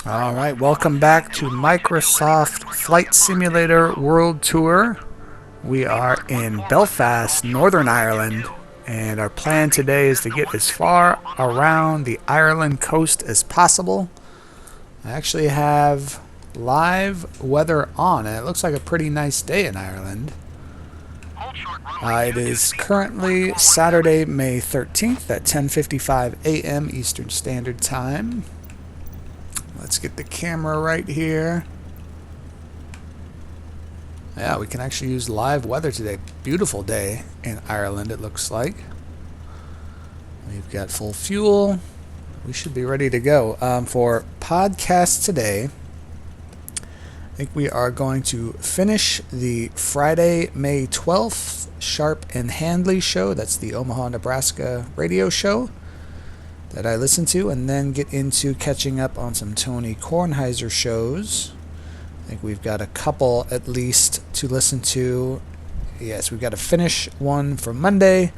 All right, welcome back to Microsoft Flight Simulator World Tour. We are in Belfast, Northern Ireland, and our plan today is to get as far around the Ireland coast as possible. I actually have live weather on, and it looks like a pretty nice day in Ireland. It is currently Saturday, May 13th at 10:55 a.m. Eastern Standard Time. Let's get the camera right here. Yeah, we can actually use live weather today. Beautiful day in Ireland, it looks like. We've got full fuel. We should be ready to go. For podcast today, I think we are going to finish the Friday, May 12th Sharp and Handley show. That's the Omaha, Nebraska radio show that I listen to, and then get into catching up on some Tony Kornheiser shows. I think we've got a couple at least to listen to. Yes, we've got to finish one from Monday,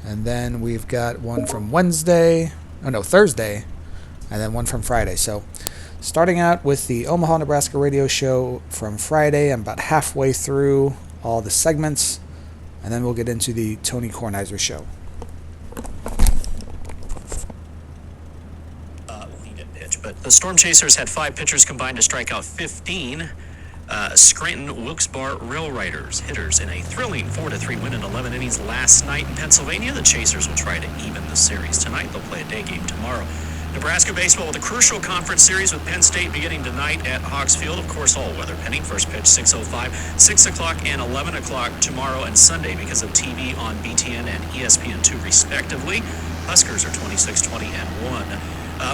and then we've got one from Thursday, and then one from Friday. So starting out with the Omaha, Nebraska radio show from Friday, I'm about halfway through all the segments, and then we'll get into the Tony Kornheiser show. But the Storm Chasers had 5 pitchers combined to strike out 15. Scranton Wilkes-Barre Rail Riders hitters in a thrilling 4-3 win in 11 innings last night in Pennsylvania. The Chasers will try to even the series tonight. They'll play a day game tomorrow. Nebraska baseball with a crucial conference series with Penn State beginning tonight at Hawks Field. Of course, all weather pending. First pitch 6:05, 6 o'clock, and 11 o'clock tomorrow and Sunday because of TV on BTN and ESPN2 respectively. Huskers are 26-20 and 1.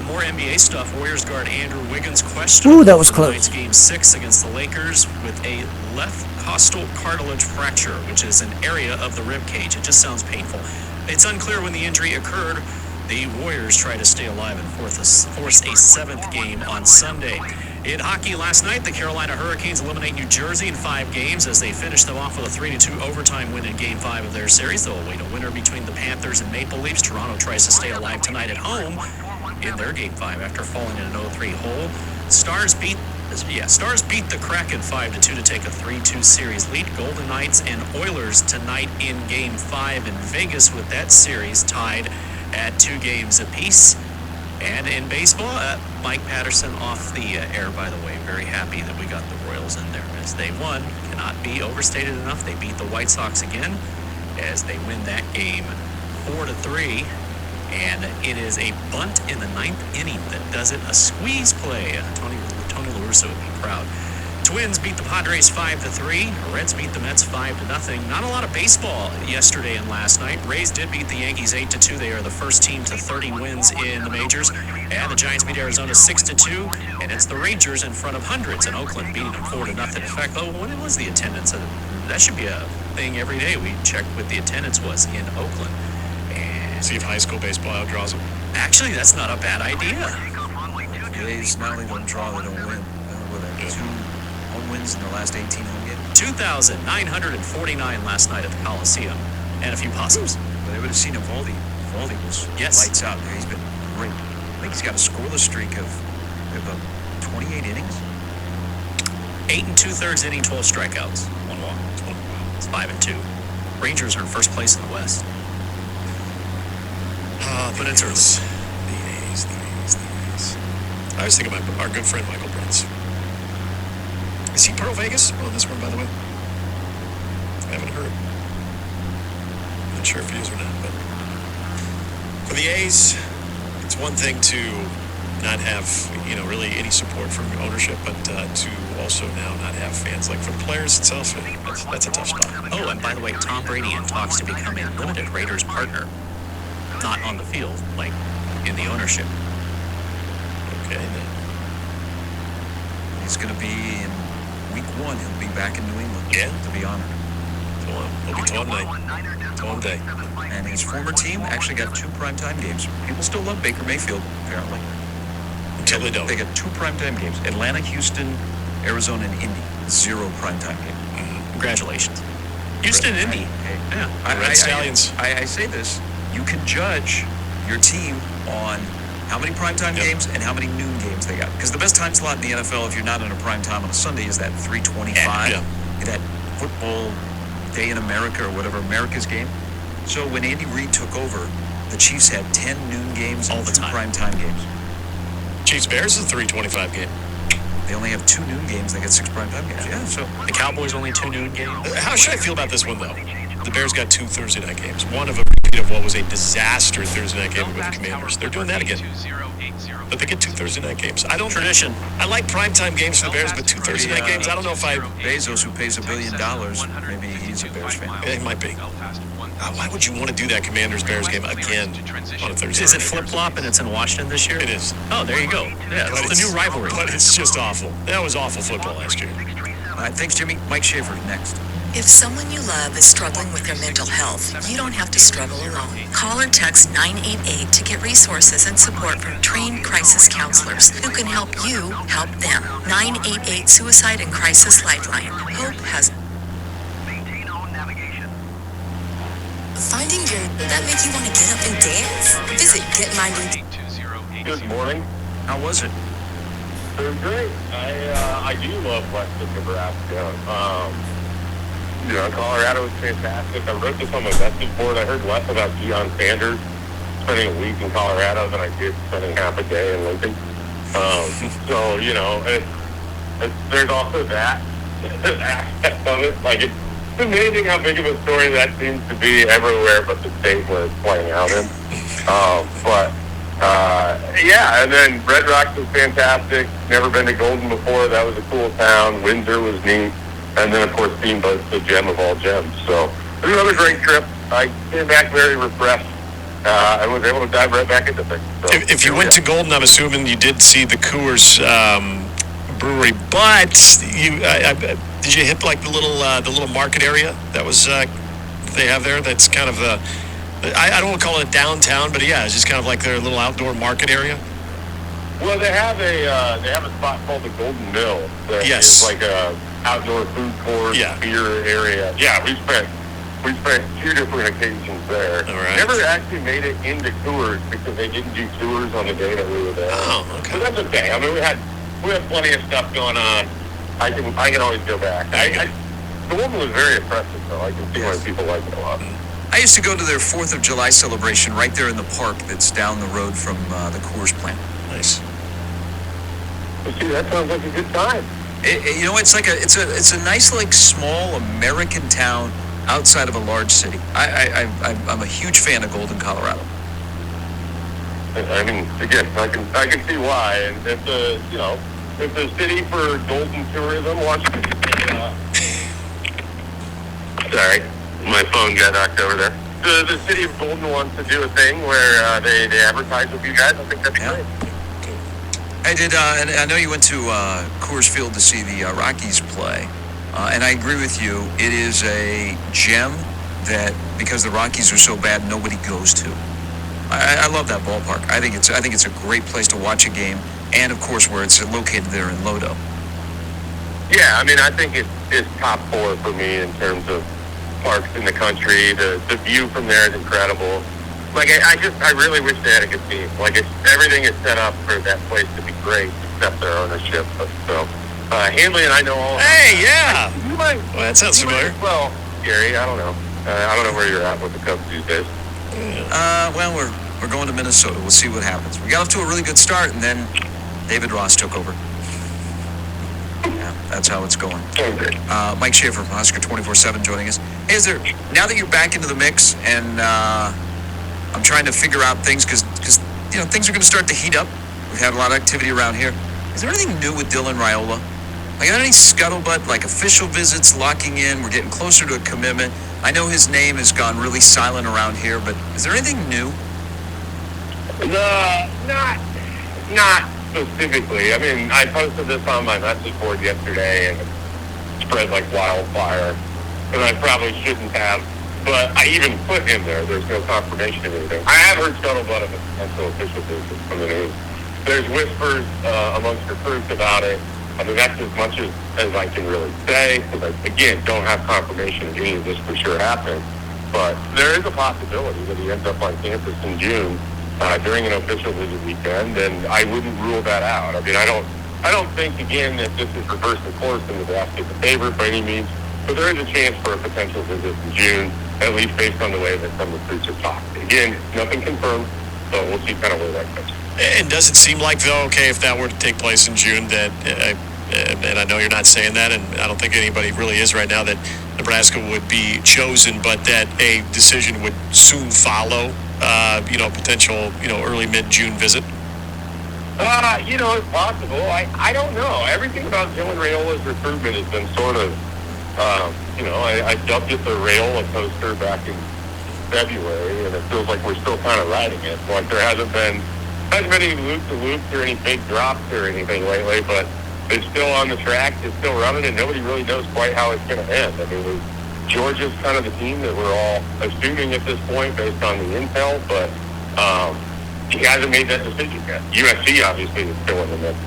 More NBA stuff. Warriors guard Andrew Wiggins questionable. Ooh, that was close. Tonight's Game 6 against the Lakers with a left costal cartilage fracture, which is an area of the rib cage. It just sounds painful. It's unclear when the injury occurred. The Warriors try to stay alive and force a 7th game on Sunday. In hockey last night, the Carolina Hurricanes eliminate New Jersey in 5 games as they finish them off with a 3-2 overtime win in Game 5 of their series. They'll await a winner between the Panthers and Maple Leafs. Toronto tries to stay alive tonight at home in their Game 5 after falling in an 0-3 hole. Stars beat the Kraken 5-2 to take a 3-2 series lead. Golden Knights and Oilers tonight in Game 5 in Vegas with that series tied at 2 games apiece. And in baseball, Mike Patterson off the air, by the way. Very happy that we got the Royals in there as they won. Cannot be overstated enough. They beat the White Sox again as they win that game 4-3. And it is a bunt in the 9th inning that does it. A squeeze play. Tony La Russa would be proud. Twins beat the Padres 5-3. Reds beat the Mets 5-0. Not a lot of baseball yesterday and last night. Rays did beat the Yankees 8-2. They are the first team to 30 wins in the majors. And the Giants beat Arizona 6-2. And it's the Rangers in front of hundreds in Oakland beating them 4-0. In fact, when was the attendance? That should be a thing every day. We check what the attendance was in Oakland. See if high school baseball outdraws them. Actually, that's not a bad idea. The A's not only don't draw, they don't win. With 2 home wins in the last 18 home games. 2,949 last night at the Coliseum. And a few possums. But they would have seen Evaldi. Evaldi was lights out there. He's been great. I think he's got a scoreless streak of 28 innings. 8 2/3 inning, 12 strikeouts. 1 walk. It's 5-2. Rangers are in first place in the West. But it's early. The A's. I was thinking about our good friend Michael Prince. Is he Pearl Vegas on this one, by the way? I haven't heard. Not sure if he is or not, but for the A's, it's one thing to not have, really any support from ownership, but to also now not have fans. Like for the players itself, that's a tough spot. Oh, and by the way, Tom Brady in talks to become a limited Raiders partner. Not on the field, like in the ownership. Okay, then. He's going to be in week 1. He'll be back in New England. Yeah. To be honored. It'll be Tom night. Tom day. And his former team actually got 2 primetime games. People still love Baker Mayfield, apparently. Until they don't. They got 2 primetime games. Atlanta, Houston, Arizona, and Indy. 0 primetime game. Mm-hmm. Congratulations. Houston, Indy. Red Stallions. I say this. You can judge your team on how many primetime games and how many noon games they got. Because the best time slot in the NFL, if you're not in a prime time on a Sunday, is that 3:25. Yeah. That football day in America or whatever, America's game. So when Andy Reid took over, the Chiefs had 10 noon games All and the 2 time. primetime games. Chiefs-Bears is a 3:25 game. They only have 2 noon games. They got 6 primetime games. Yeah, so The Cowboys only 2 noon games. How should I feel about this one, though? The Bears got 2 Thursday night games. One of a repeat of what was a disaster Thursday night game with the Commanders. They're doing that again. But they get 2 Thursday night games. I don't. Tradition. I like primetime games for the Bears, but 2 Thursday night games, I don't know if I. Bezos, who pays $1 billion, maybe he's a Bears fan. It might be. Why would you want to do that Commanders-Bears game again on a Thursday Is it night? flip-flop and it's in Washington this year? It is. Oh, there you go. Yeah, But it's the new rivalry. But it's just awful. That was awful football last year. All right, thanks, Jimmy. Mike Schaefer next. If someone you love is struggling with their mental health, you don't have to struggle alone. Call or text 988 to get resources and support from trained crisis counselors who can help you help them. 988 Suicide and Crisis Lifeline. Hope has. Finding your that make you want to get up and dance? Visit GetMinded. Good morning. How was it? Doing great. I do love Western Nebraska. Colorado was fantastic. I wrote this on my message board. I heard less about Deion Sanders spending a week in Colorado than I did spending half a day in Lincoln. There's also that aspect of it. Like, it's amazing how big of a story that seems to be everywhere but the state where it's playing out in. And then Red Rocks was fantastic. Never been to Golden before. That was a cool town. Windsor was neat. And then, of course, Steamboat's the gem of all gems. So it was another great trip. I came back very refreshed. I was able to dive right back into things. So, If you went to Golden, I'm assuming you did see the Coors brewery, but did you hit like the little market area that was they have there? That's kind of I don't want to call it downtown, but yeah, it's just kind of like their little outdoor market area. Well, they have a spot called the Golden Mill. That Yes. is like a outdoor food court, Yeah. beer area. Yeah, we spent 2 different occasions there. All right. Never actually made it into tours because they didn't do tours on the day that we were there. Oh, okay. But that's okay. I mean, we had plenty of stuff going on. I can always go back. The woman was very impressive, though. I can see why people like it a lot. I used to go to their 4th of July celebration right there in the park that's down the road from the Coors plant. Nice. But see, that sounds like a good time. It's a nice, like, small American town outside of a large city. I'm a huge fan of Golden, Colorado. I mean, again, I can see why. And it's a city for golden tourism. Washington. Sorry, my phone got knocked over there. The city of Golden wants to do a thing where they advertise with you guys. I think that'd be great. And I know you went to Coors Field to see the Rockies play, and I agree with you. It is a gem that, because the Rockies are so bad, nobody goes to. I love that ballpark. I think it's a great place to watch a game, and of course where it's located there in Lodo. Yeah, I mean, I think it's top 4 for me in terms of parks in the country. The view from there is incredible. Like, I really wish they had a good team. Like, everything is set up for that place to be great, except their ownership. So, Hanley and I know all. Hey, yeah. You might. Well, that sounds familiar. Well, Gary, I don't know. I don't know where you're at with the Cubs these days. Well, we're going to Minnesota. We'll see what happens. We got off to a really good start, and then David Ross took over. Yeah, that's how it's going. Okay. Mike Schaefer from Husker 24/7 joining us. Hey, now that you're back into the mix, and I'm trying to figure out things because things are going to start to heat up. We've had a lot of activity around here. Is there anything new with Dylan Raiola? Like, any scuttlebutt, like official visits locking in? We're getting closer to a commitment. I know his name has gone really silent around here, but is there anything new? Not specifically. I mean, I posted this on my message board yesterday, and it spread like wildfire. And I probably shouldn't have, but I even put in there. There's no confirmation of anything. I have heard scuttlebutt of a potential official visit from the news. There's whispers amongst recruits about it. I mean, that's as much as I can really say, because I, again, don't have confirmation of any of this for sure happening. But there is a possibility that he ends up on campus in June. during an official visit weekend, then I wouldn't rule that out. I mean, I don't think, again, that this is reversing course and Nebraska's a favorite by any means, but there is a chance for a potential visit in June, at least based on the way that some recruits are talking. Again, nothing confirmed, so we'll see kind of where that goes. And does it seem like, though, okay, if that were to take place in June, that, and I know you're not saying that, and I don't think anybody really is right now, that Nebraska would be chosen, but that a decision would soon follow, potential, early mid-June visit? It's possible. I don't know. Everything about Dylan Raiola's recruitment has been sort of, I dubbed it the Raiola coaster back in February, and it feels like we're still kind of riding it. Like there hasn't been any loop-to-loops or any big drops or anything lately, but it's still on the track, it's still running, and nobody really knows quite how it's going to end. I mean, Georgia's kind of the team that we're all assuming at this point based on the intel, but he hasn't made that decision yet. USC obviously is still in the mix,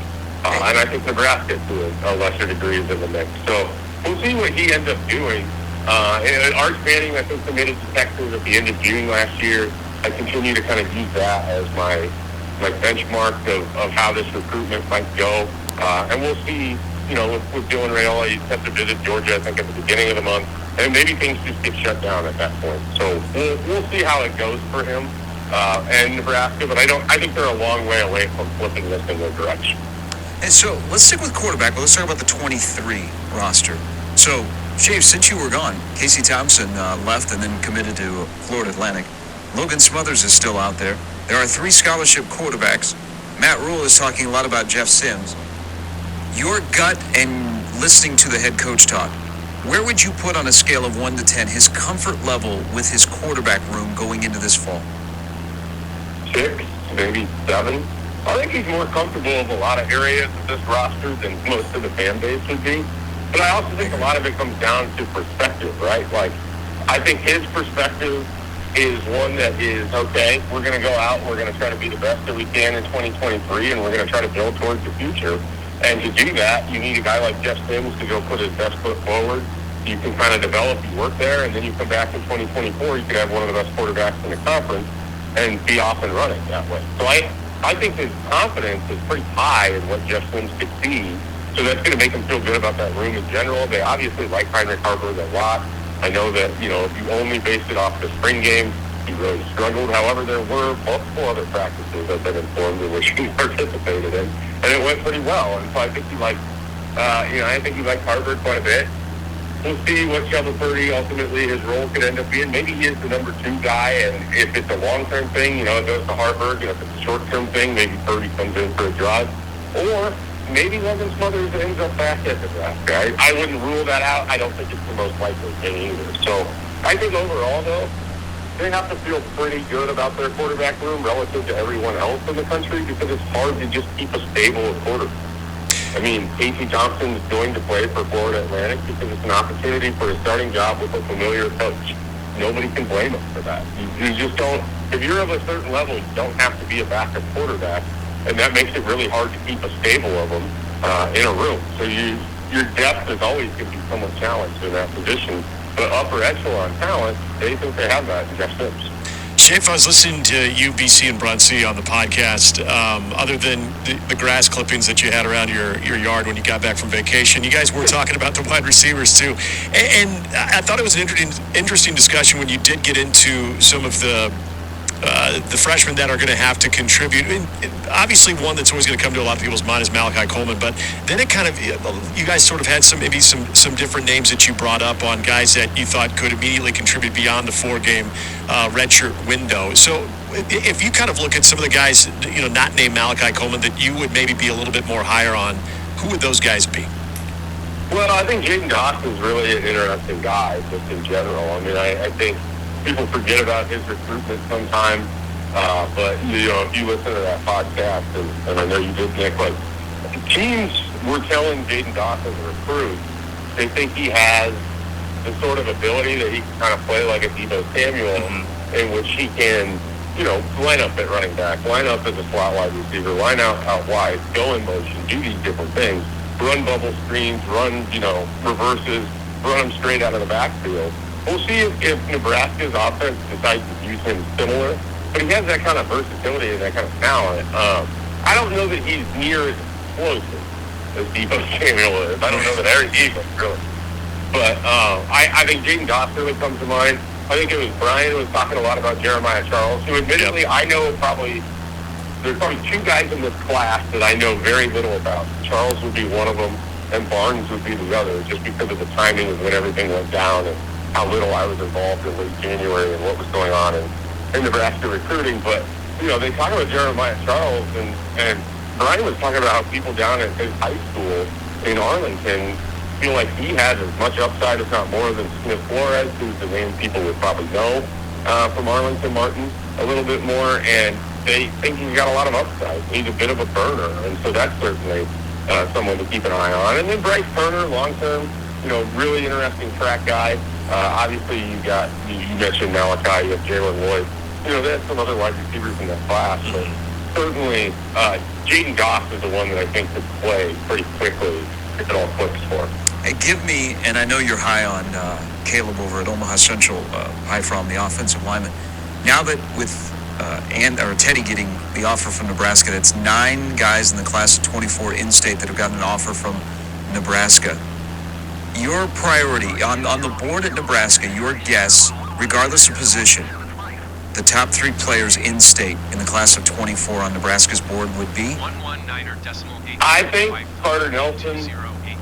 and I think Nebraska to a lesser degree is in the mix. So we'll see what he ends up doing. And Arch Manning, I think, committed to Texas at the end of June last year. I continue to kind of use that as my benchmark of how this recruitment might go. And we'll see, with Dylan Raiola, he's set to visit Georgia, I think, at the beginning of the month. And maybe things just get shut down at that point. So we'll see how it goes for him and Nebraska. But I think they're a long way away from flipping this in their direction. And so let's stick with quarterback, but let's talk about the 23 roster. So, Shave, since you were gone, Casey Thompson left and then committed to Florida Atlantic. Logan Smothers is still out there. There are 3 scholarship quarterbacks. Matt Rule is talking a lot about Jeff Sims. Your gut and listening to the head coach talk, where would you put on a scale of 1 to 10 his comfort level with his quarterback room going into this fall? 6, maybe 7. I think he's more comfortable in a lot of areas of this roster than most of the fan base would be. But I also think a lot of it comes down to perspective, right? Like, I think his perspective is one that is, okay, we're going to go out, we're going to try to be the best that we can in 2023, and we're going to try to build towards the future. And to do that, you need a guy like Jeff Sims to go put his best foot forward. You can kind of develop your work there, and then you come back in 2024, you could have one of the best quarterbacks in the conference and be off and running that way. So I think his confidence is pretty high in what Jeff Sims could see. So that's going to make him feel good about that room in general. They obviously like Heinrich Haarberg a lot. I know that, if you only based it off the spring game, he really struggled. However, there were multiple other practices I've been informed in which he participated in, and it went pretty well. And so I think he liked Haarberg quite a bit. We'll see what Shovel 30 ultimately his role could end up being. Maybe he is the number 2 guy, and if it's a long-term thing, it goes to Haarberg. If it's a short-term thing, maybe Purdy comes in for a drive. Or maybe Logan Smothers ends up back at Nebraska. I wouldn't rule that out. I don't think it's the most likely thing either. So I think overall, though, they have to feel pretty good about their quarterback room relative to everyone else in the country because it's hard to just keep a stable of quarterback. I mean, Casey Thompson is going to play for Florida Atlantic because it's an opportunity for a starting job with a familiar coach. Nobody can blame him for that. You just don't, if you're of a certain level, you don't have to be a backup quarterback, and that makes it really hard to keep a stable of them in a room. So your depth is always going to be somewhat challenged in that position. But upper echelon talent, they think they have that in Jeff Sims. Shafe, I was listening to you, BC, and Brunsey on the podcast. Other than the grass clippings that you had around your yard when you got back from vacation, you guys were talking about the wide receivers too. And I thought it was an interesting discussion when you did get into some of the freshmen that are going to have to contribute. And obviously, one that's always going to come to a lot of people's mind is Malachi Coleman. But then it kind of, you guys sort of had some different names that you brought up on guys that you thought could immediately contribute beyond the 4-game redshirt window. So if you kind of look at some of the guys, not named Malachi Coleman, that you would maybe be a little bit more higher on, who would those guys be? Well, I think Jaden Dawson's really an interesting guy, just in general. I mean, I think people forget about his recruitment sometimes, but if you listen to that podcast, and I know you did, Nick, like teams were telling Jaden Dawson to recruit, they think he has the sort of ability that he can kind of play like a Deebo Samuel, in which he can, line up at running back, line up as a slot wide receiver, line out wide, go in motion, do these different things, run bubble screens, run, reverses, run them straight out of the backfield. We'll see if Nebraska's offense decides to use him similar but he has that kind of versatility and that kind of talent. I don't know that he's near as explosive as Debo Samuel is. I don't know that Eric Eagle really. But I think Jaden Goff really comes to mind. I think it was Brian who was talking a lot about Jeremiah Charles, who admittedly I know there's probably two guys in this class that I know very little about. Charles would be one of them, and Barnes would be the other, just because of the timing of when everything went down and how little I was involved in late January and what was going on in Nebraska recruiting. But, they talk about Jeremiah Charles, and Brian was talking about how people down at his high school in Arlington feel like he has as much upside, if not more, than Smith Flores, who's the name people would probably know from Arlington Martin a little bit more, and they think he's got a lot of upside. He's a bit of a burner, and so that's certainly someone to keep an eye on. And then Bryce Turner, long-term, really interesting track guy. Obviously, you mentioned Malachi, you have Jalen Lloyd. They have some other wide receivers in that class, but certainly Jaden Goff is the one that I think could play pretty quickly if it all clicks for him. Hey, give me, and I know you're high on Caleb over at Omaha Central, high from the offensive lineman. Now that with Teddy getting the offer from Nebraska, that's 9 guys in the class of 24 in-state that have gotten an offer from Nebraska. Your priority on the board at Nebraska, your guess, regardless of position, the top 3 players in-state in the class of 24 on Nebraska's board would be? I think Carter Nelson,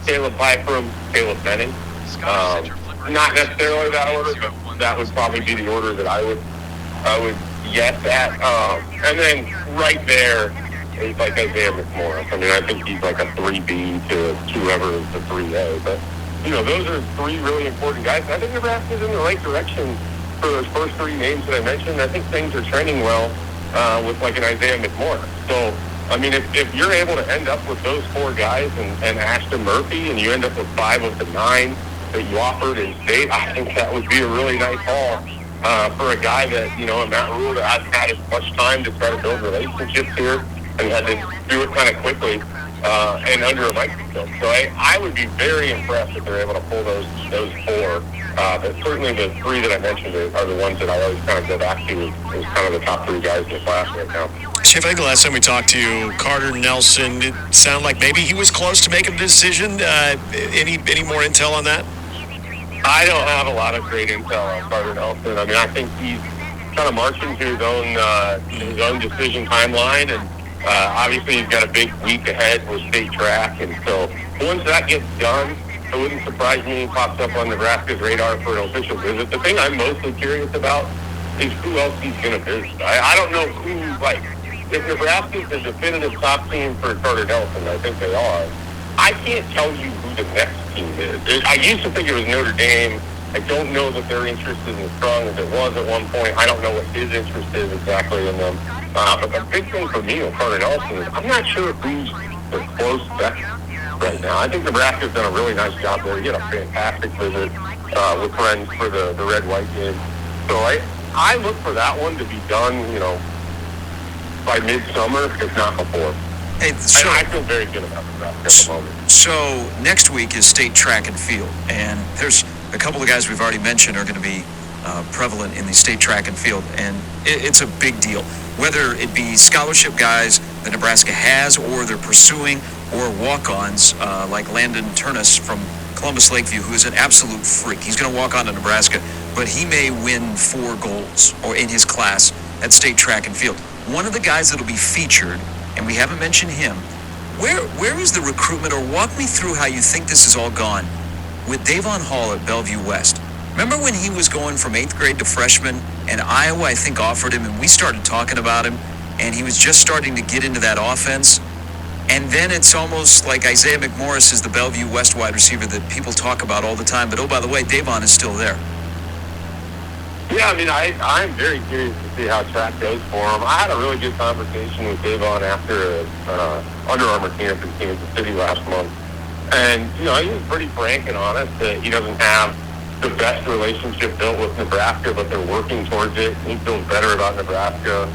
Caleb Byram, Caleb Benning. Not necessarily that order, but that would probably be the order that I would guess at. And then right there is like Isaiah McMorris. I mean, I think he's like a 3B to whoever is the 3A. But, those are 3 really important guys. I think Nebraska's in the right direction for those first 3 names that I mentioned. I think things are trending well with like an Isaiah McMorris. So, I mean, if you're able to end up with those 4 guys and Ashton Murphy, and you end up with 5 of the 9 that you offered in state, I think that would be a really nice haul for a guy that, Matt Rule, that hasn't had as much time to try to build relationships here and had to do it kind of quickly and under a microscope. So I would be very impressed if they're able to pull those 4. But certainly the 3 that I mentioned are the ones that I always kind of go back to as kind of the top 3 guys in the class right now. Chef, I think the last time we talked to you, Carter Nelson, it sounded like maybe he was close to making a decision. Any more intel on that? I don't have a lot of great intel on Carter Nelson. I mean, I think he's kind of marching to his own decision timeline, and obviously he's got a big week ahead with state track, and so once that gets done, it wouldn't surprise me he pops up on Nebraska's radar for an official visit. The thing I'm mostly curious about is who else he's going to visit. I don't know who, if Nebraska's the definitive top team for Carter Nelson, I think they are, I can't tell you who the next team is. I used to think it was Notre Dame. I don't know that they're interested as strong as it was at one point. I don't know what his interest is exactly in them. But the big thing for me with Carter Nelson is I'm not sure who's the close second right now. I think Nebraska's done a really nice job there. He had a fantastic visit with friends for the red-white game. So I look for that one to be done, by midsummer, if not before. Hey, so, I feel very good about Nebraska at the moment. So next week is state track and field, and there's a couple of guys we've already mentioned are going to be prevalent in the state track and field, and it's a big deal. Whether it be scholarship guys that Nebraska has or they're pursuing, or walk-ons like Landon Turnus from Columbus Lakeview, who is an absolute freak. He's going to walk on to Nebraska, but he may win 4 golds or in his class at state track and field. One of the guys that will be featured, and we haven't mentioned him, where is the recruitment, or walk me through how you think this has all gone with Davon Hall at Bellevue West. Remember when he was going from 8th grade to freshman, and Iowa, I think, offered him, and we started talking about him, and he was just starting to get into that offense. And then it's almost like Isaiah McMorris is the Bellevue West wide receiver that people talk about all the time. But, oh, by the way, Davon is still there. Yeah, I mean, I'm very curious to see how track goes for him. I had a really good conversation with Davon after Under Armour camp in Kansas City last month. And, he was pretty frank and honest that he doesn't have the best relationship built with Nebraska, but they're working towards it. He feels better about Nebraska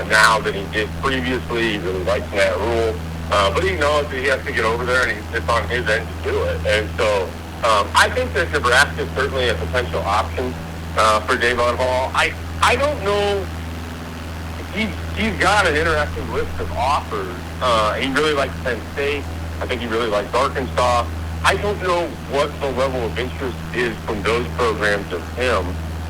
now than he did previously. He really likes Matt Rule. But he knows that he has to get over there, and it's on his end to do it. And so I think that Nebraska is certainly a potential option for Davon Hall. I don't know he's got an interesting list of offers. He really likes Penn State. I think he really likes Arkansas. I don't know what the level of interest is from those programs of him.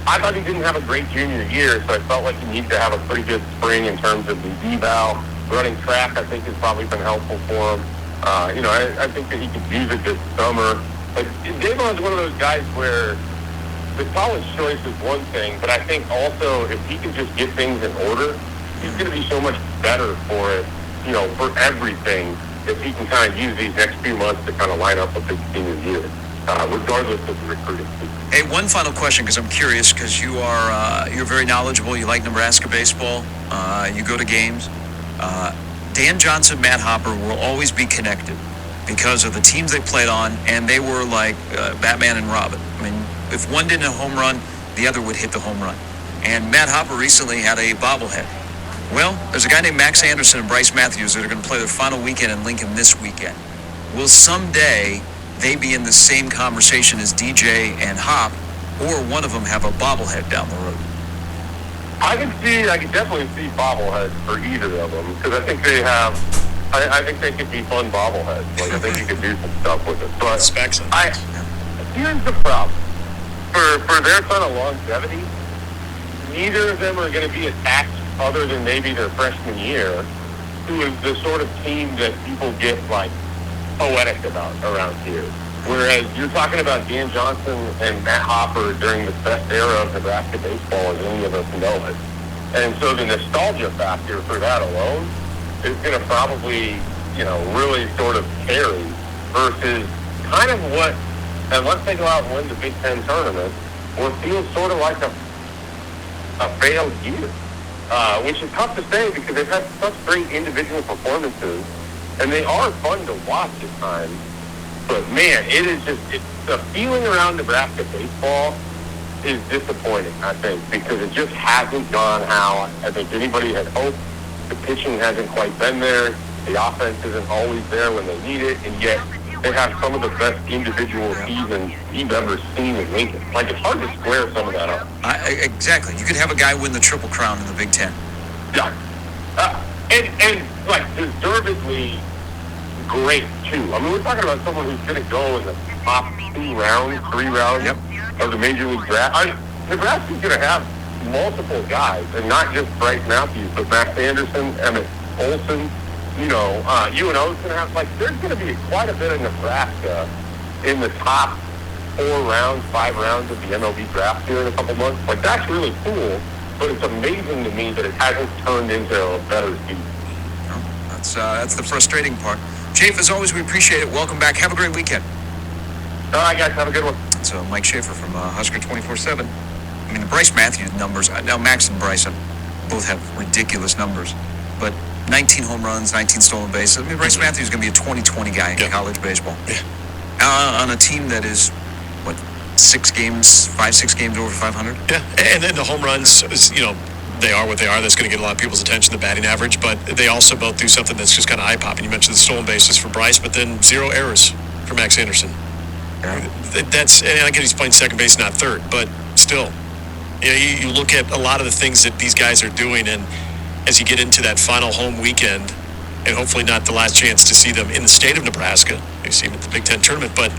I thought he didn't have a great junior year, so I felt like he needed to have a pretty good spring in terms of the eval. Running track, I think, has probably been helpful for him. I think that he could use it this summer. But Davon's one of those guys where the college choice is one thing, but I think also if he can just get things in order, he's going to be so much better for it, for everything, if he can kind of use these next few months to kind of line up a big senior year, regardless of the recruiting. Hey, one final question, because I'm curious, because you're very knowledgeable. You like Nebraska baseball. You go to games. Dan Johnson, Matt Hopper will always be connected because of the teams they played on, and they were like Batman and Robin. I mean, if one didn't hit a home run, the other would hit the home run. And Matt Hopper recently had a bobblehead. Well, there's a guy named Max Anderson and Bryce Matthews that are going to play their final weekend in Lincoln this weekend. Will someday they be in the same conversation as DJ and Hop, or one of them have a bobblehead down the road? I can definitely see bobbleheads for either of them, because I think I think they could be fun bobbleheads. Like, I think you could do some stuff with it. But Specs. here's the problem. For their kind of longevity, neither of them are going to be attached other than maybe their freshman year, who is the sort of team that people get, like, poetic about around here. Whereas you're talking about Dan Johnson and Matt Hopper during the best era of Nebraska baseball as any of us know it. And so the nostalgia factor for that alone is going to probably, really sort of carry versus kind of what, unless they go out and win the Big Ten tournament, what feels sort of like a failed year. Which is tough to say because they've had such great individual performances, and they are fun to watch at times. But man, it's the feeling around Nebraska baseball is disappointing, I think, because it just hasn't gone how I think anybody had hoped. The pitching hasn't quite been there. The offense isn't always there when they need it, and yet they have some of the best individual seasons you've ever seen in Lincoln. Like, it's hard to square some of that up. Exactly. You could have a guy win the Triple Crown in the Big Ten. Yeah. And like, deservedly great, too. I mean, we're talking about someone who's going to go in the top 3 rounds of the Major League Draft. Nebraska's going to have multiple guys, and not just Bryce Matthews, but Max Anderson, Emmett Olson. UNO's going to have, there's going to be quite a bit of Nebraska in the top 5 rounds of the MLB draft here in a couple months. Like, that's really cool, but it's amazing to me that it hasn't turned into a better season. That's the frustrating part. Chafe, as always, we appreciate it. Welcome back. Have a great weekend. All right, guys. Have a good one. So Mike Schaefer from Husker 24/7. I mean, the Bryce Matthews numbers, now Max and Bryce both have ridiculous numbers, but 19 home runs, 19 stolen bases. I mean, Bryce Matthews is going to be a 2020 guy in college baseball. Yeah. On a team that is, 6 games over 500? Yeah, and then the home runs, they are what they are. That's going to get a lot of people's attention, the batting average, but they also both do something that's just kind of eye-popping. You mentioned the stolen bases for Bryce, but then 0 errors for Max Anderson. Yeah. And I get he's playing second base, not third, but still. You look at a lot of the things that these guys are doing, and as you get into that final home weekend, and hopefully not the last chance to see them in the state of Nebraska, you see them at the Big Ten tournament, but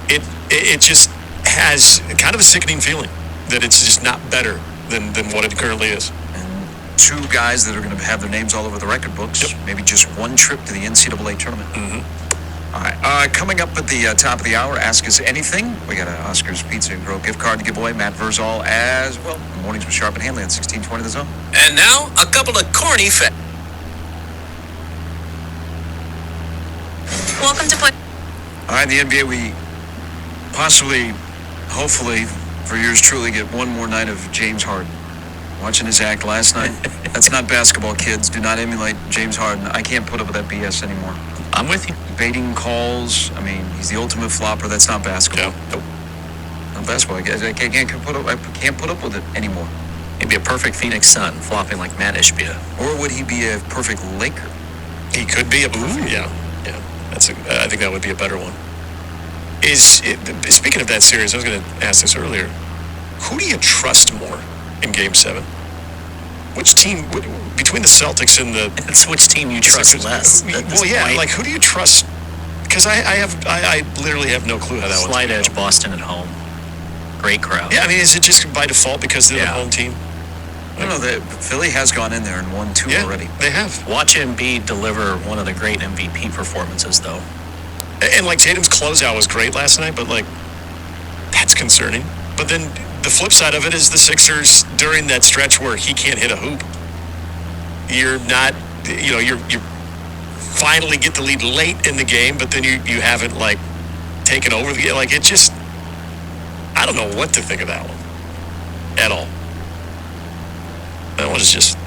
it just has kind of a sickening feeling that it's just not better than what it currently is. And 2 guys that are going to have their names all over the record books. Yep. Maybe just 1 trip to the NCAA tournament. Mm-hmm. All right. Coming up at the top of the hour, Ask Us Anything. We got an Oscar's Pizza and Grill gift card to give away. Matt Verzal as well. Mornings with Sharp and Hanley on 1620 The Zone. And now, a couple of corny facts. Welcome to play. All right, in the NBA, we possibly, hopefully, for yours truly, get one more night of James Harden. Watching his act last night. That's not basketball, kids. Do not emulate James Harden. I can't put up with that BS anymore. I'm with you. Baiting calls. I mean, he's the ultimate flopper. That's not basketball. Yeah. Nope. Not basketball. I can't put up with it anymore. He'd be a perfect Phoenix Sun, flopping like Matt Ishbia. Or would he be a perfect Laker? He could be a perfect, yeah. I think that would be a better one. Speaking of that series, I was going to ask this earlier. Who do you trust more in Game 7? which team between the Celtics and the It's which team you trust Sixers, less. at this well, yeah, point. like who do you trust? Because I literally have no clue how that one's Slight gonna edge go. Boston at home. Great crowd. Yeah, I mean, is it just by default because they're the Yeah. home team? No, Philly has gone in there and won 2 Yeah, already. they have. Watch Embiid deliver one of the great MVP performances, though. And like Tatum's closeout was great last night, but like that's concerning. But then the flip side of it is the Sixers during that stretch where he can't hit a hoop. You're not, you finally get the lead late in the game, but then you haven't like taken over the game. Like it just, I don't know what to think of that one at all. That one is just.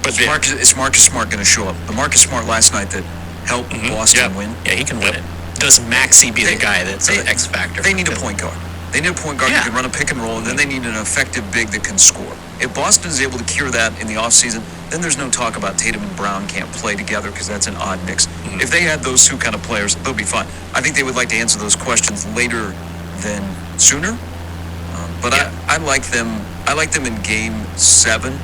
But yeah. Is Marcus Smart going to show up? The Marcus Smart last night that helped Boston Yeah. win. Yeah, he can win it. Does Maxey be the guy that's an X factor? They need a point guard. They need a point guard Yeah. who can run a pick and roll, and then they need an effective big that can score. If Boston is able to cure that in the offseason, then there's no talk about Tatum and Brown can't play together because that's an odd mix. If they had those two kind of players, they'll be fine. I think they would like to answer those questions later than sooner. But Yeah. I like them. I like them in Game 7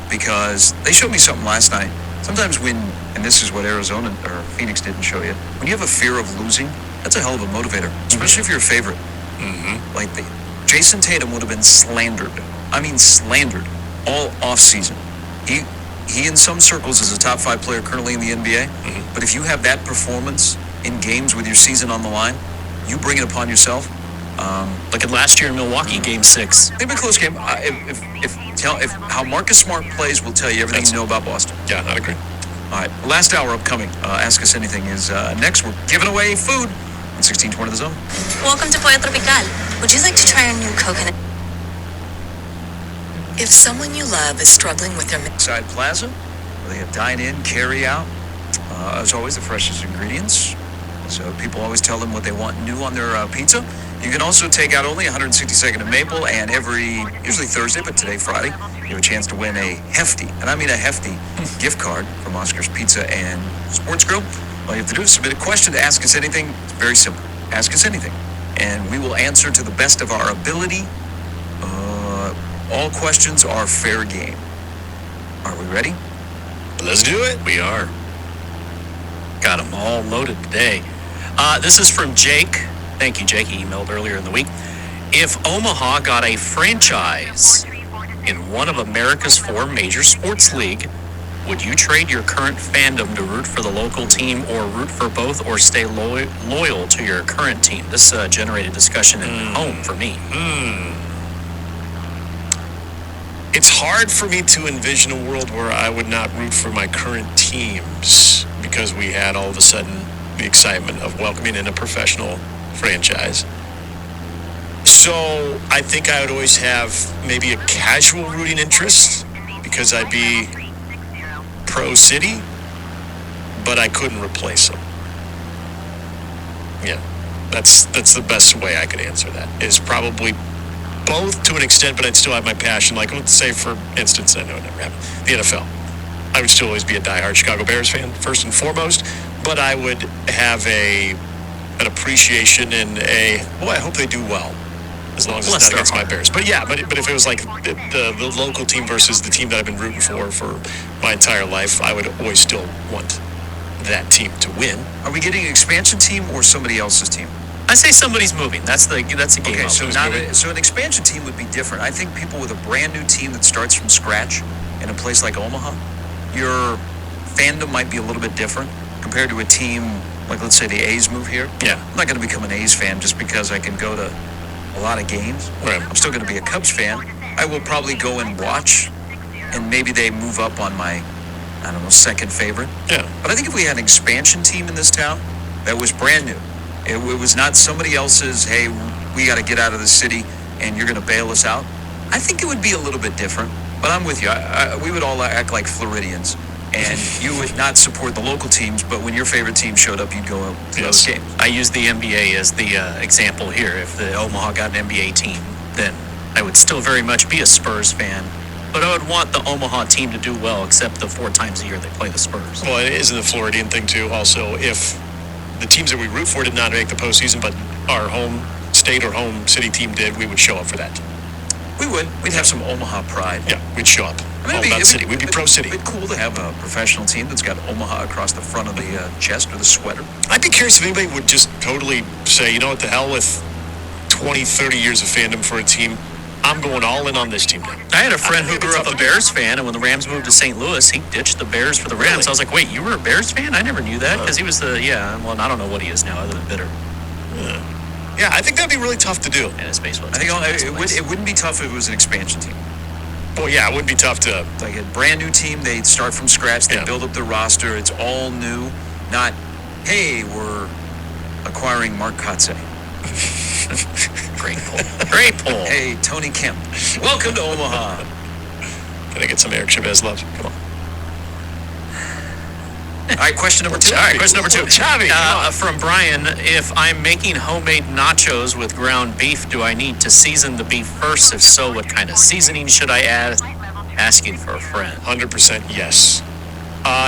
because they showed me something last night. Sometimes when, and this is what Arizona or Phoenix didn't show you, when you have a fear of losing, that's a hell of a motivator, especially if you're a favorite. Like Jason Tatum would have been slandered. I mean slandered all off season. He in some circles is a top 5 player currently in the NBA. But if you have that performance in games with your season on the line, you bring it upon yourself. Look at last year in Milwaukee, Game 6. They've been a close game. If how Marcus Smart plays will tell you everything you know about Boston. Yeah, not agree. All right, last hour upcoming. Ask Us Anything is next. We're giving away food on 1620 The Zone. Welcome to Pollo Tropical. Would you like to try our new coconut? If someone you love is struggling with their Side Plaza, where they have dine-in, carry-out. As always, the freshest ingredients. So people always tell them what they want new on their pizza. You can also take out only 162nd and Maple, and usually Thursday, but today, Friday, you have a chance to win a hefty, and I mean a hefty, gift card from Oscar's Pizza and Sports Grill. All you have to do is submit a question to Ask Us Anything. It's very simple. Ask us anything, and we will answer to the best of our ability. All questions are fair game. Are we ready? Let's do it. We are. Got them all loaded today. This is from Jake. Thank you, Jake. He emailed earlier in the week. If Omaha got a franchise in one of America's 4 major sports league, would you trade your current fandom to root for the local team, or root for both, or stay loyal to your current team? This generated discussion at home for me. It's hard for me to envision a world where I would not root for my current teams because we had all of a sudden the excitement of welcoming in a professional franchise. So I think I would always have maybe a casual rooting interest because I'd be pro city, but I couldn't replace them. Yeah, that's the best way I could answer that, is probably both to an extent, but I'd still have my passion. Like, let's say, for instance, I know it never happened, the NFL. I would still always be a diehard Chicago Bears fan, first and foremost, but I would have an appreciation and I hope they do well, as long as it's not against my Bears. But yeah, but if it was like the local team versus the team that I've been rooting for my entire life, I would always still want that team to win. Are we getting an expansion team or somebody else's team? I say somebody's moving. That's a game. Okay, out. so an expansion team would be different. I think people with a brand new team that starts from scratch in a place like Omaha, your fandom might be a little bit different compared to a team like, let's say, the A's move here. Yeah. I'm not going to become an A's fan just because I can go to a lot of games. Right. I'm still going to be a Cubs fan. I will probably go and watch, and maybe they move up on my, I don't know, second favorite. Yeah. But I think if we had an expansion team in this town that was brand new, it was not somebody else's, hey, we got to get out of the city and you're going to bail us out, I think it would be a little bit different. But I'm with you. We would all act like Floridians, and you would not support the local teams, but when your favorite team showed up, you'd go to those games. I use the NBA as the example here. If the Omaha got an NBA team, then I would still very much be a Spurs fan. But I would want the Omaha team to do well, except the 4 times a year they play the Spurs. Well, it is the Floridian thing, too. Also, if the teams that we root for did not make the postseason, but our home state or home city team did, we would show up for that. We would. We'd have some Omaha pride. Yeah, we'd show up. all about City. We'd be pro City. It'd be cool to have a professional team that's got Omaha across the front of the chest or the sweater. I'd be curious if anybody would just totally say, you know what, the hell with 20, 30 years of fandom for a team. I'm going all in on this team now. I had a friend who grew up a Bears fan, and when the Rams moved to St. Louis, he ditched the Bears for the Rams. Really? I was like, wait, you were a Bears fan? I never knew that, because he was well, I don't know what he is now other than bitter. Yeah, I think that'd be really tough to do. And his baseball I think it wouldn't be tough if it was an expansion team. Well, yeah, it wouldn't be tough to... Like a brand new team, they'd start from scratch, they build up their roster, it's all new, not, hey, we're acquiring Mark Kotze. Great pull. Great pull. Hey, Tony Kemp, welcome to Omaha. Can I get some Eric Chavez love? Come on. All right, question number 2. All right, question number 2. Chavi, from Brian, if I'm making homemade nachos with ground beef, do I need to season the beef first? If so, what kind of seasoning should I add? Asking for a friend. 100% yes.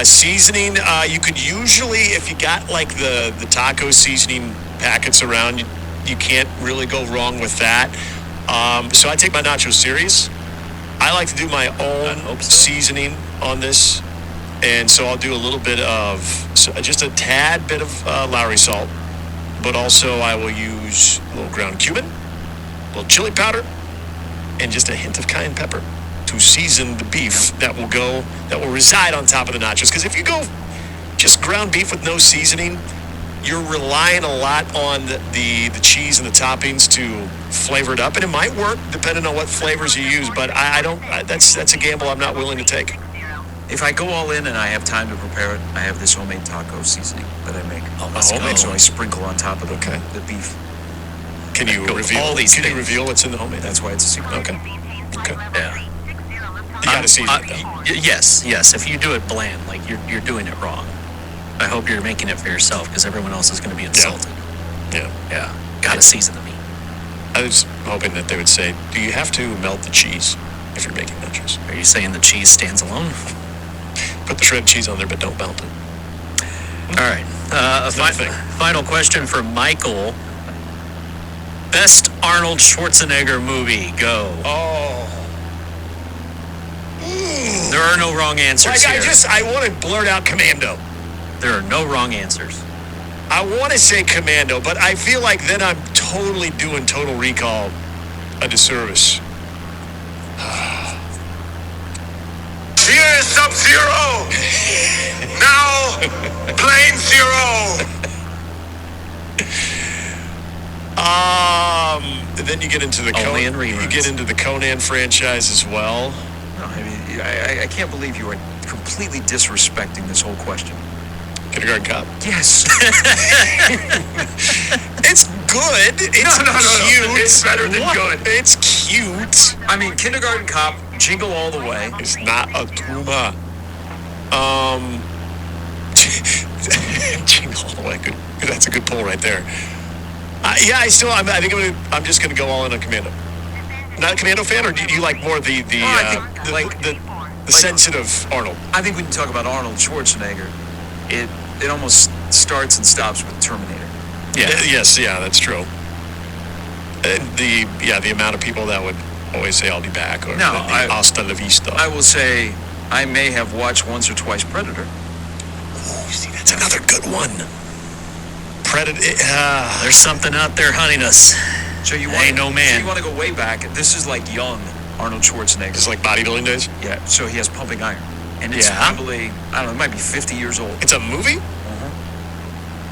Seasoning, you could usually, if you got like the taco seasoning packets around, you can't really go wrong with that. So I take my nachos serious. I like to do my own seasoning on this. And so I'll do a little bit of, just a tad bit of Lowry salt. But also I will use a little ground cumin, a little chili powder, and just a hint of cayenne pepper to season the beef that will reside on top of the nachos. Because if you go just ground beef with no seasoning, you're relying a lot on the cheese and the toppings to flavor it up. And it might work depending on what flavors you use, but that's a gamble I'm not willing to take. If I go all in and I have time to prepare it, I have this homemade taco seasoning that I make. Homemade. So I sprinkle on top of the beef. Can you reveal all these Can you things. reveal what's in the homemade? That's why it's a secret. Okay. Yeah. You gotta season it though. Yes. If you do it bland, like you're doing it wrong. I hope you're making it for yourself, because everyone else is going to be insulted. Yeah. Gotta season the meat. I was hoping that they would say, do you have to melt the cheese if you're making nachos? Are you saying the cheese stands alone? Put the shredded cheese on there, but don't melt it. All right. Final question for Michael. Best Arnold Schwarzenegger movie. Go. Oh. There are no wrong answers here. I want to blurt out Commando. There are no wrong answers. I want to say Commando, but I feel like then I'm totally doing Total Recall a disservice. Here's Sub-Zero! Now, Plane Zero! Then you get into the Only in you reruns. get into the Conan franchise as well. No, I mean, I can't believe you are completely disrespecting this whole question. Kindergarten Cop. Yes. It's good. It's cute. It's better than good. It's cute. I mean, Kindergarten Cop, Jingle All the Way. It's not a Tuma. Jingle all the way. Good. That's a good pull right there. I think I'm just gonna go all in on Commando. Not a Commando fan, or do you like more the sensitive Arnold? I think when you talk about Arnold Schwarzenegger, it almost starts and stops with Terminator. Yes, that's true. The amount of people that would always say I'll be back, or hasta la vista. I will say I may have watched once or twice Predator. See, that's another good one. Predator. There's something out there hunting us. So you Ain't no man. So you want to go way back? This is like young Arnold Schwarzenegger. It's like bodybuilding days. Yeah. So he has pumping iron, and it's probably it might be 50 years old. It's a movie.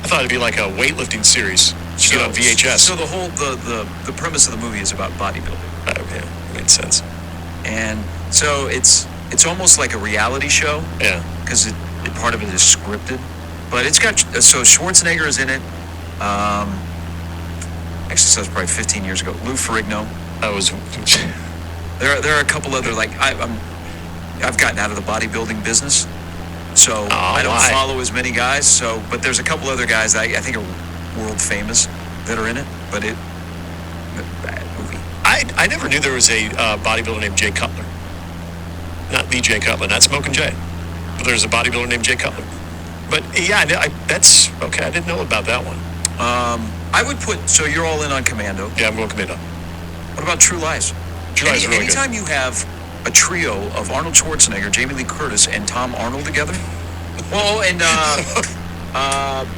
I thought it'd be like a weightlifting series. Just get on VHS. So the whole the premise of the movie is about bodybuilding. Yeah, made sense. And so it's almost like a reality show. Yeah. Because part of it is scripted, but it's got so Schwarzenegger is in it. Actually, so it's probably 15 years ago. Lou Ferrigno. I was. There are a couple other I've gotten out of the bodybuilding business, so I don't follow as many guys. So, but there's a couple other guys that I think are world famous that are in it. But bad movie. I never knew there was a bodybuilder named Jay Cutler. Not the Jay Cutler, not Smoking Jay. But there's a bodybuilder named Jay Cutler. But yeah, that's okay. I didn't know about that one. I would put. So you're all in on Commando. Yeah, I'm going Commando. What about True Lies? True Lies is really anytime you have a a trio of Arnold Schwarzenegger, Jamie Lee Curtis, and Tom Arnold together. Oh, and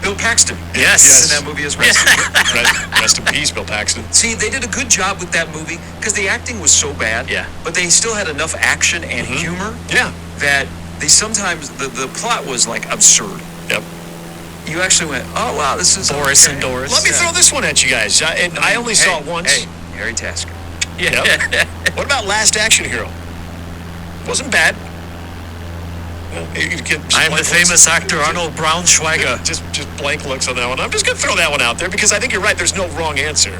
Bill Paxton. Yes. In that movie as well. Rest in peace, Bill Paxton. See, they did a good job with that movie because the acting was so bad. Yeah. But they still had enough action and humor. Yeah. That they sometimes the plot was like absurd. Yep. You actually went, oh wow, this is Boris okay. and Doris. Let me throw this one at you guys. And I only saw it once. Hey, Harry Tasker. Yeah. Yep. What about Last Action Hero? Wasn't bad. I am the famous actor Arnold Braunschweiger. Just blank looks on that one. I'm just going to throw that one out there because I think you're right. There's no wrong answer.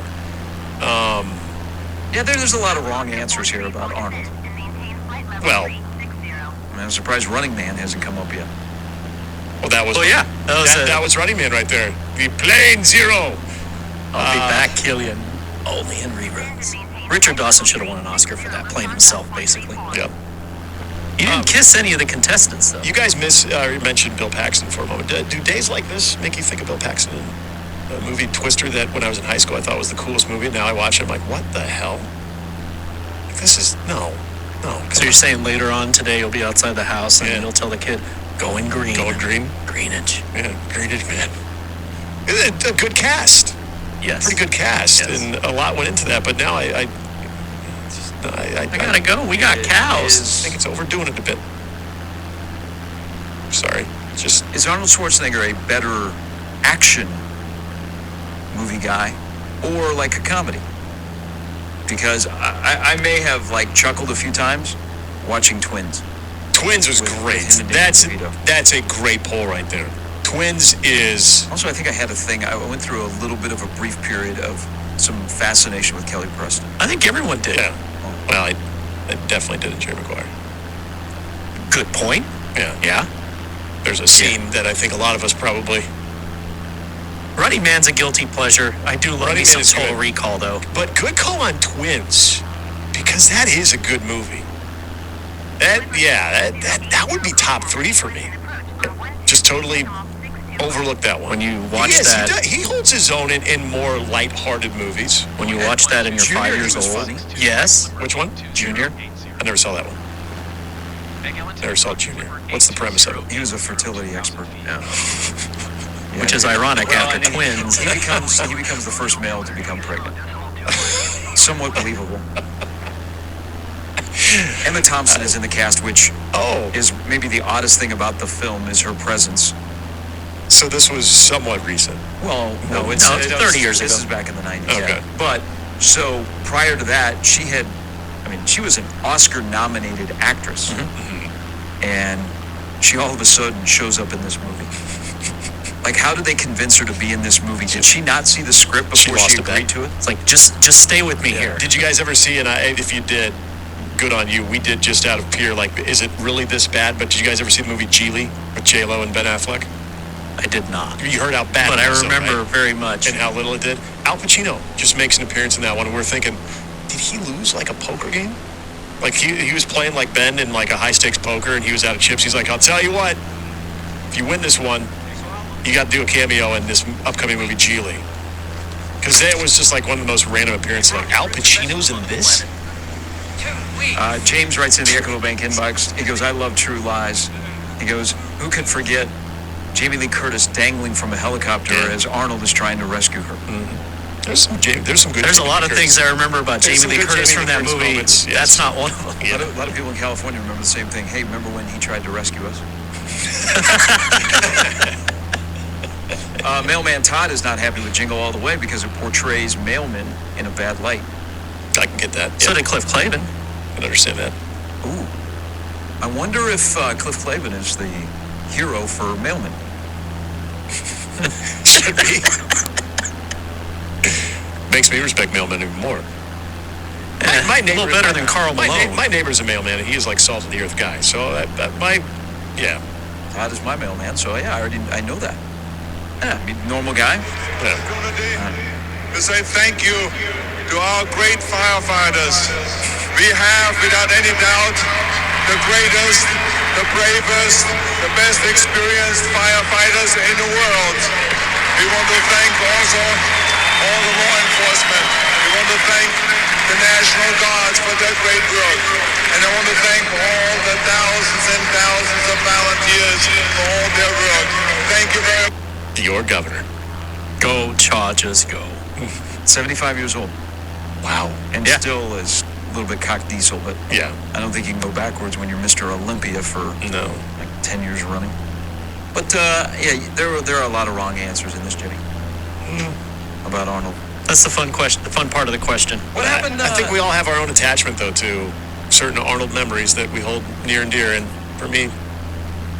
Yeah, there's a lot of wrong answers here about Arnold. Well, I'm surprised Running Man hasn't come up yet. well, that was. Oh, yeah. That was Running Man right there. The Plane Zero. I'll be back, Killian. Only in reruns. Richard Dawson should have won an Oscar for that, playing himself, basically. Yep. He didn't kiss any of the contestants, though. You guys mentioned Bill Paxton for a moment. Do days like this make you think of Bill Paxton? A movie Twister that when I was in high school I thought was the coolest movie. Now I watch it, I'm like, what the hell? This is no. So you're saying later on today you'll be outside the house and Yeah. you'll tell the kid, going green. Going green? Greenwich. Yeah, Greenwich, man. A good cast. Yes. Pretty good cast, Yes. and a lot went into that. But now I gotta go. We got cows. think it's overdoing it a bit. Sorry, just Is Arnold Schwarzenegger a better action movie guy or like a comedy? Because I may have like chuckled a few times watching Twins. Twins was With great. him and Danny DeVito. That's a great poll right there. Twins is Also, I think I had a thing. I went through a little bit of a brief period of some fascination with Kelly Preston. I think everyone did. yeah. Well, I definitely did in Jerry Maguire. Good point. Yeah. Yeah. There's a scene that I think a lot of us probably. Running Man's a guilty pleasure. I do love Running me Man some is Total good. Recall, though. But good call on Twins, because that is a good movie. That would be top 3 for me. Just totally overlooked that one. When you watch that, he holds his own in more light-hearted movies. when you watch that and you're Junior, 5 he years was old. funny. Yes. Which one? Junior. I never saw that one. Never saw Junior. What's the premise of it? He was a fertility expert. Which is ironic Well, after and he- Twins. He becomes the first male to become pregnant. Somewhat believable. Emma Thompson is in the cast, which Oh, is maybe the oddest thing about the film is her presence. so this was somewhat recent. Well, no, it's 30 years This ago. is back in the 90s. Okay. Yeah. But so prior to that, she was an Oscar-nominated actress, and she all of a sudden shows up in this movie. Like, how did they convince her to be in this movie? Did she not see the script before lost she a bet. agreed to it? It's like, just stay with me here. Did you guys ever see, and if you did, good on you, we did just out of pure, like, is it really this bad? But did you guys ever see the movie Geely with J-Lo and Ben Affleck? I did not. You heard how bad But it I was, though, remember right? very much. And how little it did. Al Pacino just makes an appearance in that one, and we're thinking, did he lose like a poker game? Like he was playing like Ben in like a high stakes poker, and he was out of chips. He's like, I'll tell you what, if you win this one, you got to do a cameo in this upcoming movie Geely. Because it was just like one of the most random appearances. Like Al Pacino's in this. James writes in the Echo Bank inbox, he goes, I love True Lies. He goes, who could forget Jamie Lee Curtis dangling from a helicopter as Arnold is trying to rescue her? There's some good. There's a lot of things I remember about There's Jamie some Lee good Curtis Jamie from Lee that Curtis movie. moments, yes. That's not one of them. Yeah. A lot of people in California remember the same thing. Hey, remember when he tried to rescue us? Mailman Todd is not happy with Jingle All the Way because it portrays mailmen in a bad light. I can get that. So Yeah, did Cliff Clavin. I can understand that. Ooh. I wonder if Cliff Clavin is the hero for mailmen. Should be. Makes me respect mailmen even more. My a little better than Carl Malone. My neighbor's a mailman, and he is like salt of the earth guy. So yeah. Todd is my mailman, so yeah, I know that. Yeah, I mean, normal guy. Yeah. To say thank you to our great firefighters. We have, without any doubt, the greatest, the bravest, the best experienced firefighters in the world. We want to thank also all the law enforcement. We want to thank the National Guards for their great work. And I want to thank all the thousands and thousands of volunteers for all their work. Thank you very much. Your governor. Go Chargers, go. 75 years old. Wow. And still is a little bit cock diesel, but Yeah. I don't think you can go backwards when you're Mr. Olympia for No. like 10 years running. But yeah, there are a lot of wrong answers in this, Jimmy. About Arnold. That's the fun question. The fun part of the question. What happened? I think we all have our own attachment, though, to certain Arnold memories that we hold near and dear. And for me,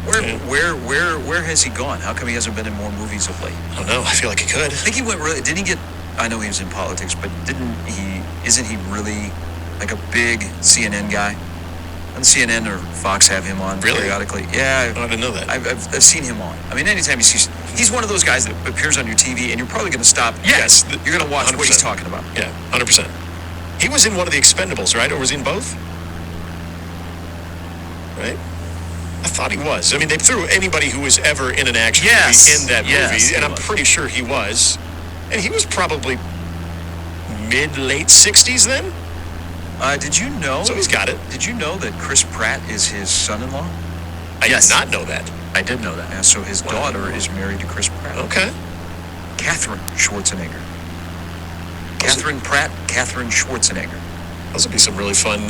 Where has he gone? How come he hasn't been in more movies of late? I don't know. I feel like he could. I think he went really. Didn't he get? I know he was in politics, but isn't he really like a big CNN guy? Doesn't CNN or Fox have him on Really? periodically? Yeah, I didn't know that. I've seen him on. I mean, anytime he's one of those guys that appears on your TV, and you're probably going to stop. Yes. You're going to watch what he's 100%. talking about. Yeah, 100%. He was in one of the Expendables, right? Or was he in both? Right? I thought he was. I mean, they threw anybody who was ever in an action Yes. movie in that Yes, movie, he and I'm was. pretty sure he was. And he was probably mid-late 60s then? Did you know? So he's got it. Did you know that Chris Pratt is his son-in-law? I Yes. did not know that. I did know that. Yeah, so his daughter is married to Chris Pratt. Okay. Catherine Schwarzenegger. Catherine Pratt, Catherine Schwarzenegger. Those would be some really fun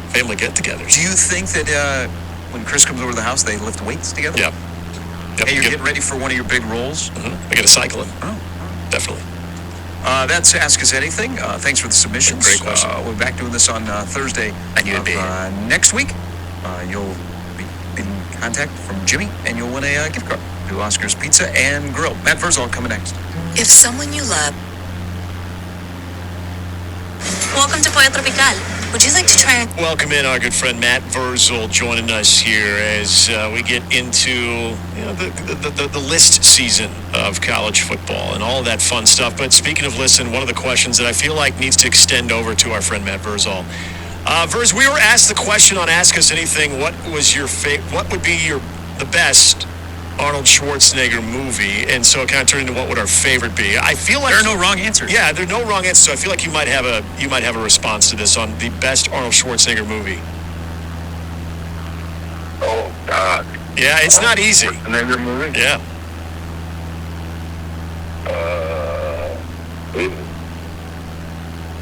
family get-togethers. Do you think that when Chris comes over to the house, they lift weights together? Yeah. Yep. Hey, you're getting ready for one of your big roles? I got to cycle him. Oh. Definitely. That's Ask Us Anything. Thanks for the submissions. Great question. We'll be back doing this on Thursday I knew it'd be. next week. You'll be in contact from Jimmy, and you'll win a gift card to Oscar's Pizza and Grill. Matt Verzal coming next. If someone you love Welcome to Pollo Tropical. Would you like to try Welcome in our good friend Matt Verzal joining us here as we get into the list season of college football and all of that fun stuff. But speaking of lists, one of the questions that I feel like needs to extend over to our friend Matt Verzal. Verz, we were asked the question on Ask Us Anything: what was your what would be the best Arnold Schwarzenegger movie? And so it kind of turned into what would our favorite be. I feel like There are no wrong answers. Yeah, there are no wrong answers. So I feel like you might have a response to this on the best Arnold Schwarzenegger movie. Oh, God. Yeah, it's not easy. Schwarzenegger movie? Yeah.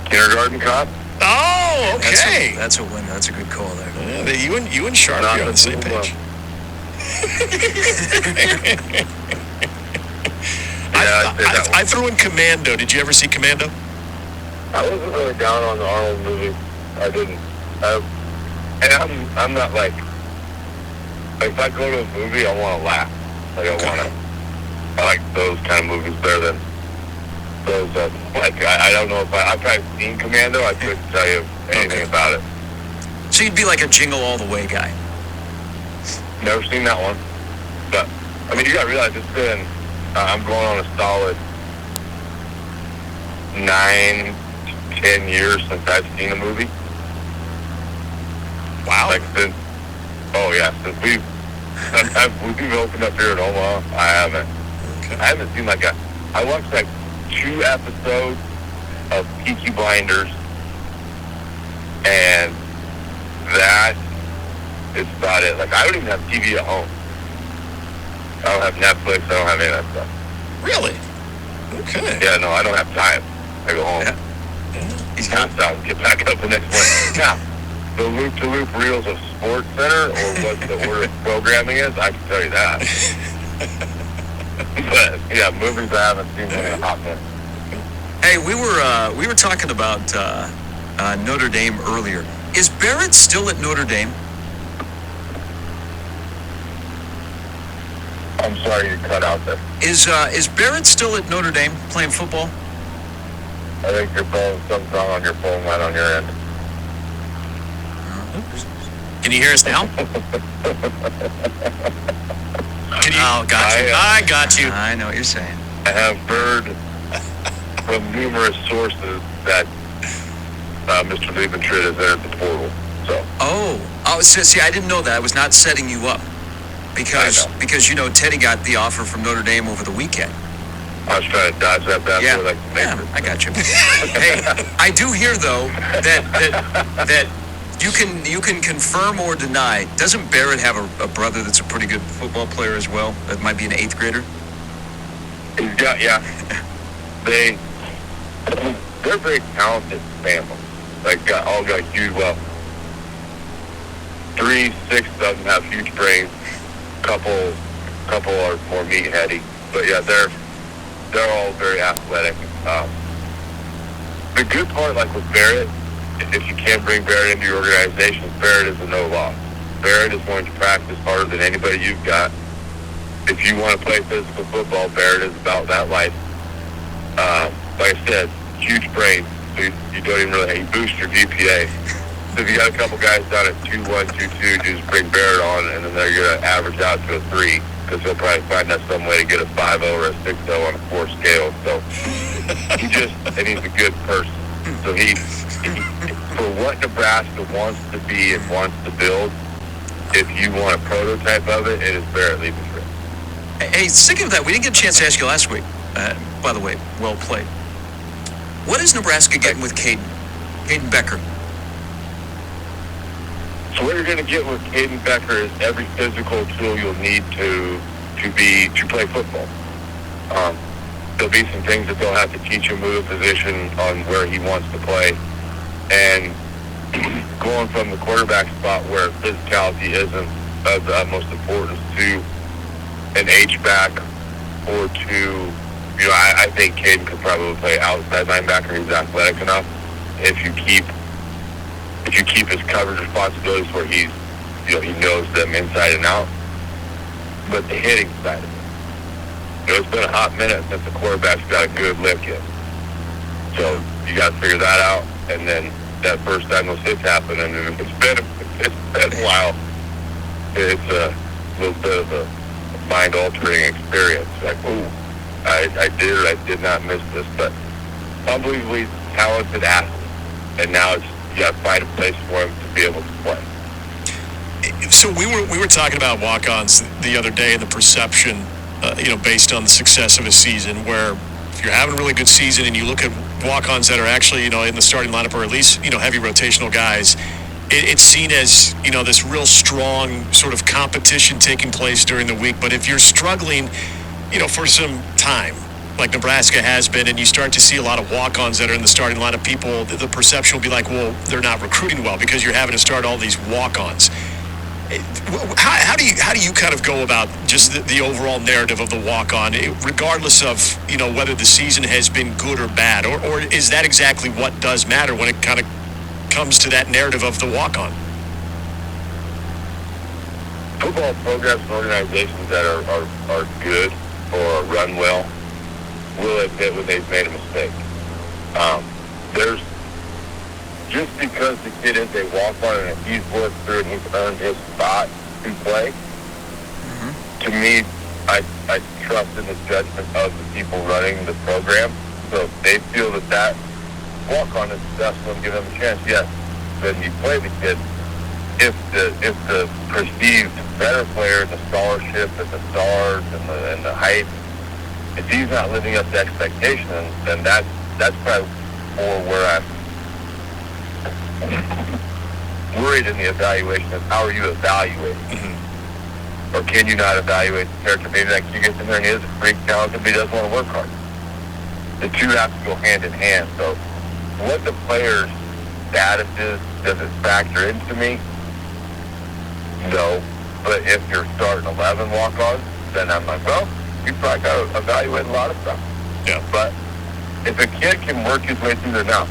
Kindergarten Cop? Oh, okay. That's a winner. That's a good call there. Yeah, you and Sharp Not are on the the same Google. page. Yeah, I'd say that I threw in Commando. Did you ever see Commando? I wasn't really down on the Arnold movie. I didn't. And I'm not like if I go to a movie, I want to laugh. Like I like those kind of movies better than those that I don't know if I've probably seen Commando. I couldn't tell you anything about it. So you'd be like a Jingle All the Way guy. Never seen that one. But I mean, you got to realize it's been. I'm going on a solid 9 to 10 years since I've seen a movie. Wow. Like since, oh yeah, since we've opened up here in Omaha, I haven't. Okay. I haven't seen I watched 2 episodes of Peaky Blinders, and that is about it. I don't even have TV at home. I don't have Netflix. I don't have any of that stuff. Really? Okay. Yeah, no, I don't have time. I go home. Yeah. He's pass out and get back up the next morning. Now, the loop-to-loop reels of Sports Center or what the order of programming is, I can tell you that. But yeah, movies I haven't seen in a hot minute. Hey, we were talking about Notre Dame earlier. Is Barrett still at Notre Dame? I'm sorry you cut out there. Is Barrett still at Notre Dame playing football? I think your phone, something's wrong on your phone line on your end. Can you hear us now? Oh, got you. I got you. I know what you're saying. I have heard from numerous sources that Mr. Liebentritt has entered the portal. So Oh, see, I didn't know that. I was not setting you up because I know. because Teddy got the offer from Notre Dame over the weekend. I was trying to dodge that bad boy like the Yeah, Matrix. I got you. Hey, I do hear though that You can confirm or deny. Doesn't Barrett have a brother that's a pretty good football player as well? That might be an 8th grader. He's got, yeah. They're a very talented family. Like, all got huge, 3, 6 of them have huge brains. Couple are more meatheady. But yeah, they're all very athletic. The good part, like with Barrett, if you can bring Barrett into your organization, Barrett is a no loss. Barrett is going to practice harder than anybody you've got. If you want to play physical football, Barrett is about that life. Like I said, huge brain, so you don't even really, you boost your GPA. So if you got a couple guys down at 2.1, 2.2, just bring Barrett on, and then they're going to average out to a 3, because they'll probably find out some way to get a 5.0 or a 6.0 on a 4 scale. So and he's a good person. So he for what Nebraska wants to be and wants to build, if you want a prototype of it, it is Barrett Liebenschmidt. Hey, speaking of that, we didn't get a chance to ask you last week. By the way, well played. What is Nebraska getting with Caden Becker? So what you're going to get with Caden Becker is every physical tool you'll need to play football. There'll be some things that they'll have to teach him, move a position on where he wants to play, and going from the quarterback spot where physicality isn't of the utmost importance to an H-back or to, I think Caden could probably play outside linebacker. He's athletic enough. If you keep his coverage responsibilities where he knows them inside and out. But the hitting side of it, it's been a hot minute since the quarterback's got a good lick in. So you got to figure that out. And then that first time those hits happen, and it's been a while. It's a little bit of a mind-altering experience. Like, ooh, I did or I did not miss this, but unbelievably talented athlete. And now you got to find a place for him to be able to play. So we were talking about walk-ons the other day and the perception, based on the success of a season, where if you're having a really good season and you look at walk-ons that are actually, in the starting lineup, or at least, heavy rotational guys, it's seen as, this real strong sort of competition taking place during the week. But if you're struggling, for some time, like Nebraska has been, and you start to see a lot of walk-ons that are in the starting lineup, people, the perception will be like, well, they're not recruiting well because you're having to start all these walk-ons. How do you kind of go about just the overall narrative of the walk-on, regardless of, whether the season has been good or bad, or is that exactly what does matter when it kind of comes to that narrative of the walk-on? Football programs and organizations that are good or run well will admit when they've made a mistake. There's just because the kid is a walk-on and he's worked through and he's earned his spot to play. To me, I trust in the judgment of the people running the program. So if they feel that walk-on is successful and give them a chance, yes, then you play the kid. If the perceived better player, the scholarship and the stars and the hype, if he's not living up to expectations, then that's probably more where I'm worried in the evaluation of how are you evaluating? Or can you not evaluate the character? Maybe that kid gets in there and he is a freak talented, but he doesn't want to work hard. The two have to go hand in hand. So what the player's status is, does it factor into me? No. But if you're starting 11 walk-ons, then I'm like, well, you probably got to evaluate a lot of stuff. Yeah. But if a kid can work his way through there now,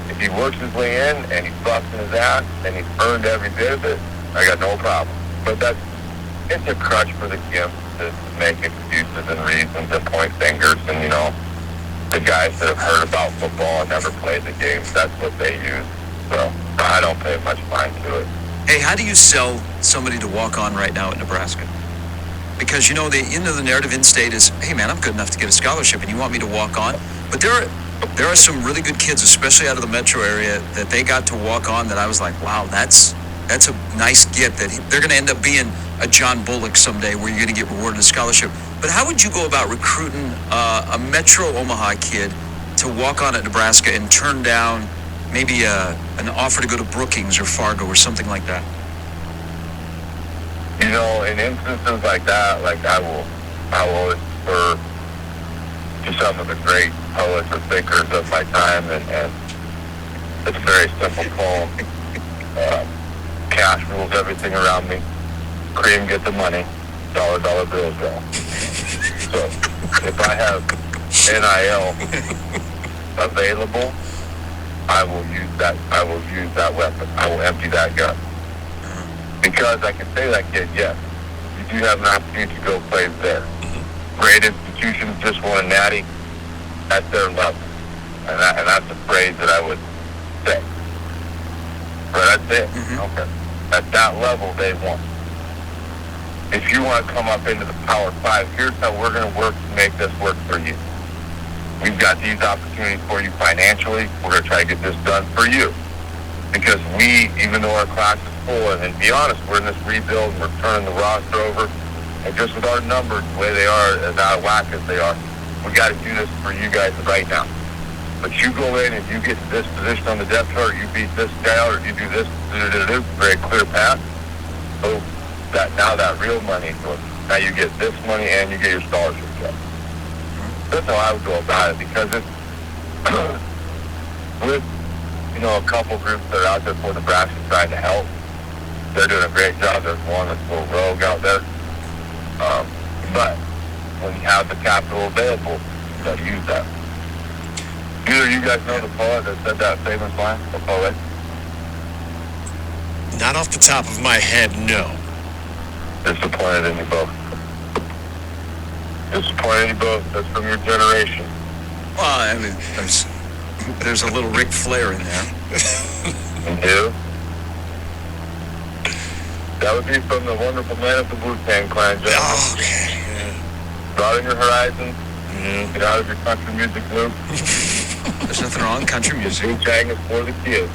if he works his way in and he's busting his ass and he's earned every bit of it, I got no problem. But it's a crutch for the kids to make excuses and reasons and point fingers and, the guys that have heard about football and never played the games, that's what they use. So I don't pay much mind to it. Hey, how do you sell somebody to walk on right now at Nebraska? Because, the end of the narrative in state is, hey, man, I'm good enough to get a scholarship and you want me to walk on? But there are some really good kids, especially out of the metro area, that they got to walk on that I was like, wow, that's a nice get, that they're going to end up being a John Bullock someday where you're going to get rewarded a scholarship. But how would you go about recruiting a Metro Omaha kid to walk on at Nebraska and turn down maybe an offer to go to Brookings or Fargo or something like that? You know, in instances like that, like I will always refer to some of the great poets or thinkers of my time, and it's a very simple poem. Cash rules everything around me. Cream get the money. Dollar bills go. So if I have NIL available, I will use that weapon. I will empty that gun. Because I can say that kid, yes, you do have an opportunity to go play there. Great institutions just won a natty at their level. And that's a phrase that I would say. But that's it. Okay. At that level, they won. If you want to come up into the Power 5, here's how we're going to work to make this work for you. We've got these opportunities for you financially. We're going to try to get this done for you. Because we, even though our class is full, and to be honest, we're in this rebuild, we're turning the roster over, and just with our numbers, the way they are, as out of whack as they are, we got to do this for you guys right now. But you go in and you get to this position on the depth chart, you beat this guy out, or you do this, very clear path. So now that real money, now you get this money and you get your scholarship check. That's how I would go about it, because it's with, you know, a couple groups that are out there for Nebraska trying to help. They're doing a great job. There's one that's a little rogue out there. But when you have the capital available, you got to use that. Either you guys know the poet that said that famous line, the poet? Not off the top of my head, no. Disappointed in you both. Disappointed in you both. That's from your generation. Well, I mean, there's a little Ric Flair in there. You do? That would be from the wonderful man of the Wu-Tang Clan, gentlemen. Oh, okay. Yeah. Broaden your horizons. Yeah. Get out of your country music loop. There's nothing wrong with country music. Wu-Tang is for the kids.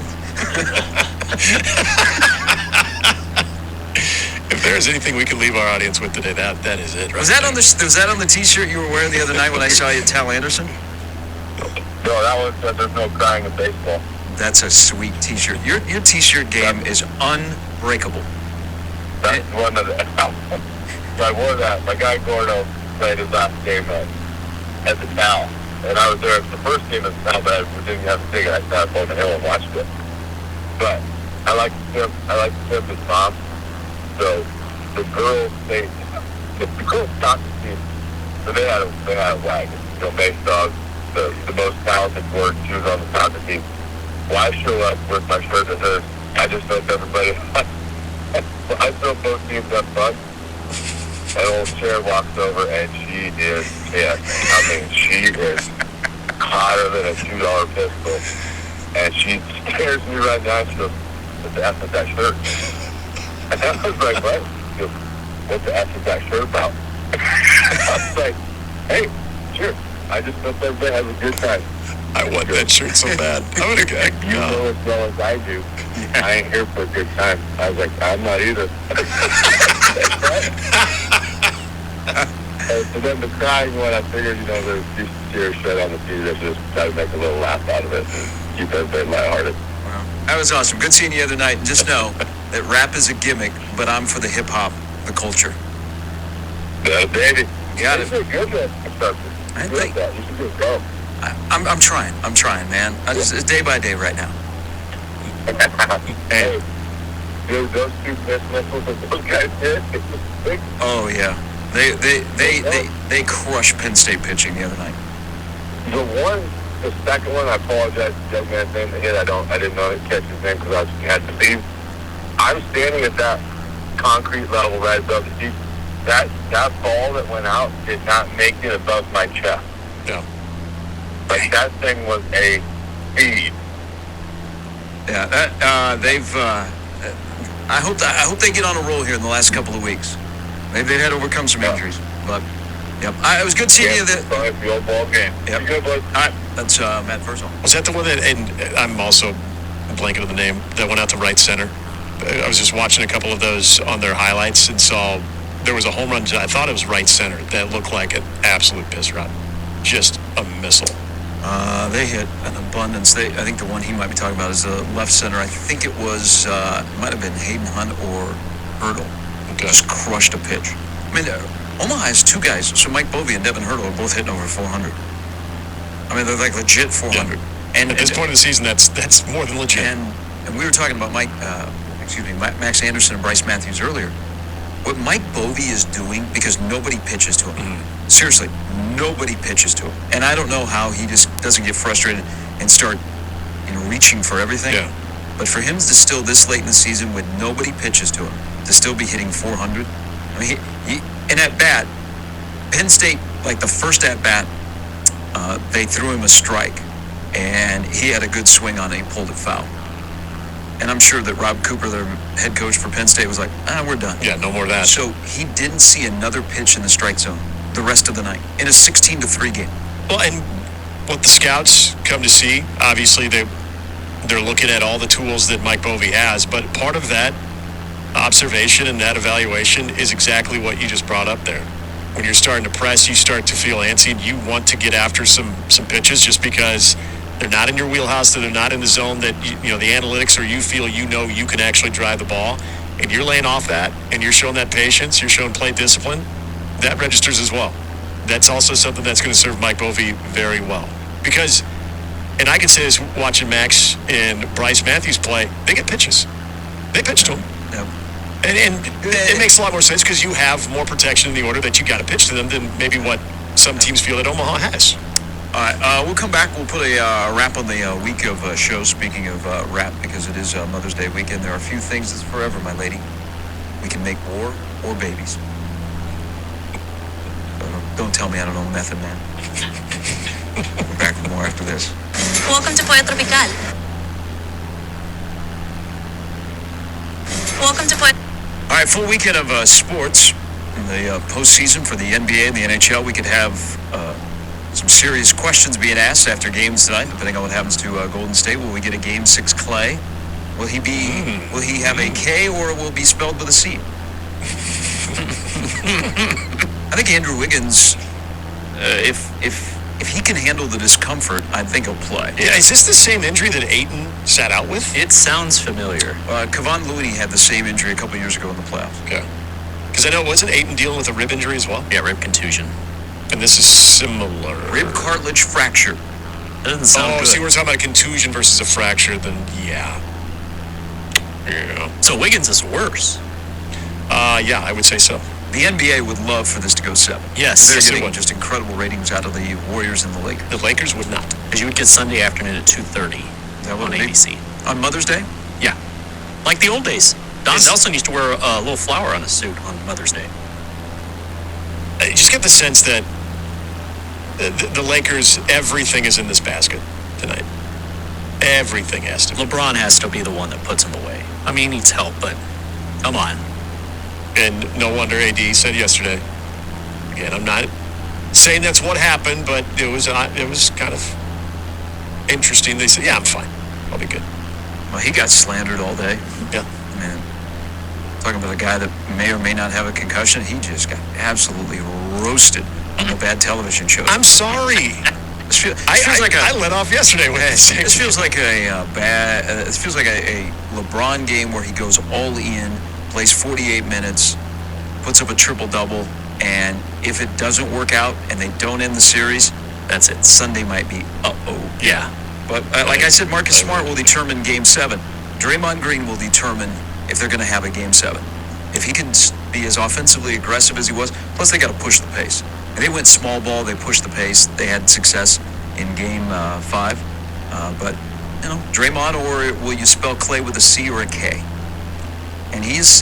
If there's anything we can leave our audience with today, that is it. Right Was that on the T-shirt you were wearing the other night when I saw you at Tal Anderson? No, that was there's no crying in baseball. That's a sweet T-shirt. Your T-shirt game is unbreakable. That's one of the... I wore that. My guy Gordo played his last game at the Tal. And I was there for the first game at the Tal, but I didn't have a ticket. I sat up on the hill and watched it. But I like to tip his mom. So the girls, the girls soccer team, so they had a wagon, you know, based on the most talented word. She was on the soccer team. Well, I show up with my shirt that says, I just hope everybody, I throw both teams up front. An old chair walks over and she is pissed. I mean, she is hotter than a $2 pistol. And she stares me right now and she goes, what the F is that shirt? And I was like, what? She goes, what the F is that shirt about? I was like, hey, sure. I just hope everybody has a good time. I want that shirt so bad. I'm gonna go. You know as well as I do. I ain't here for a good time. I was like, I'm not either. And so then the crying one, I figured, you know, there's these tears shed on the T-shirt, just try to make a little laugh out of it and keep everybody lighthearted. Wow. That was awesome. Good seeing you the other night. And just know that rap is a gimmick, but I'm for the hip-hop, the culture. Yeah, baby. Got it. You should good at something. I You think- should just go. I'm trying, man. It's day by day right now. Hey, dude, those two piss missiles that those guys did, Oh yeah, they crushed Penn State pitching the other night. the second one, I apologize to the young man's name that hit. I didn't know to catch his name because I had to leave. I'm standing at that concrete level right above the seat. That ball that went out did not make it above my chest. No. Like, that thing was a feed. Yeah, I hope they get on a roll here in the last couple of weeks. Maybe they've had to overcome some injuries, but yep. It was good seeing you. Sorry, the old ball game. Yep. You good, boys? All right, that's Matt Furzall. Was that the one that, and I'm also blanking on the name, that went out to right center? I was just watching a couple of those on their highlights and saw there was a home run, I thought it was right center, that looked like an absolute piss rod. Just a missile. They hit an abundance. I think the one he might be talking about is the left center. I think it was, might have been Hayden Hunt or Hurdle. Okay. Just crushed a pitch. I mean, Omaha has two guys. So Mike Bovey and Devin Hurdle are both hitting over 400. I mean, they're like legit 400. Yeah. And at this point of the season, that's more than legit. And we were talking about Max Anderson and Bryce Matthews earlier. What Mike Bovey is doing, because nobody pitches to him. Seriously, nobody pitches to him. And I don't know how he just doesn't get frustrated and start, reaching for everything. Yeah. But for him to still this late in the season with nobody pitches to him, to still be hitting 400, I mean, and at bat, Penn State, like the first at bat, they threw him a strike, and he had a good swing on it. He pulled it foul. And I'm sure that Rob Cooper, their head coach for Penn State, was like, we're done. Yeah, no more of that. So he didn't see another pitch in the strike zone the rest of the night in a 16-3 game. Well, and what the scouts come to see, obviously they're looking at all the tools that Mike Bovey has, but part of that observation and that evaluation is exactly what you just brought up there. When you're starting to press, you start to feel antsy, and you want to get after some pitches just because they're not in your wheelhouse, that they're not in the zone that, the analytics or you feel you can actually drive the ball, and you're laying off that, and you're showing that patience, you're showing play discipline, that registers as well. That's also something that's going to serve Mike Bovey very well. Because, and I can say this watching Max and Bryce Matthews play, they get pitches. They pitch to him. Yeah. And it makes a lot more sense because you have more protection in the order that you got to pitch to them than maybe what some teams feel that Omaha has. All right, we'll come back. We'll put a wrap on the week of shows. Speaking of wrap, because it is Mother's Day weekend, there are a few things that's forever, my lady. We can make war or babies. Don't tell me I don't know Method Man. We're back with more after this. Welcome to Pollo Tropical. Welcome to Pollo. All right, full weekend of sports in the postseason for the NBA and the NHL. We could have some serious questions being asked after games tonight, depending on what happens to Golden State. Will we get a Game 6 Clay? Will he have a K, or will it be spelled with a C? I think Andrew Wiggins, if he can handle the discomfort, I think he'll play. Yeah, is this the same injury that Ayton sat out with? It sounds familiar. Kevon Looney had the same injury a couple years ago in the playoffs. Okay. Because I know, wasn't Ayton dealing with a rib injury as well? Yeah, rib contusion. And this is similar. Rib cartilage fracture. That doesn't sound good. See, we're talking about a contusion versus a fracture, then yeah. So Wiggins is worse. Yeah, I would say so. The NBA would love for this to go 7. Yes. They're Yes, getting just incredible ratings out of the Warriors and the Lakers. The Lakers would not. Because you would get Sunday afternoon at 2:30 on ABC. On Mother's Day? Yeah. Like the old days. Don Nelson used to wear a little flower on his suit on Mother's Day. I just get the sense that the Lakers, everything is in this basket tonight. Everything has to be. LeBron has to be the one that puts him away. I mean, he needs help, but come on. And no wonder AD said yesterday. Again, I'm not saying that's what happened, but it was kind of interesting. They said, "Yeah, I'm fine. I'll be good." Well, he got slandered all day. Yeah. Man, talking about a guy that may or may not have a concussion, he just got absolutely roasted on the bad television shows. I'm sorry. I let off yesterday with this. This feels like This feels like a LeBron game where he goes all in, plays 48 minutes, puts up a triple-double, and if it doesn't work out and they don't end the series, that's it. Sunday might be uh-oh. Yeah. But like I said, Marcus Smart will determine Game 7. Draymond Green will determine if they're going to have a Game 7. If he can be as offensively aggressive as he was, plus they got to push the pace. And they went small ball, they pushed the pace, they had success in Game 5. But, Draymond, or will you spell Clay with a C or a K? And he's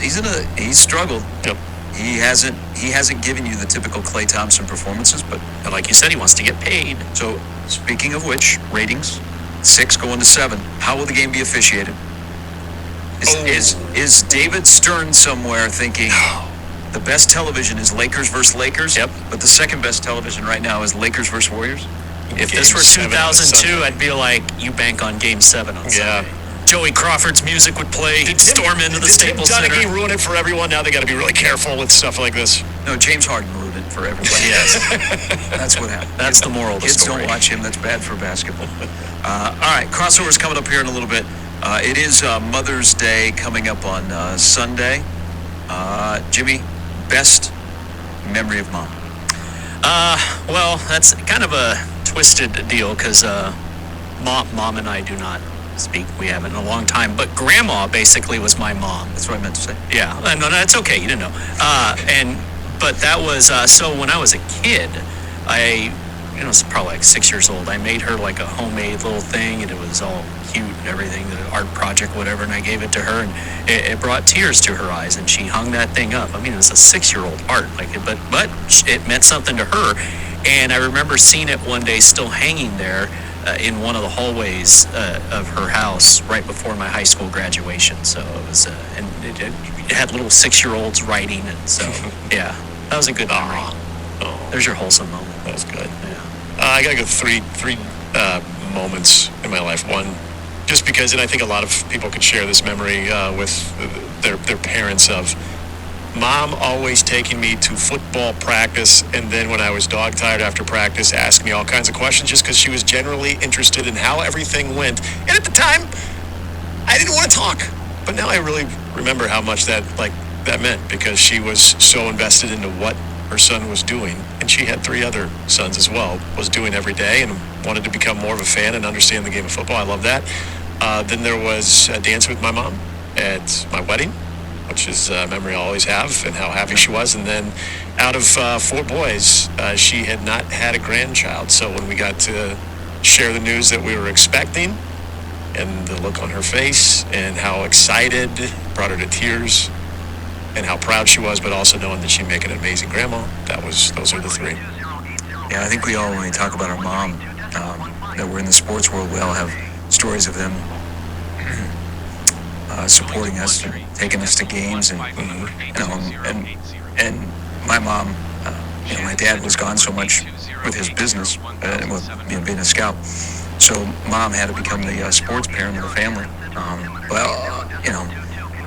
struggled. Yep. He hasn't given you the typical Klay Thompson performances, but like you said, he wants to get paid. So, speaking of which, ratings 6 going to 7. How will the game be officiated? Is David Stern somewhere thinking the best television is Lakers versus Lakers? Yep. But the second best television right now is Lakers versus Warriors? If this were 2002, I'd be like, you bank on Game 7 on Sunday. Joey Crawford's music would play. He'd storm into the Staples Center. Did Tim Donaghy ruin it for everyone? Now they got to be really careful with stuff like this. No, James Harden ruined it. for everybody else. That's what happened. That's the moral of the Kids story. don't watch him. That's bad for basketball. All right, crossover's coming up here in a little bit. It is Mother's Day coming up on Sunday. Jimmy, best memory of mom? Well, that's kind of a twisted deal because mom and I do not speak. We haven't in a long time. But grandma basically was my mom. That's what I meant to say. Yeah, no, that's okay. You didn't know. But that was so when I was a kid, I was probably like 6 years old. I made her like a homemade little thing, and it was all cute and everything, the art project, whatever. And I gave it to her, and it brought tears to her eyes, and she hung that thing up. I mean, it was a 6-year-old art, but it meant something to her. And I remember seeing it one day, still hanging there in one of the hallways of her house right before my high school graduation. So it was, and it had little 6-year-olds writing, and so yeah, that was a good memory. Oh, There's your wholesome moment. that was good. Yeah. I gotta go three moments in my life. One, just because, and I think a lot of people could share this memory with their parents of mom always taking me to football practice, and then when I was dog tired after practice, asking me all kinds of questions just because she was generally interested in how everything went. And at the time, I didn't want to talk, but now I really remember how much that meant, because she was so invested into what her son was doing, and she had 3 other sons as well, was doing every day and wanted to become more of a fan and understand the game of football. I love that. Then there was dancing with my mom at my wedding, which is a memory I'll always have, and how happy she was. And then out of 4 boys, she had not had a grandchild. So when we got to share the news that we were expecting, and the look on her face and how excited, brought her to tears, and how proud she was, but also knowing that she'd make an amazing grandma, those are the 3. Yeah, I think we all, when we talk about our mom, that we're in the sports world, we all have stories of them supporting us, and taking us to games, and and my mom, my dad was gone so much with his business, with being a scout, so mom had to become the sports parent of the family.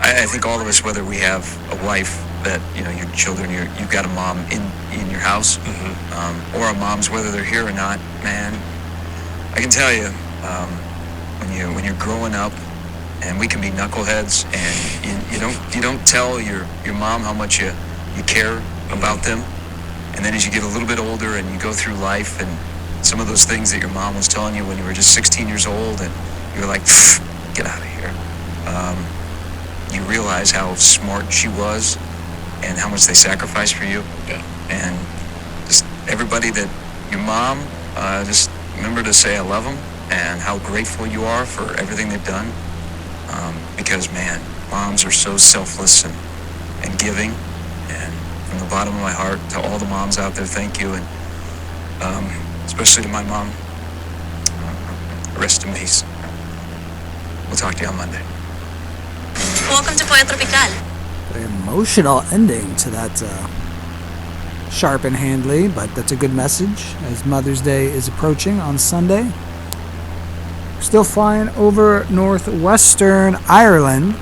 I think all of us, whether we have a wife that, your children, you've got a mom in your house, or our moms, whether they're here or not, man, I can tell you, when you're growing up, and we can be knuckleheads, and you don't tell your mom how much you care about them, and then as you get a little bit older and you go through life, and some of those things that your mom was telling you when you were just 16 years old, and you were like, get out of here. You realize how smart she was and how much they sacrificed for you. Yeah. And just everybody that your mom, just remember to say I love them and how grateful you are for everything they've done. Because, man, moms are so selfless and giving. And from the bottom of my heart to all the moms out there, thank you. And especially to my mom, rest in peace. We'll talk to you on Monday. Welcome to Pollo Tropical. Very emotional ending to that sharp and handly, but that's a good message as Mother's Day is approaching on Sunday. Still flying over northwestern Ireland,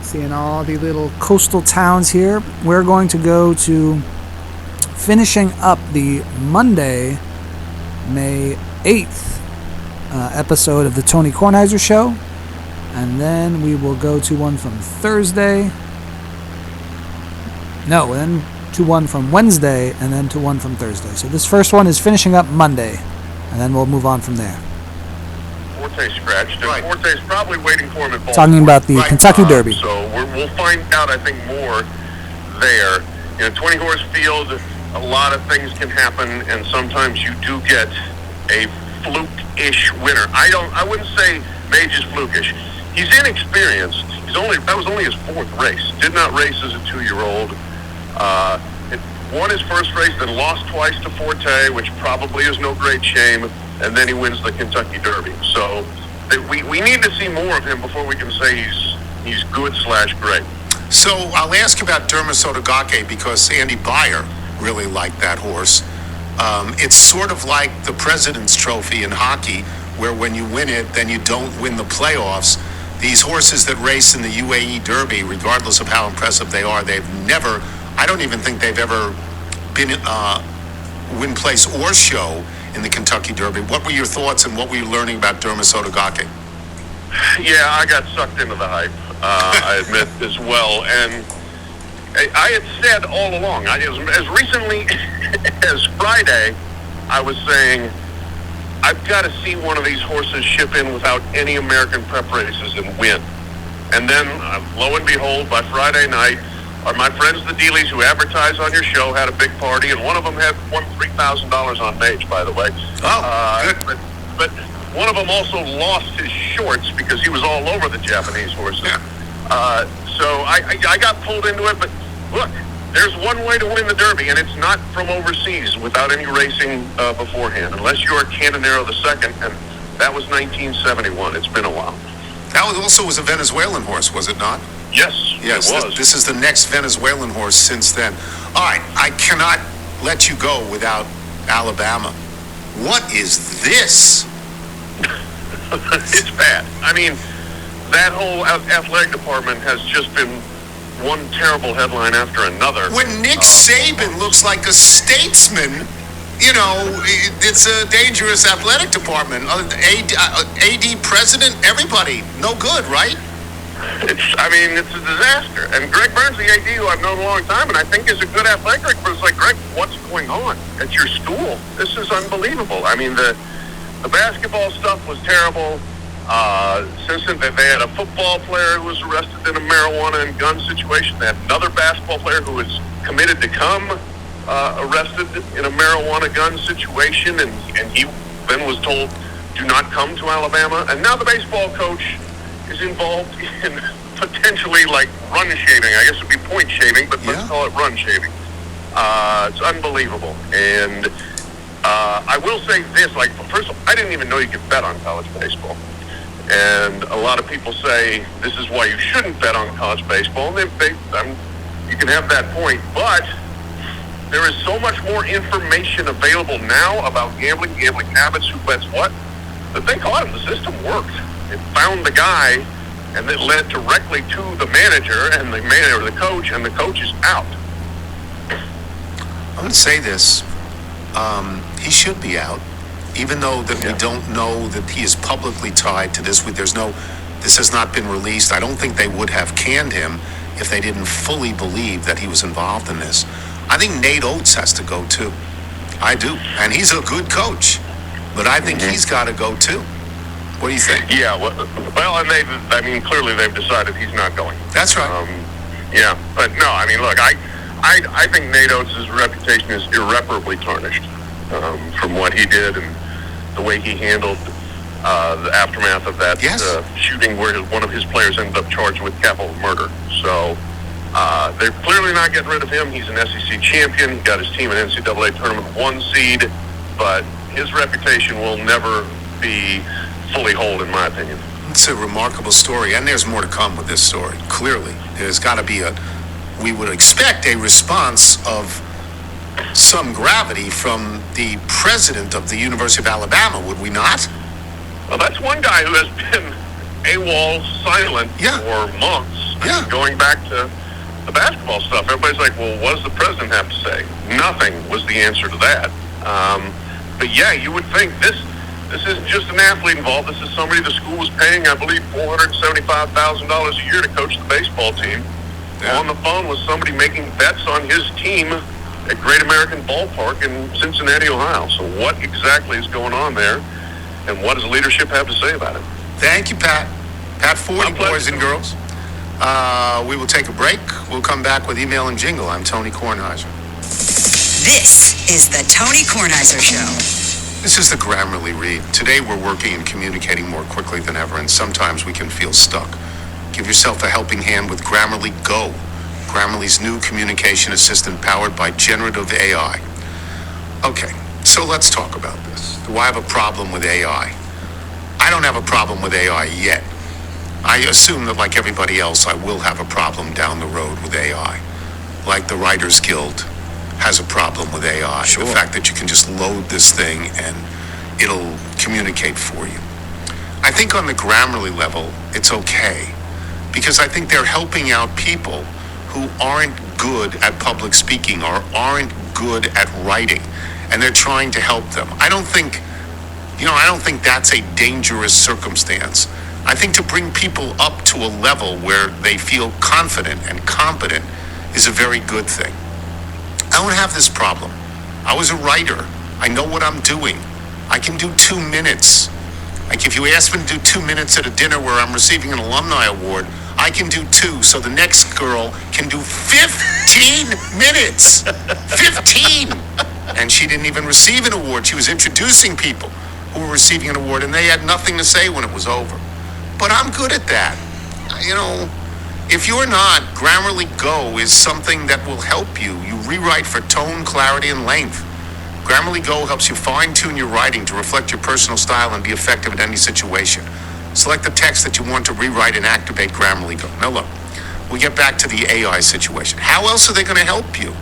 seeing all the little coastal towns here. We're going to go to finishing up the Monday, May 8th episode of the Tony Kornheiser Show. And then we will go to one from Thursday. No, then to one from Wednesday, and then to one from Thursday. So this first one is finishing up Monday, and then we'll move on from there. Forte scratched, and Forte's probably waiting for him at Baltimore. Talking about the Kentucky Derby. So we'll find out, I think, more there. 20-horse field, a lot of things can happen, and sometimes you do get a fluke-ish winner. I wouldn't say Mage is flukish. He's inexperienced. That was only his 4th race. Did not race as a 2-year-old. Won his first race, then lost twice to Forte, which probably is no great shame. And then he wins the Kentucky Derby. So we need to see more of him before we can say he's good/great. So I'll ask about Derma Sotogake because Andy Beyer really liked that horse. It's sort of like the President's Trophy in hockey, where when you win it, then you don't win the playoffs. These horses that race in the UAE Derby, regardless of how impressive they are, they've never I don't even think they've ever been win, place, or show in the Kentucky Derby. What were your thoughts and what were you learning about Dermot Sotogake? Yeah, I got sucked into the hype, I admit as well. And I had said all along, as recently as Friday, I was saying, I've got to see one of these horses ship in without any American prep races and win. And then, lo and behold, by Friday night, my friends, the dealies who advertise on your show, had a big party, and one of them had won $3,000 on Mage, by the way. Oh, good. But one of them also lost his shorts because he was all over the Japanese horses. So I got pulled into it, but look, there's one way to win the Derby, and it's not from overseas without any racing beforehand, unless you're Canonero II, and that was 1971. It's been a while. That was a Venezuelan horse, was it not? Yes, Yes, it was. this is the next Venezuelan horse since then. All right, I cannot let you go without Alabama. What is this? It's bad. I mean, that whole athletic department has just been one terrible headline after another. When Nick Saban looks like a statesman, you know, it's a dangerous athletic department. AD president, everybody, no good, right? It's a disaster. And Greg Burns, the AD, who I've known a long time, and I think is a good athletic director, it's like, Greg, what's going on at your school? This is unbelievable. I mean, the basketball stuff was terrible. They had a football player who was arrested in a marijuana and gun situation. They had another basketball player who was committed to come arrested in a marijuana gun situation, and he then was told, do not come to Alabama. And now the baseball coach is involved in potentially like run shaving. I guess it would be point shaving, but let's call it run shaving. It's unbelievable. And I will say this, like, first of all, I didn't even know you could bet on college baseball. And a lot of people say this is why you shouldn't bet on college baseball. And you can have that point, but there is so much more information available now about gambling habits, who bets what, that they caught him. The system worked. It found the guy, and it led directly to the manager, and the coach, and the coach is out. I'm going to say this. He should be out, even though that we don't know that he is publicly tied to this. This has not been released. I don't think they would have canned him if they didn't fully believe that he was involved in this. I think Nate Oates has to go too. I do, and he's a good coach, but I think he's got to go too. What do you think? Yeah, well, and clearly they've decided he's not going. That's right. But no, I mean, look, I think Nate Oates' reputation is irreparably tarnished from what he did and the way he handled the aftermath of that shooting where one of his players ended up charged with capital murder. So they're clearly not getting rid of him. He's an SEC champion. He got his team an NCAA tournament 1 seed, but his reputation will never be fully whole, in my opinion. It's a remarkable story, and there's more to come with this story. Clearly, there's got to be we would expect a response of some gravity from the president of the University of Alabama, would we not? Well, that's one guy who has been AWOL silent for months. Going back to the basketball stuff, everybody's like, well, what does the president have to say? Nothing was the answer to that. But yeah, you would think this isn't just an athlete involved. This is somebody the school was paying, I believe, $475,000 a year to coach the baseball team. On the phone with somebody making bets on his team at Great American Ballpark in Cincinnati, Ohio. So what exactly is going on there, and what does leadership have to say about it? Thank you, Pat. Pat 40, boys and girls. We will take a break. We'll come back with Email and Jingle. I'm Tony Kornheiser. This is the Tony Kornheiser Show. This is the Grammarly read. Today we're working and communicating more quickly than ever, and sometimes we can feel stuck. Give yourself a helping hand with Grammarly Go, Grammarly's new communication assistant powered by generative AI. Okay, so let's talk about this. Do I have a problem with AI? I don't have a problem with AI yet. I assume that, like everybody else, I will have a problem down the road with AI. Like the Writers Guild has a problem with AI. Sure. The fact that you can just load this thing and it'll communicate for you. I think on the Grammarly level, it's okay, because I think they're helping out people who aren't good at public speaking or aren't good at writing, and they're trying to help them. I don't think that's a dangerous circumstance. I think to bring people up to a level where they feel confident and competent is a very good thing. I don't have this problem. I was a writer. I know what I'm doing. I can do 2 minutes. Like if you ask me to do 2 minutes at a dinner where I'm receiving an alumni award, I can do 2. So the next girl can do 15 minutes. 15. And she didn't even receive an award. She was introducing people who were receiving an award, and they had nothing to say when it was over. But I'm good at that. If you're not, Grammarly Go is something that will help you. You rewrite for tone, clarity, and length. Grammarly Go helps you fine-tune your writing to reflect your personal style and be effective in any situation. Select the text that you want to rewrite and activate Grammarly Go. Now look, we get back to the AI situation. How else are they going to help you?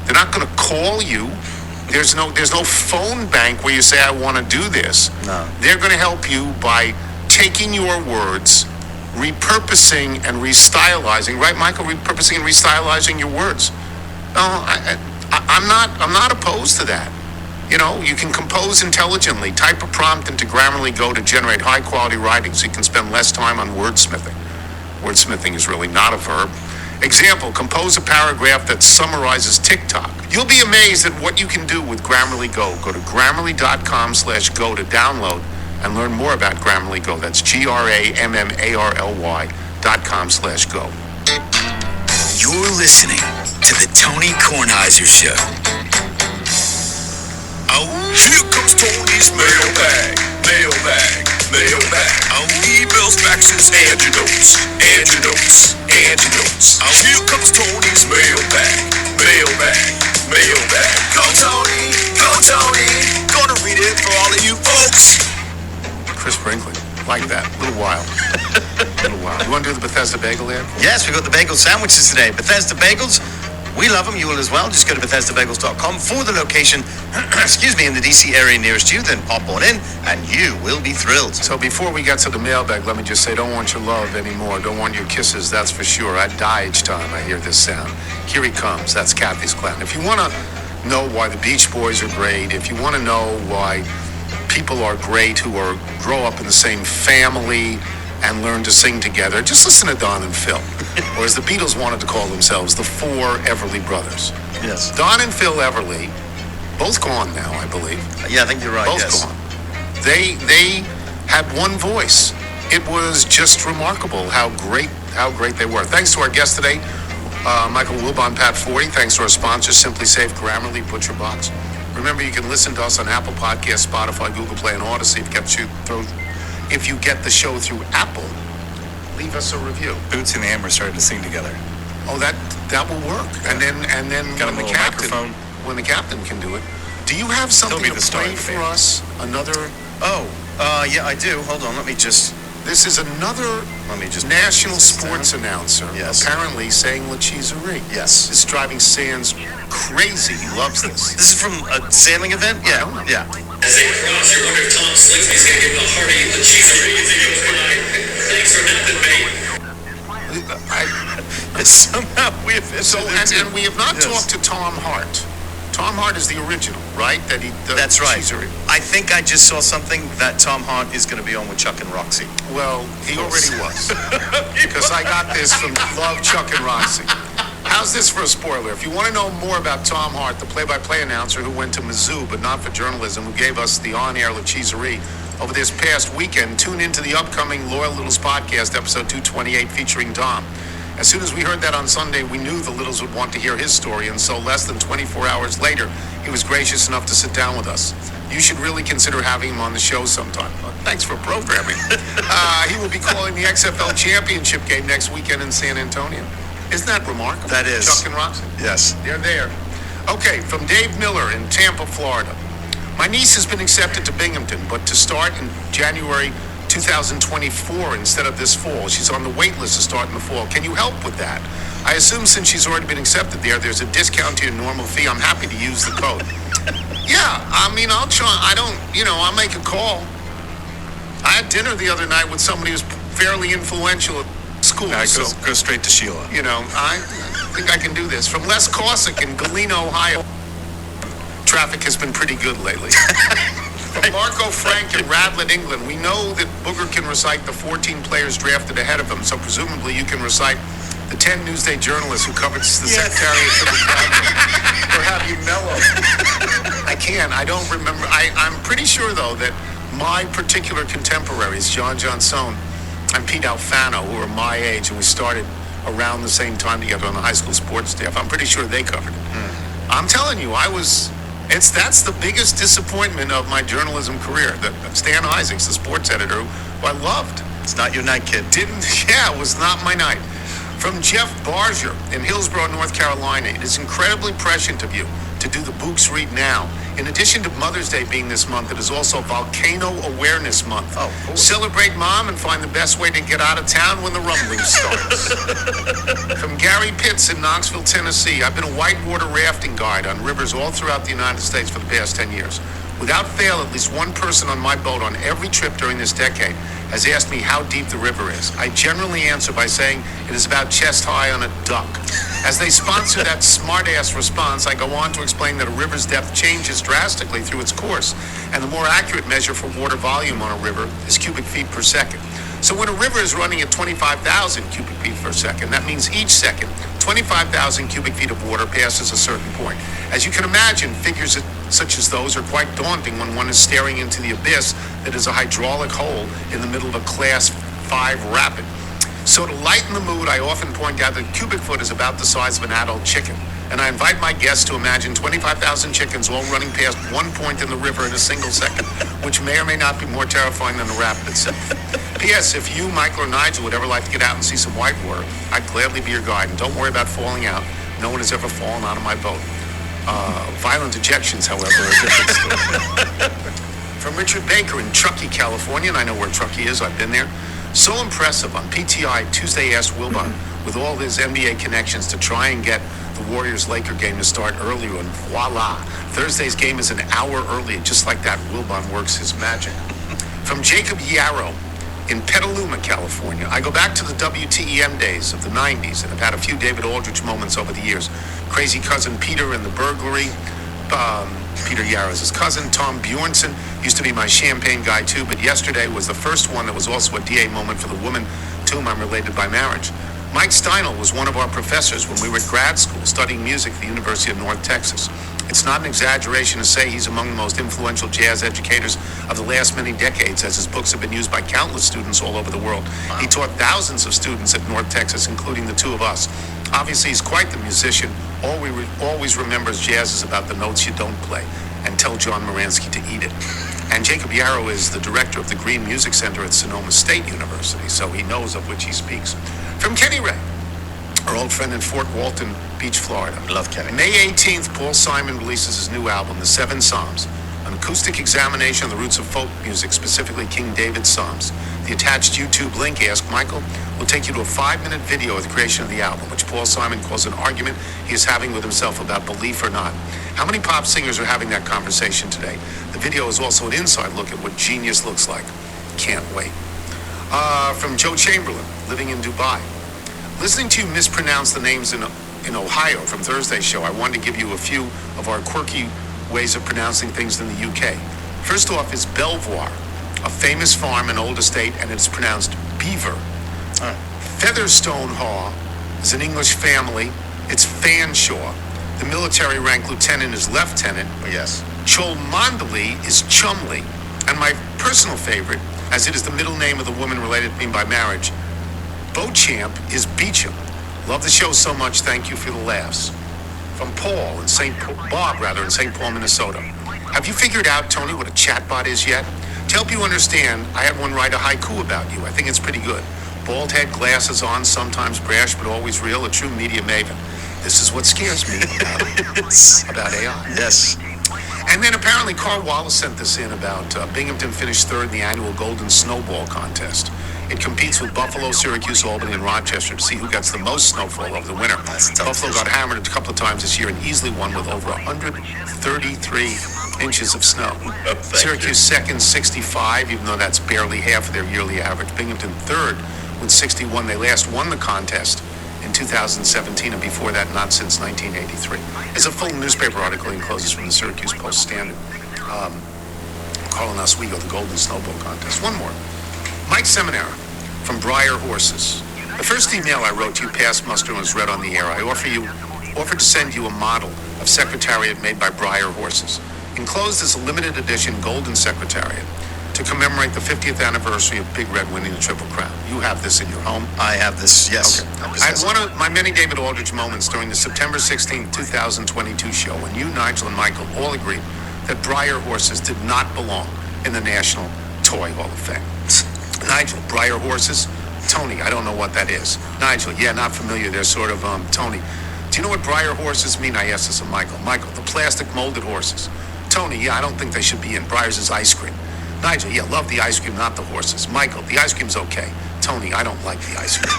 They're not going to call you. There's no phone bank where you say, I want to do this. No. They're going to help you by taking your words, repurposing and restylizing, right, Michael? Repurposing and restylizing your words. No, I'm not opposed to that. You can compose intelligently. Type a prompt into Grammarly Go to generate high-quality writing so you can spend less time on wordsmithing. Wordsmithing is really not a verb. Example, compose a paragraph that summarizes TikTok. You'll be amazed at what you can do with Grammarly Go. Go to Grammarly.com/go to download and learn more about Grammarly Go. That's GRAMMARLY.com/go. You're listening to the Tony Kornheiser Show. Oh, here comes Tony's mailbag, mailbag, mailbag. Oh, emails, faxes, and your notes, and your notes, and your notes. Oh, here comes Tony's mailbag, mailbag, mailbag. Go Tony, go Tony. Gonna read it for all of you folks. Chris Brinkley, like that. A little while. You want to do the Bethesda Bagel ad? Yes, we've got the bagel sandwiches today. Bethesda Bagels, we love them. You will as well. Just go to BethesdaBagels.com for the location, in the DC area nearest you. Then pop on in, and you will be thrilled. So before we get to the mailbag, let me just say, don't want your love anymore. Don't want your kisses, that's for sure. I die each time I hear this sound. Here he comes. That's Kathy's clown. If you want to know why the Beach Boys are great, if you want to know why people are great who grow up in the same family and learn to sing together, just listen to Don and Phil, or as the Beatles wanted to call themselves, the four Everly Brothers. Yes. Don and Phil Everly, both gone now, I believe. Yeah, I think you're right. Both yes. gone. They had one voice. It was just remarkable how great they were. Thanks to our guest today, Michael Wilbon, Pat 40. Thanks to our sponsors, Simply Safe, Grammarly, Butcher Box. Remember, you can listen to us on Apple Podcasts, Spotify, Google Play, and Odyssey. If you get the show through Apple, leave us a review. Boots and the Hammer started to sing together. Oh, that will work. And then Got when a the captain can do it. Do you have something be to the star play of the for band. us? Another. Yeah, I do. Hold on, let me just. This is another national sports announcer. Yes. Apparently saying La Cheeserie. Yes. It's driving Sands crazy. He loves this. This is from a sailing event? Yeah, yeah. As a pronouncer, I wonder if Tom Slingsby's going to give him a hearty La Cheeserie as he goes by. Thanks for nothing, mate. Somehow we have and we have not talked to Tom Hart. Tom Hart is the original, right? That's right. Cheeserie. I think I just saw something that Tom Hart is going to be on with Chuck and Roxy. Well, he already was. Because I got this from Love, Chuck, and Roxy. How's this for a spoiler? If you want to know more about Tom Hart, the play-by-play announcer who went to Mizzou, but not for journalism, who gave us the on-air La Cheeserie over this past weekend, tune into the upcoming Loyal Littles podcast, episode 228, featuring Tom. As soon as we heard that on Sunday, we knew the Littles would want to hear his story, and so less than 24 hours later, he was gracious enough to sit down with us. You should really consider having him on the show sometime. Thanks for programming. He will be calling the XFL championship game next weekend in San Antonio. Isn't that remarkable? That is. Chuck and Roxy. Yes. They're there. Okay, from Dave Miller in Tampa, Florida. My niece has been accepted to Binghamton, but to start in January 2024 instead of this fall. She's on the wait list to start in the fall. Can you help with that? I assume since she's already been accepted there's a discount to your normal fee. I'm happy to use the code. Yeah, I mean, I'll try. I'll make a call. I had dinner the other night with somebody who's fairly influential at school. Go straight to Sheila. think I can do this. From Les Cossack in Galena, Ohio. Traffic has been pretty good lately. From Marco Frank in Radlett, England. We know that Booger can recite the 14 players drafted ahead of him, so presumably you can recite the 10 Newsday journalists who covered the Secretariat for the Cabinet. Or have you mellow? I can. I don't remember. I'm pretty sure, though, that my particular contemporaries, John Johnson and Pete Alfano, who are my age, and we started around the same time together on the high school sports staff, I'm pretty sure they covered it. I'm telling you, that's the biggest disappointment of my journalism career. That Stan Isaacs, the sports editor, who I loved. It's not your night, kid. It was not my night. From Jeff Barger in Hillsborough, North Carolina. It is incredibly prescient of you to do the Books Read Now. In addition to Mother's Day being this month, it is also Volcano Awareness Month. Oh, cool. Celebrate Mom and find the best way to get out of town when the rumbling starts. From Gary Pitts in Knoxville, Tennessee. I've been a whitewater rafting guide on rivers all throughout the United States for the past 10 years. Without fail, at least one person on my boat on every trip during this decade has asked me how deep the river is. I generally answer by saying it is about chest high on a duck. As they sponsor that smart-ass response, I go on to explain that a river's depth changes drastically through its course, and the more accurate measure for water volume on a river is cubic feet per second. So when a river is running at 25,000 cubic feet per second, that means each second, 25,000 cubic feet of water passes a certain point. As you can imagine, figures such as those are quite daunting when one is staring into the abyss that is a hydraulic hole in the middle of a Class 5 rapid. So to lighten the mood, I often point out that a cubic foot is about the size of an adult chicken. And I invite my guests to imagine 25,000 chickens all running past one point in the river in a single second, which may or may not be more terrifying than the rapid itself. P.S. If you, Michael, or Nigel would ever like to get out and see some whitewater, I'd gladly be your guide. And don't worry about falling out. No one has ever fallen out of my boat. Violent ejections, however, are a different story. From Richard Baker in Truckee, California, and I know where Truckee is, I've been there. So impressive on PTI Tuesday asked Wilbon with all his NBA connections to try and get the Warriors-Laker game to start earlier, and voila, Thursday's game is an hour early, and just like that, Wilbon works his magic. From Jacob Yarrow in Petaluma, California. I go back to the WTEM days of the 90s and have had a few David Aldrich moments over the years. Crazy Cousin Peter and the burglary. Peter Yarrow's his cousin. Tom Bjornson used to be my champagne guy too, but yesterday was the first one that was also a DA moment for the woman to whom I'm related by marriage. Mike Steinel was one of our professors when we were at grad school studying music at the University of North Texas. It's not an exaggeration to say he's among the most influential jazz educators of the last many decades, as his books have been used by countless students all over the world. Wow. He taught thousands of students at North Texas, including the two of us. Obviously, he's quite the musician. All we always remembers jazz is about the notes you don't play, and tell John Moransky to eat it. And Jacob Yarrow is the director of the Green Music Center at Sonoma State University, so he knows of which he speaks. From Kenny Ray, our old friend in Fort Walton Beach, Florida. Love Kenny. May 18th, Paul Simon releases his new album, The Seven Psalms, an acoustic examination of the roots of folk music, specifically King David's Psalms. The attached YouTube link, Ask Michael, will take you to a 5-minute video of the creation of the album, which Paul Simon calls an argument he is having with himself about belief or not. How many pop singers are having that conversation today? The video is also an inside look at what genius looks like. Can't wait. From Joe Chamberlain, living in Dubai. Listening to you mispronounce the names in Ohio from Thursday's show, I wanted to give you a few of our quirky ways of pronouncing things in the UK. First off is Belvoir, a famous farm and old estate, and it's pronounced Beaver. Featherstone Hall is an English family. It's Fanshawe. The military rank lieutenant is lieutenant. Yes. Cholmondeley is Chumley. And my personal favorite, as it is the middle name of the woman related to me by marriage, Beauchamp is Beecham. Love the show so much. Thank you for the laughs. From Bob in St. Paul, Minnesota. Have you figured out, Tony, what a chatbot is yet? To help you understand, I had one write a haiku about you. I think it's pretty good. Bald head, glasses on, sometimes brash, but always real, a true media maven. This is what scares me about AI. Yes. And then apparently Carl Wallace sent this in about Binghamton finished third in the annual Golden Snowball contest. It competes with Buffalo, Syracuse, Albany, and Rochester to see who gets the most snowfall over the winter. Buffalo got hammered a couple of times this year and easily won with over 133 inches of snow. Syracuse second, 65, even though that's barely half of their yearly average. Binghamton third with 61. They last won the contest in in 2017, and before that, not since 1983. There's a full newspaper article encloses from the Syracuse Post-Standard. Carl and Oswego, the Golden Snowball Contest. One more. Mike Seminara from Briar Horses. The first email I wrote to you passed muster and was read on the air. I offered to send you a model of Secretariat made by Briar Horses. Enclosed is a limited edition golden Secretariat to commemorate the 50th anniversary of Big Red winning the Triple Crown. You have this in your home? I have this, yes. Okay. I had one of my many David Aldrich moments during the September 16, 2022 show when you, Nigel, and Michael all agreed that Briar Horses did not belong in the National Toy Hall of Fame. Nigel, Briar Horses? Tony, I don't know what that is. Nigel, yeah, not familiar. They're sort of, Tony. Do you know what Briar Horses mean? I asked this of Michael. Michael, the plastic molded horses. Tony, yeah, I don't think they should be in. Briar's is ice cream. Nigel, yeah, love the ice cream, not the horses. Michael, the ice cream's okay. Tony, I don't like the ice cream.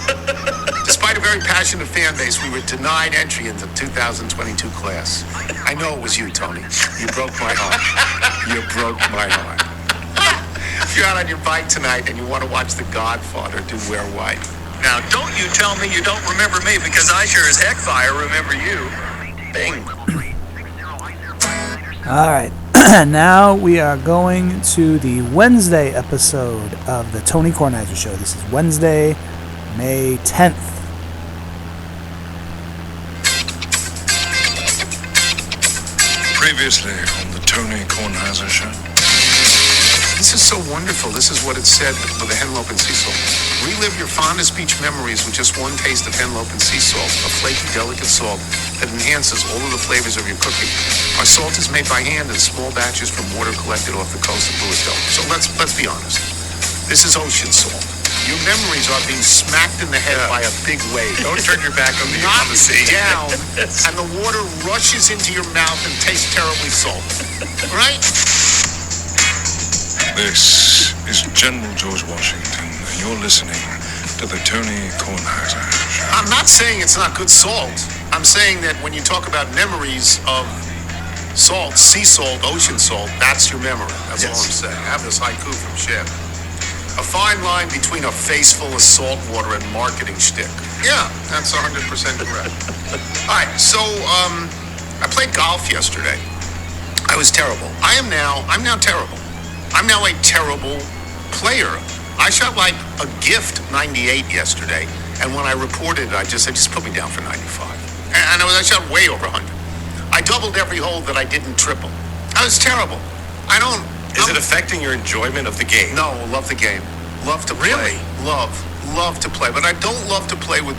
Despite a very passionate fan base, we were denied entry into the 2022 class. I know it was you, Tony. You broke my heart. You broke my heart. If you're out on your bike tonight and you want to watch The Godfather, do wear white. Now, don't you tell me you don't remember me, because I sure as heck fire remember you. Bing. All right. Now we are going to the Wednesday episode of the Tony Kornheiser Show. This is Wednesday, May 10th. Previously on the Tony Kornheiser Show. This is so wonderful. This is what it said for the henlope and sea salt. Relive your fondest beach memories with just one taste of henlope and sea salt, a flaky, delicate salt that enhances all of the flavors of your cooking. Our salt is made by hand in small batches from water collected off the coast of Louisville. So let's be honest. This is ocean salt. Your memories are being smacked in the head by a big wave. Don't turn your back on the sea. Down, and the water rushes into your mouth and tastes terribly salty. Right? This is General George Washington, and you're listening to the Tony Kornheiser Show. I'm not saying it's not good salt. I'm saying that when you talk about memories of salt, sea salt, ocean salt, that's your memory. That's all I'm saying. I have this haiku from Chef. A fine line between a face full of salt water and marketing shtick. Yeah, that's 100% correct. All right, so I played golf yesterday. I was terrible. I'm now terrible. I'm now a terrible player. I shot like a gift 98 yesterday, and when I reported it, I just said, just put me down for 95. And I shot way over 100. I doubled every hole that I didn't triple. I was terrible. Is it affecting your enjoyment of the game? No, love the game. Love to play. Really? Love to play. But I don't love to play with...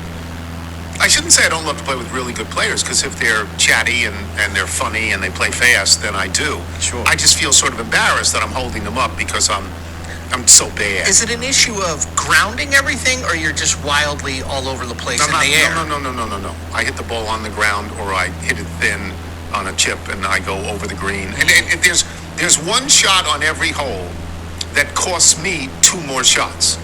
I shouldn't say I don't love to play with really good players, because if they're chatty and they're funny and they play fast, then I do. Sure. I just feel sort of embarrassed that I'm holding them up because I'm so bad. Is it an issue of grounding everything, or you're just wildly all over the place in the air? No. I hit the ball on the ground, or I hit it thin on a chip and I go over the green. And there's one shot on every hole that costs me 2 more shots.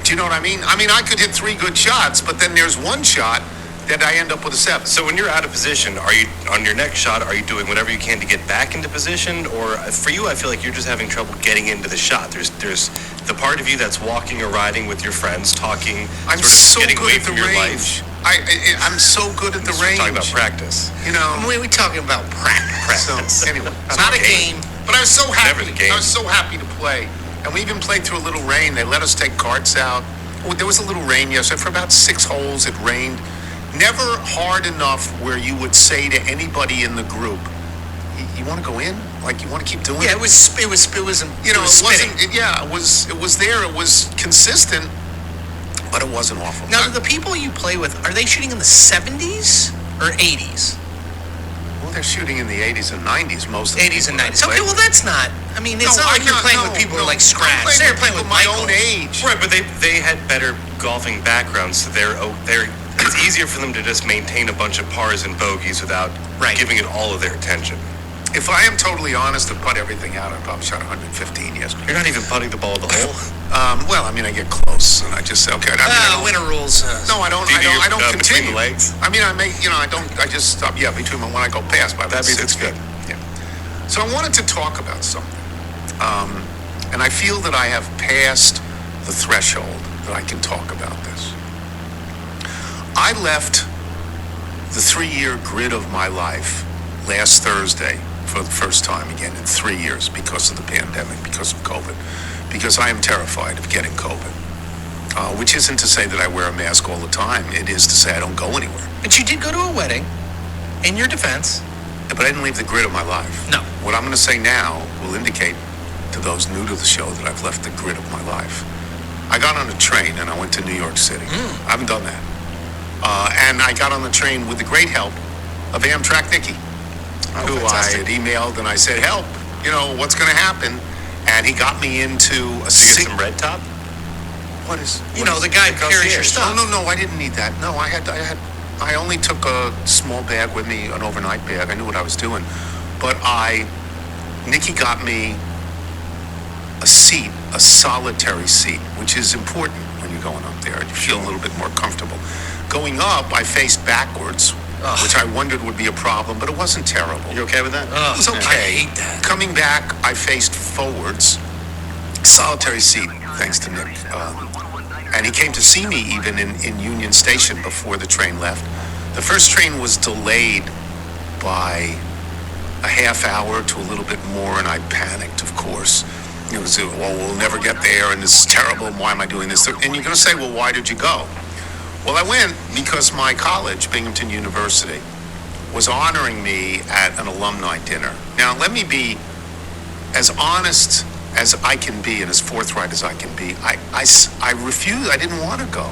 Do you know what I mean? I could hit 3 good shots, but then there's one shot that I end up with a 7. So when you're out of position, are you on your next shot? Are you doing whatever you can to get back into position, or for you, I feel like you're just having trouble getting into the shot? There's the part of you that's walking or riding with your friends, talking, I'm sort of so getting good away at the from your range. life. I'm so good at the range. Talking about practice. You know. We're talking about practice. So anyway, It's not a game. But I was so happy. Never the game. I was so happy to play, and we even played through a little rain. They let us take carts out. Well, there was a little rain yesterday. For about 6 holes, it rained. Never hard enough where you would say to anybody in the group, "You want to go in? Like, you want to keep doing it?" Yeah, it was spitting. It wasn't. It was there. It was consistent, but it wasn't awful. Now, the people you play with, are they shooting in the 70s or 80s? Well, they're shooting in the 80s and 90s most of the 80s and people I 90s. play Okay, well, that's not. It's not like you're playing with people who are like scratch. They're playing with my Michael. own age. Right, but they had better golfing backgrounds, so they're it's easier for them to just maintain a bunch of pars and bogeys without giving it all of their attention. If I am totally honest and put everything out, I probably shot 115 yesterday. You're not even putting the ball in the hole. I get close, and I just say, okay. Winter rules. No, I don't. I don't continue. Between the legs. I don't. I just stop. Yeah, between when I go past by That means 6 it's feet. good. Yeah. So I wanted to talk about something, and I feel that I have passed the threshold that I can talk about this. I left the 3-year grid of my life last Thursday for the first time again in 3 years because of the pandemic, because of COVID, because I am terrified of getting COVID. Which isn't to say that I wear a mask all the time. It is to say I don't go anywhere. But you did go to a wedding, in your defense. But I didn't leave the grid of my life. No. What I'm going to say now will indicate to those new to the show that I've left the grid of my life. I got on a train and I went to New York City. I haven't done that. And I got on the train with the great help of Amtrak Nicky, who fantastic. I had emailed and I said, help, what's going to happen? And he got me into a Some red top? What is? The guy carries your stuff. No, I didn't need that. No, I only took a small bag with me, an overnight bag. I knew what I was doing. But Nikki got me a seat, a solitary seat, which is important when you're going up there. You feel a little bit more comfortable. Going up, I faced backwards, which I wondered would be a problem, but it wasn't terrible. You okay with that? It was okay. I hate that. Coming back, I faced forwards, solitary seat, thanks to Nick. And he came to see me even in Union Station before the train left. The first train was delayed by a half hour to a little bit more, and I panicked, of course. It was, we'll never get there, and this is terrible, and why am I doing this? And you're going to say, well, why did you go? Well, I went because my college, Binghamton University, was honoring me at an alumni dinner. Now, let me be as honest as I can be and as forthright as I can be. I refused. I didn't want to go.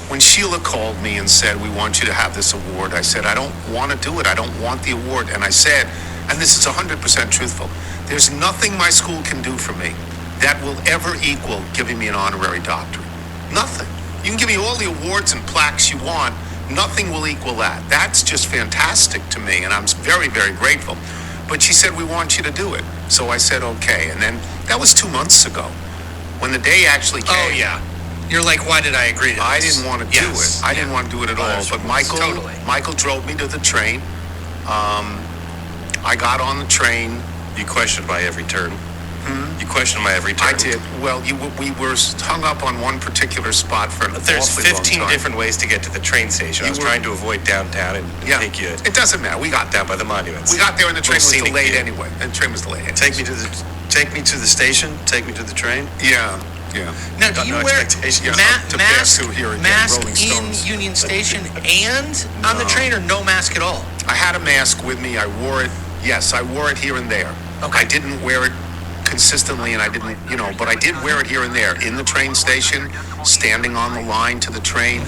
When Sheila called me and said, we want you to have this award, I said, I don't want to do it. I don't want the award. And I said, and this is 100% truthful, there's nothing my school can do for me that will ever equal giving me an honorary doctorate. Nothing. You can give me all the awards and plaques you want. Nothing will equal that. That's just fantastic to me, and I'm very, very grateful. But she said, we want you to do it. So I said, okay. And then that was 2 months ago. When the day actually came. Oh, yeah. You're like, why did I agree to this? I didn't want to do it. I didn't want to do it at all. But Michael drove me to the train. I got on the train. You questioned my every turn. You questioned my every turn. I did. Well, we were hung up on one particular spot for an There's awfully 15 long time. different ways to get to the train station. I was trying to avoid downtown and take you. It doesn't matter. We got down by the monuments. We got there and the train was Scenic delayed view. anyway. And the train was delayed. Take me to the station. Take me to the train. Yeah. Now, do you wear pass through here again, mask Rolling in Stones. Union Station and on the train, or no mask at all? I had a mask with me. I wore it. Yes, I wore it here and there. Okay. I didn't wear it consistently, and I didn't, but I did wear it here and there. In the train station, standing on the line to the train,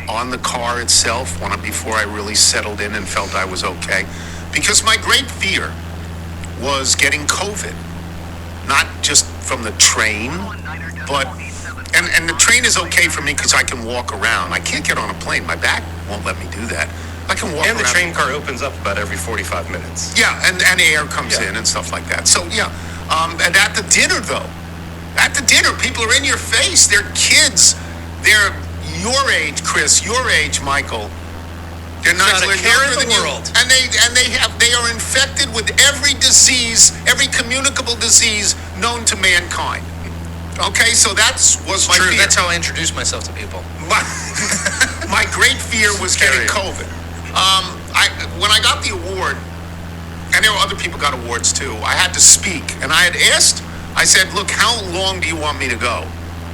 on the car itself, before I really settled in and felt I was okay. Because my great fear was getting COVID. Not just from the train, but, and the train is okay for me because I can walk around. I can't get on a plane. My back won't let me do that. I can walk And around. the train car opens up about every 45 minutes. Yeah, and air comes in and stuff like that. So, yeah. And at the dinner, though, people are in your face. They're kids. They're your age, Chris, your age, Michael. They're not a care in the world. And they are infected with every disease, every communicable disease known to mankind. Okay, so that was my fear. That's how I introduce myself to people. My great fear was getting COVID. When I got the award, and there were other people got awards too, I had to speak. And I had asked, I said, look, how long do you want me to go?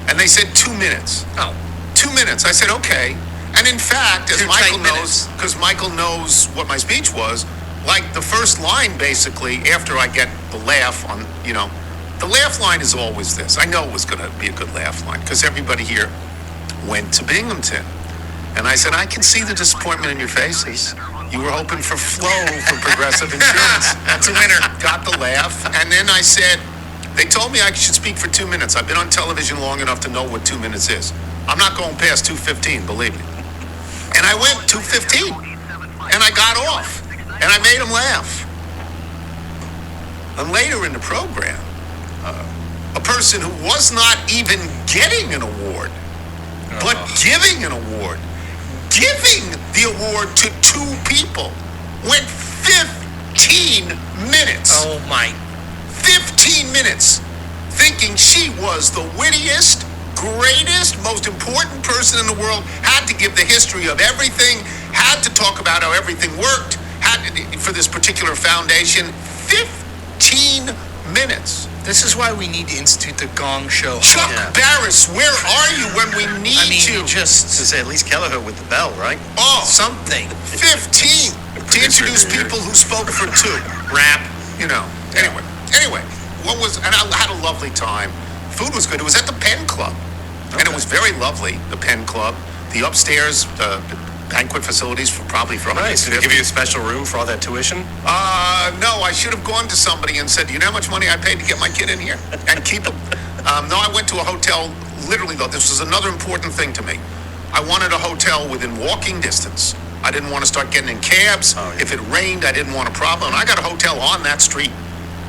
And they said 2 minutes. Oh. 2 minutes. I said, okay. And in fact, as 2 Michael tight knows, because Michael knows what my speech was, like the first line basically, after I get the laugh on, the laugh line is always this. I know it was going to be a good laugh line because everybody here went to Binghamton. And I said, I can see the disappointment in your faces. You were hoping for Flo from Progressive Insurance. That's a winner. Got the laugh. And then I said, they told me I should speak for 2 minutes. I've been on television long enough to know what 2 minutes is. I'm not going past 2:15, believe me. And I went 2:15. And I got off. And I made them laugh. And later in the program, a person who was not even getting an award, but giving an award, giving the award to 2 people, went 15 minutes. Oh, my. 15 minutes thinking she was the wittiest, greatest, most important person in the world, had to give the history of everything, had to talk about how everything worked, for this particular foundation, 15 minutes. This is why we need to institute the Gong Show. Chuck Barris, where are you when we need you? Just to say at least Kelleher with the bell, right? Oh, something. 15 to introduce people who spoke for 2. Rap. Anyway, and I had a lovely time. Food was good. It was at the Penn Club, and it was very lovely. The Penn Club, the upstairs banquet facilities for 150. Nice. Did they give you a special room for all that tuition? No, I should have gone to somebody and said, "Do you know how much money I paid to get my kid in here and keep him?" No, I went to a hotel. Literally, though, this was another important thing to me. I wanted a hotel within walking distance. I didn't want to start getting in cabs. If it rained, I didn't want a problem. I got a hotel on that street.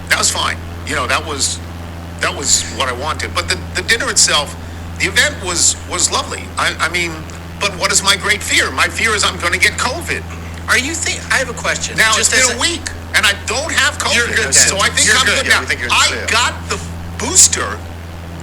That was fine. That was what I wanted. But the dinner itself, the event was lovely. I mean, but what is my great fear? My fear is I'm going to get COVID. I have a question. Now, it's been a week, and I don't have COVID. You're good, so I think I'm good Yeah, now. we think you're I clear. got the booster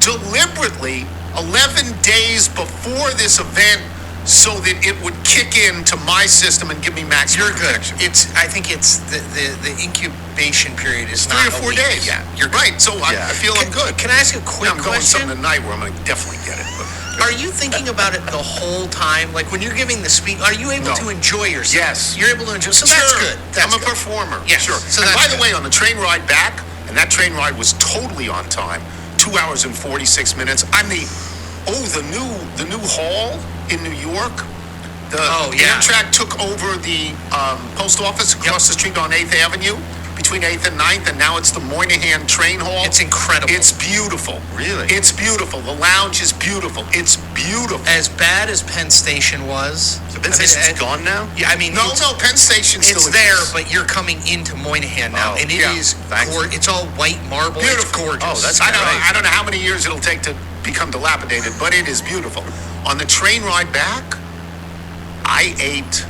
deliberately 11 days before this event so that it would kick into my system and give me maximum You're good. protection. I think it's the incubation period is 3 not or 4 a week. days. Yeah, You're right. So I feel I'm good. Can I ask a quick I'm going question? something tonight where I'm going to definitely get it. But Are you thinking about it the whole time? Like when you're giving the speech, are you able No. to enjoy yourself? Yes. You're able to enjoy. So that's Sure. good. That's I'm a good. performer. Yeah, Sure. so And that's by the good. way, on the train ride back, and that train ride was totally on time, 2 hours and 46 minutes. The new hall in New York. The Amtrak took over the post office across the street on 8th Avenue, between 8th and 9th, and now it's the Moynihan Train Hall. It's incredible. It's beautiful. Really? It's beautiful. The lounge is beautiful. It's beautiful. As bad as Penn Station was. So Penn Station's gone now? Yeah, I mean, No, Penn Station still it's exists. there, but you're coming into Moynihan now, and it is it's all white marble. Beautiful. It's gorgeous. Oh, that's I great. don't know how many years it'll take to become dilapidated, but it is beautiful. On the train ride back, I ate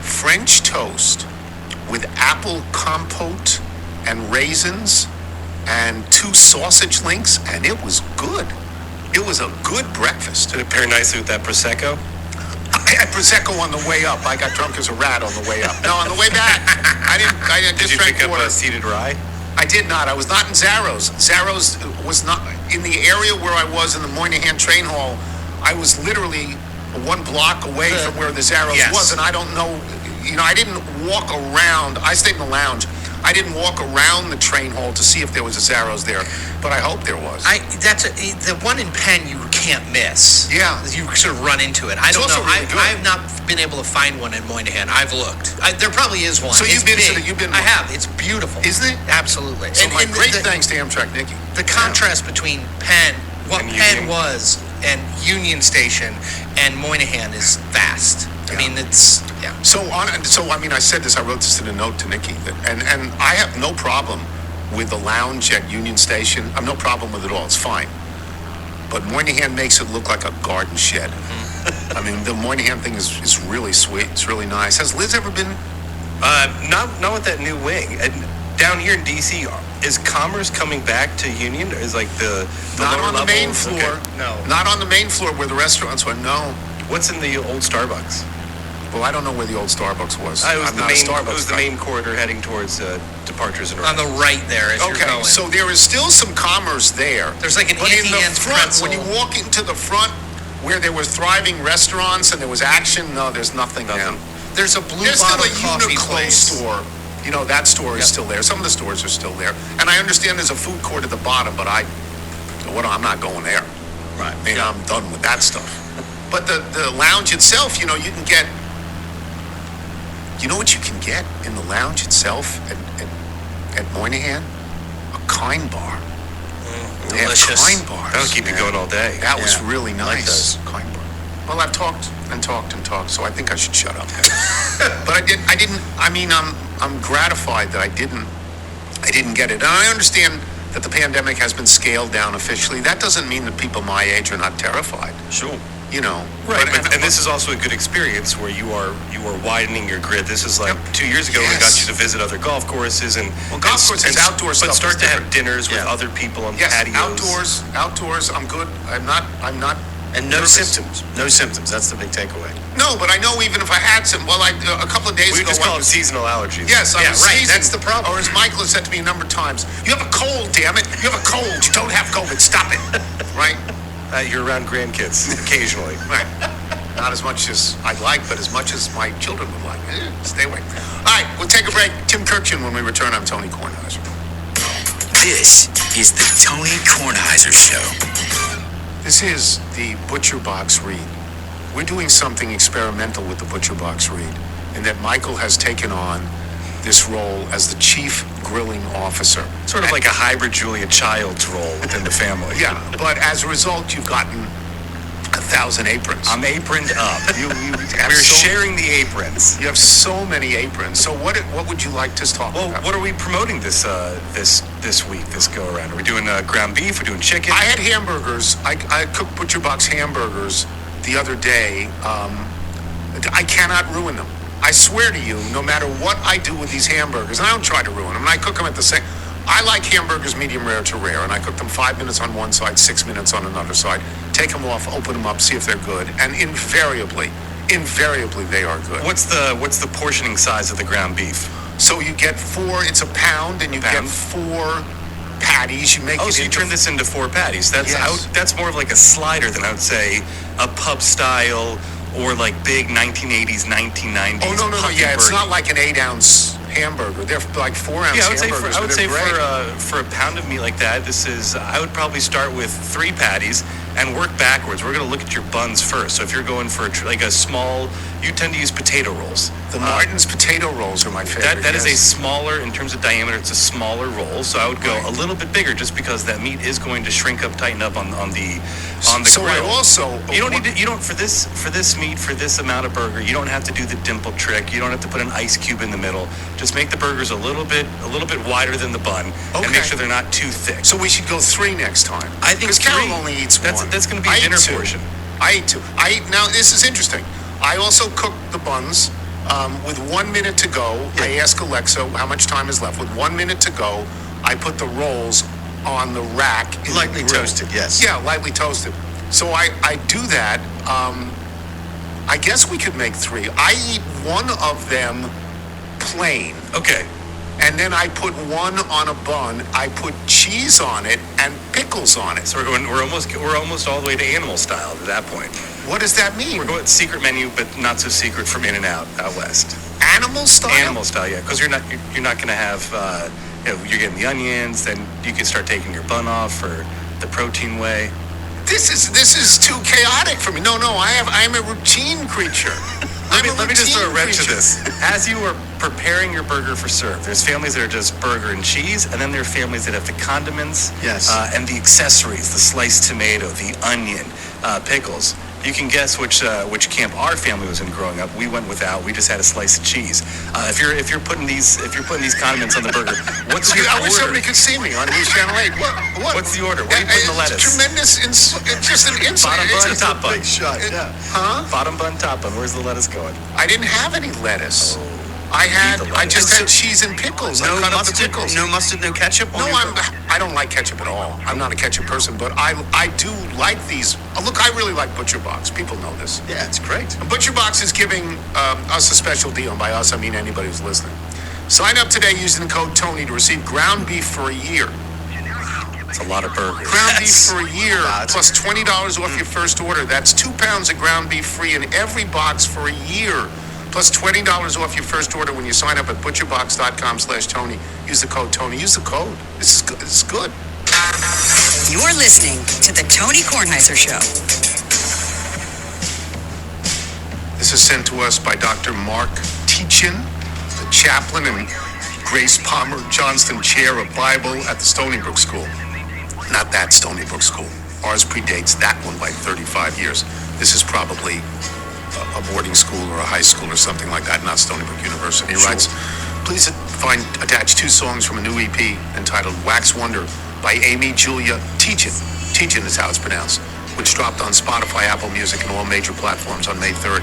French toast with apple compote and raisins and 2 sausage links, and it was good. It was a good breakfast. Did it pair nicely with that Prosecco? I had Prosecco on the way up. I got drunk as a rat on the way up. No, on the way back, I didn't Did just you drank pick up water. a seeded rye? I did not. I was not in Zarro's. Zarro's was not in the area where I was in the Moynihan Train Hall. I was literally 1 block away from where the Zarro's was, and I don't know. I didn't walk around. I stayed in the lounge. I didn't walk around the train hall to see if there was a Zarro's there, but I hope there was. The one in Penn you can't miss. Yeah. You sort of run into it. I It's don't also know. really good. I've not been able to find one in Moynihan. I've looked. There probably is one. So It's you've been to big. you've been. I have. It's beautiful. Isn't it? Absolutely. So my and great the, thanks to Amtrak Nikki. The contrast between Penn, what And Penn Union. was, and Union Station and Moynihan is vast. I mean, it's So I mean, I said this. I wrote this in a note to Nikki, and I have no problem with the lounge at Union Station. I have no problem with it all. It's fine. But Moynihan makes it look like a garden shed. I mean, the Moynihan thing is really sweet. It's really nice. Has Liz ever been? Not with that new wing. And down here in DC, is Commerce coming back to Union? Or is like the Not lower on the main levels? floor. Okay. no. Not on the main floor where the restaurants were. No. What's in the old Starbucks? Well, I don't know where the old Starbucks was. It was I'm the not a main. Starbucks It was the guy. main corridor heading towards departures and on the right there as you're Okay, going. so there is still some commerce there. There's like an But in Auntie the Anne's front, pretzel. when you walk into the front where there were thriving restaurants and there was action, no, there's nothing now. There's a Blue There's still Bottle a coffee Uniqlo place. store. That store is still there. Some of the stores are still there. And I understand there's a food court at the bottom, but I'm not going there. Right. I mean, I'm done with that stuff. But the lounge itself, you can get, you know what you can get in the lounge itself at Moynihan? A kind bar. They have delicious. kind bars. That'll keep you going all day. That was really I like nice. Kind bar. Well, I've talked and talked and talked, so I think I should shut up. But I didn't. I mean, I'm gratified that I didn't get it. And I understand that the pandemic has been scaled down officially. That doesn't mean that people my age are not terrified. Sure. you know. Right, and this is also a good experience where you are widening your grid. This is like 2 years ago we got you to visit other golf courses and golf courses, outdoor stuff. But start to have dinners with other people on patios. Outdoors. I'm good. I'm not. And no symptoms. No symptoms. That's the big takeaway. No, but I know even if I had some, a couple of days we ago. We just call it seasonal allergies. Yes, right. That's the problem. Or as Michael has said to me a number of times, you have a cold, damn it. You have a cold. You don't have COVID. Stop it. Right? You're around grandkids occasionally. Right. Not as much as I'd like, but as much as my children would like. Stay away. All right, we'll take a break. Tim Kirkjian when we return. I'm Tony Kornheiser. This is the Tony Kornheiser Show. This is the Butcher Box Read. We're doing something experimental with the Butcher Box Read, in that Michael has taken on this role as the chief grilling officer. Sort of like a hybrid Julia Childs role within the family. Yeah, but as a result, you've gotten 1,000 aprons. I'm aproned up. We're sharing the aprons. You have so many aprons. So what would you like to talk about? Well, what are we promoting this week, this go around? Are we doing ground beef? We're doing chicken? I had hamburgers. I cooked Butcher Box hamburgers the other day. I cannot ruin them. I swear to you, no matter what I do with these hamburgers, and I don't try to ruin them, and I cook them at the same. I like hamburgers medium rare to rare, and I cook them 5 minutes on one side, 6 minutes on another side. Take them off, open them up, see if they're good, and invariably they are good. What's the portioning size of the ground beef? So you get 4. It's a pound, and you get 4 patties. You make. Oh, so you turn this into 4 patties. That's more of like a slider than I would say a pub style or like big 1980s, 1990s. Oh no, yeah, it's not like an 8-ounce hamburger. They're like 4-ounce hamburgers. I would say for a pound of meat like that, I would probably start with 3 patties and work backwards. We're going to look at your buns first. So if you're going for like a small, you tend to use potato rolls. The Martin's potato rolls are my favorite. That is a smaller, in terms of diameter, it's a smaller roll. So I would go a little bit bigger just because that meat is going to shrink up, tighten up on the so grill. You don't need to, for this meat, for this amount of burger, you don't have to do the dimple trick. You don't have to put an ice cube in the middle. Just make the burgers a little bit wider than the bun and make sure they're not too thick. So we should go 3 next time. I think because Carol only eats 1. That's going to be a dinner portion. I eat 2. Now this is interesting. I also cook the buns with 1 minute to go. I ask Alexa how much time is left. With 1 minute to go, I put the rolls on the rack. Lightly toasted, yes. Yeah, lightly toasted. So I do that. I guess we could make 3. I eat 1 of them plain. Okay. And then I put 1 on a bun. I put cheese on it and pickles on it. So we're almost all the way to animal style at that point. What does that mean? We're going secret menu, but not so secret from In-N-Out out west. Animal style? Animal style, yeah. Because you're not going to have you're getting the onions. Then you can start taking your bun off for the protein whey. This is too chaotic for me. No, I am a routine creature. Let me just throw a wrench to this. As you are preparing your burger for serve, there's families that are just burger and cheese, and then there are families that have the condiments and the accessories, the sliced tomato, the onion, pickles. You can guess which camp our family was in growing up. We went without. We just had a slice of cheese. If you're putting these condiments on the burger, what's your order? I wish somebody could see me on News Channel 8. What? What's the order? Where are you putting the lettuce? Tremendous. Just an insight. Bottom bun, top bun. Big shot. Yeah. Huh? Bottom bun, top bun. Where's the lettuce going? I didn't have any lettuce. I just had cheese and pickles. No I cut mustard, up the pickles. no mustard, no ketchup. No, I don't like ketchup at all. I'm not a ketchup person, but I do like these. Look, I really like Butcher Box. People know this. Yeah, it's great. Butcher Box is giving us a special deal, and by us I mean anybody who's listening. Sign up today using the code Tony to receive ground beef for a year. It's a lot of burgers. Ground beef for a year plus $20 off your first order. That's 2 pounds of ground beef free in every box for a year. Plus $20 off your first order when you sign up at butcherbox.com/Tony. Use the code Tony. Use the code. This is good. You're listening to the Tony Kornheiser Show. This is sent to us by Dr. Mark Teachin, the chaplain and Grace Palmer Johnston Chair of Bible at the Stony Brook School. Not that Stony Brook School. Ours predates that one by 35 years. This is probably a boarding school or a high school or something like that, not Stony Brook University. He writes, please find attached 2 songs from a new EP entitled Wax Wonder by Amy Julia Teachin. Teachin is how it's pronounced. which dropped on Spotify, Apple Music, and all major platforms on May 3rd.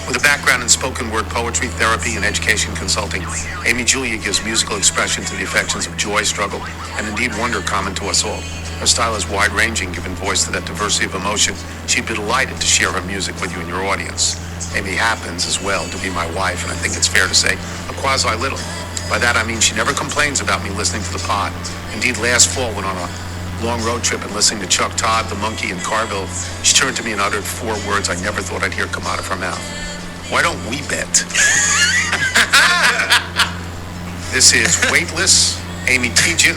With a background in spoken word poetry, therapy, and education consulting, Amy Julia gives musical expression to the affections of joy, struggle, and indeed wonder common to us all. Her style is wide-ranging, giving voice to that diversity of emotion. She'd be delighted to share her music with you and your audience. Amy happens, as well, to be my wife, and I think it's fair to say, a quasi-little. By that I mean she never complains about me listening to the pod. Indeed, last fall, when on a long road trip and listening to Chuck Todd, the Monkey, and Carville, she turned to me and uttered 4 words I never thought I'd hear come out of her mouth. Why don't we bet? This is Weightless, Amy Tejan,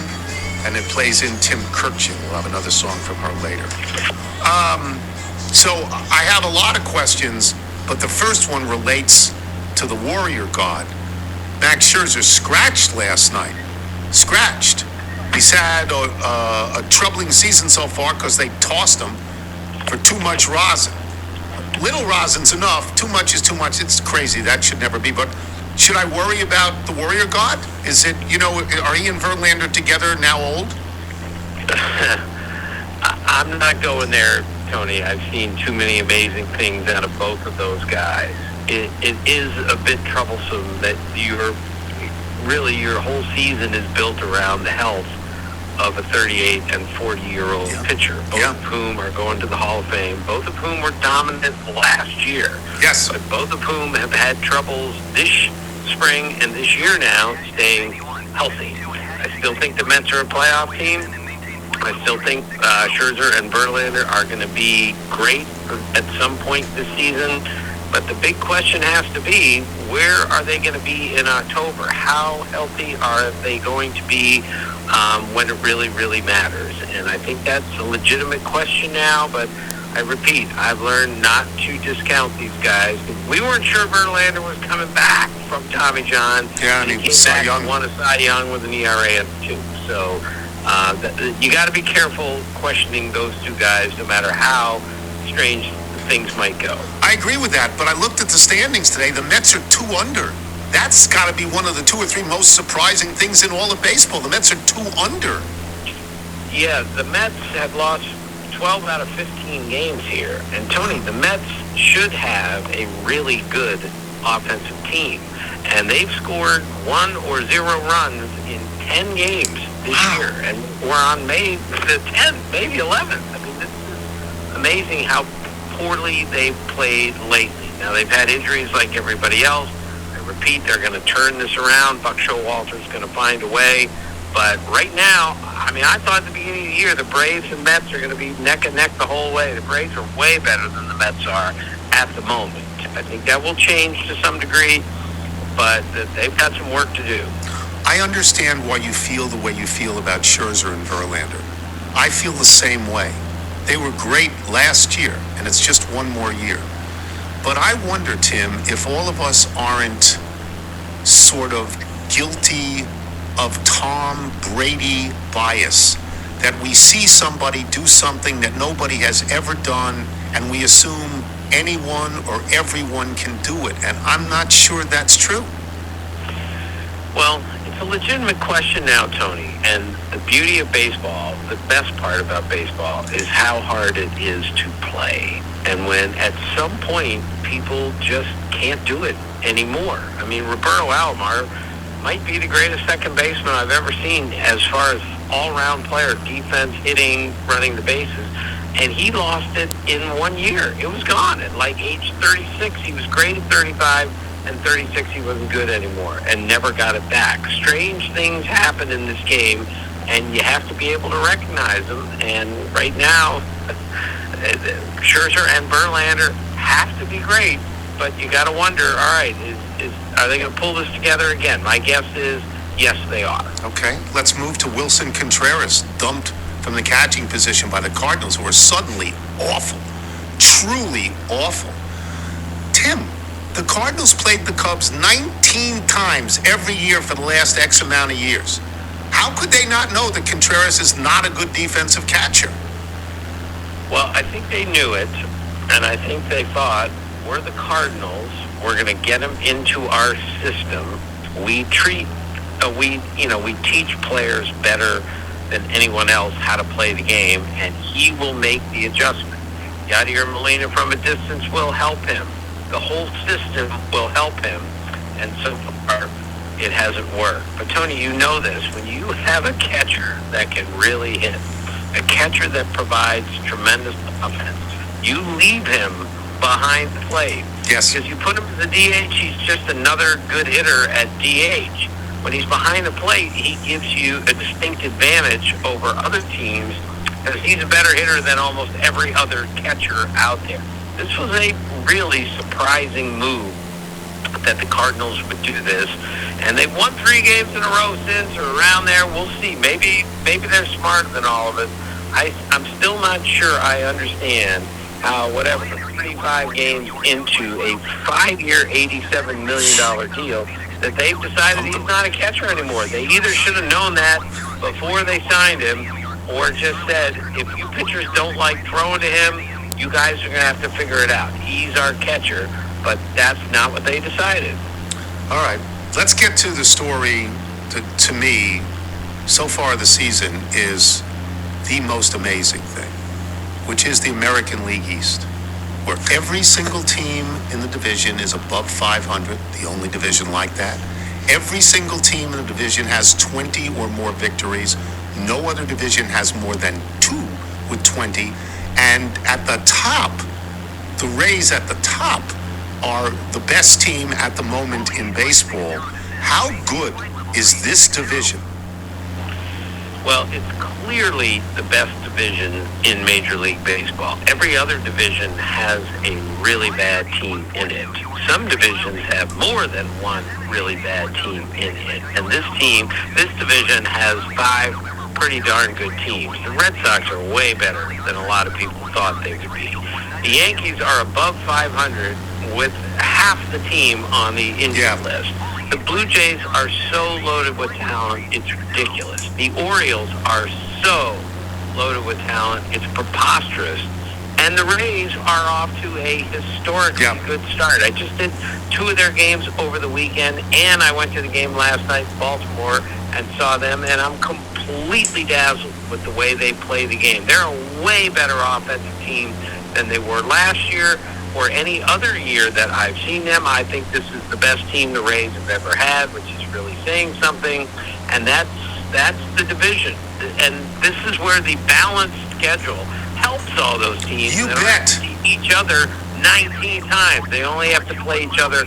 and it plays in Tim Kirkchin. We'll have another song from her later. So I have a lot of questions, but the first one relates to the Warrior God. Max Scherzer scratched last night. Scratched. He's had a troubling season so far because they tossed him for too much rosin. Little rosin's enough. Too much is too much. It's crazy. That should never be. But should I worry about the Warrior God? Is it, are he and Verlander together now old? I'm not going there, Tony. I've seen too many amazing things out of both of those guys. It is a bit troublesome that your whole season is built around the health of a 38 and 40-year-old pitcher, both of whom are going to the Hall of Fame, both of whom were dominant last year. Yes. But both of whom have had troubles this spring and this year now staying healthy. I still think the Mets are a playoff team. I still think Scherzer and Verlander are going to be great at some point this season. But the big question has to be, where are they going to be in October? How healthy are they going to be when it really, really matters? And I think that's a legitimate question now, but I repeat, I've learned not to discount these guys. We weren't sure Verlander was coming back from Tommy John. Yeah, and he came back and won a Cy Young with an ERA of 2. So you got to be careful questioning those two guys, no matter how strange things might go. I agree with that, but I looked at the standings today. The Mets are 2 under. That's got to be one of the 2 or 3 most surprising things in all of baseball. The Mets are 2 under. Yeah, the Mets have lost 12 out of 15 games here. And Tony, the Mets should have a really good offensive team. And they've scored 1 or 0 runs in 10 games this year. And we're on May the 10th, maybe 11th. I mean, this is amazing how poorly they've played lately. Now, they've had injuries like everybody else. I repeat, they're going to turn this around. Buck Showalter's going to find a way. But right now, I mean, I thought at the beginning of the year the Braves and Mets are going to be neck and neck the whole way. The Braves are way better than the Mets are at the moment. I think that will change to some degree, but they've got some work to do. I understand why you feel the way you feel about Scherzer and Verlander. I feel the same way. They were great last year, and it's just one more year. But I wonder, Tim, if all of us aren't sort of guilty of Tom Brady bias, that we see somebody do something that nobody has ever done, and we assume anyone or everyone can do it. And I'm not sure that's true. Well, it's a legitimate question now, Tony. And the beauty of baseball, the best part about baseball, is how hard it is to play. And when at some point people just can't do it anymore. I mean, Roberto Alomar might be the greatest second baseman I've ever seen as far as all-round player, defense, hitting, running the bases. And he lost it in 1 year. It was gone at like age 36. He was great at 35, and 36 he wasn't good anymore and never got it back. Strange things happen in this game, and you have to be able to recognize them. And right now, Scherzer and Verlander have to be great, but you got to wonder, all right, are they going to pull this together again? My guess is yes, they are. Okay, let's move to Wilson Contreras, dumped from the catching position by the Cardinals, who are suddenly awful, truly awful. Tim, the Cardinals played the Cubs 19 times every year for the last X amount of years. How could they not know that Contreras is not a good defensive catcher? Well, I think they knew it, and I think they thought, we're the Cardinals, we're going to get him into our system. We teach players better than anyone else how to play the game, and he will make the adjustment. Yadier Molina from a distance will help him. The whole system will help him. And so far, it hasn't worked. But Tony, you know this. When you have a catcher that can really hit, a catcher that provides tremendous offense, you leave him behind the plate. Yes. Because you put him as a DH, he's just another good hitter at DH. When he's behind the plate, he gives you a distinct advantage over other teams because he's a better hitter than almost every other catcher out there. This was a really surprising move that the Cardinals would do this, and they've won 3 games in a row since, or around there. We'll see. Maybe they're smarter than all of us. I'm still not sure I understand how, whatever, 35 games into a 5-year, $87 million deal, that they've decided he's not a catcher anymore. They either should have known that before they signed him, or just said, if you pitchers don't like throwing to him, you guys are going to have to figure it out. He's our catcher, but that's not what they decided. All right, let's get to the story that, to me, so far this season is the most amazing thing, which is the American League East, where every single team in the division is above 500, the only division like that. Every single team in the division has 20 or more victories. No other division has more than 2 with 20. And at the top, the Rays at the top are the best team at the moment in baseball. How good is this division? Well, it's clearly the best division in Major League Baseball. Every other division has a really bad team in it. Some divisions have more than one really bad team in it. And this division has 5 pretty darn good teams. The Red Sox are way better than a lot of people thought they would be. The Yankees are above 500 with half the team on the injured list. The Blue Jays are so loaded with talent, it's ridiculous. The Orioles are so loaded with talent, it's preposterous. And the Rays are off to a historically good start. I just did 2 of their games over the weekend, and I went to the game last night in Baltimore and saw them, and I'm completely dazzled with the way they play the game. They're a way better offensive team than they were last year or any other year that I've seen them. I think this is the best team the Rays have ever had, which is really saying something, and that's the division. And this is where the balanced schedule helps all those teams. You they don't bet. have to see each other 19 times. They only have to play each other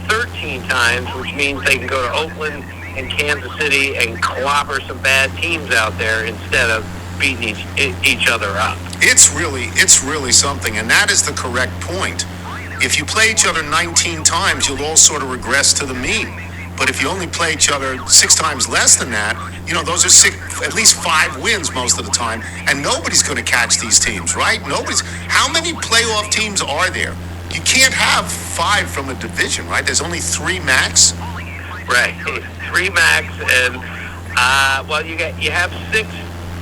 13 times, which means they can go to Oakland and Kansas City and clobber some bad teams out there instead of beating each other up. It's really something, and that is the correct point. If you play each other 19 times, you'll all sort of regress to the mean. But if you only play each other 6 times less than that, those are at least 5 wins most of the time, and nobody's going to catch these teams, right? How many playoff teams are there? You can't have 5 from a division, right? There's only 3 max. Right, 3 max, and you have 6.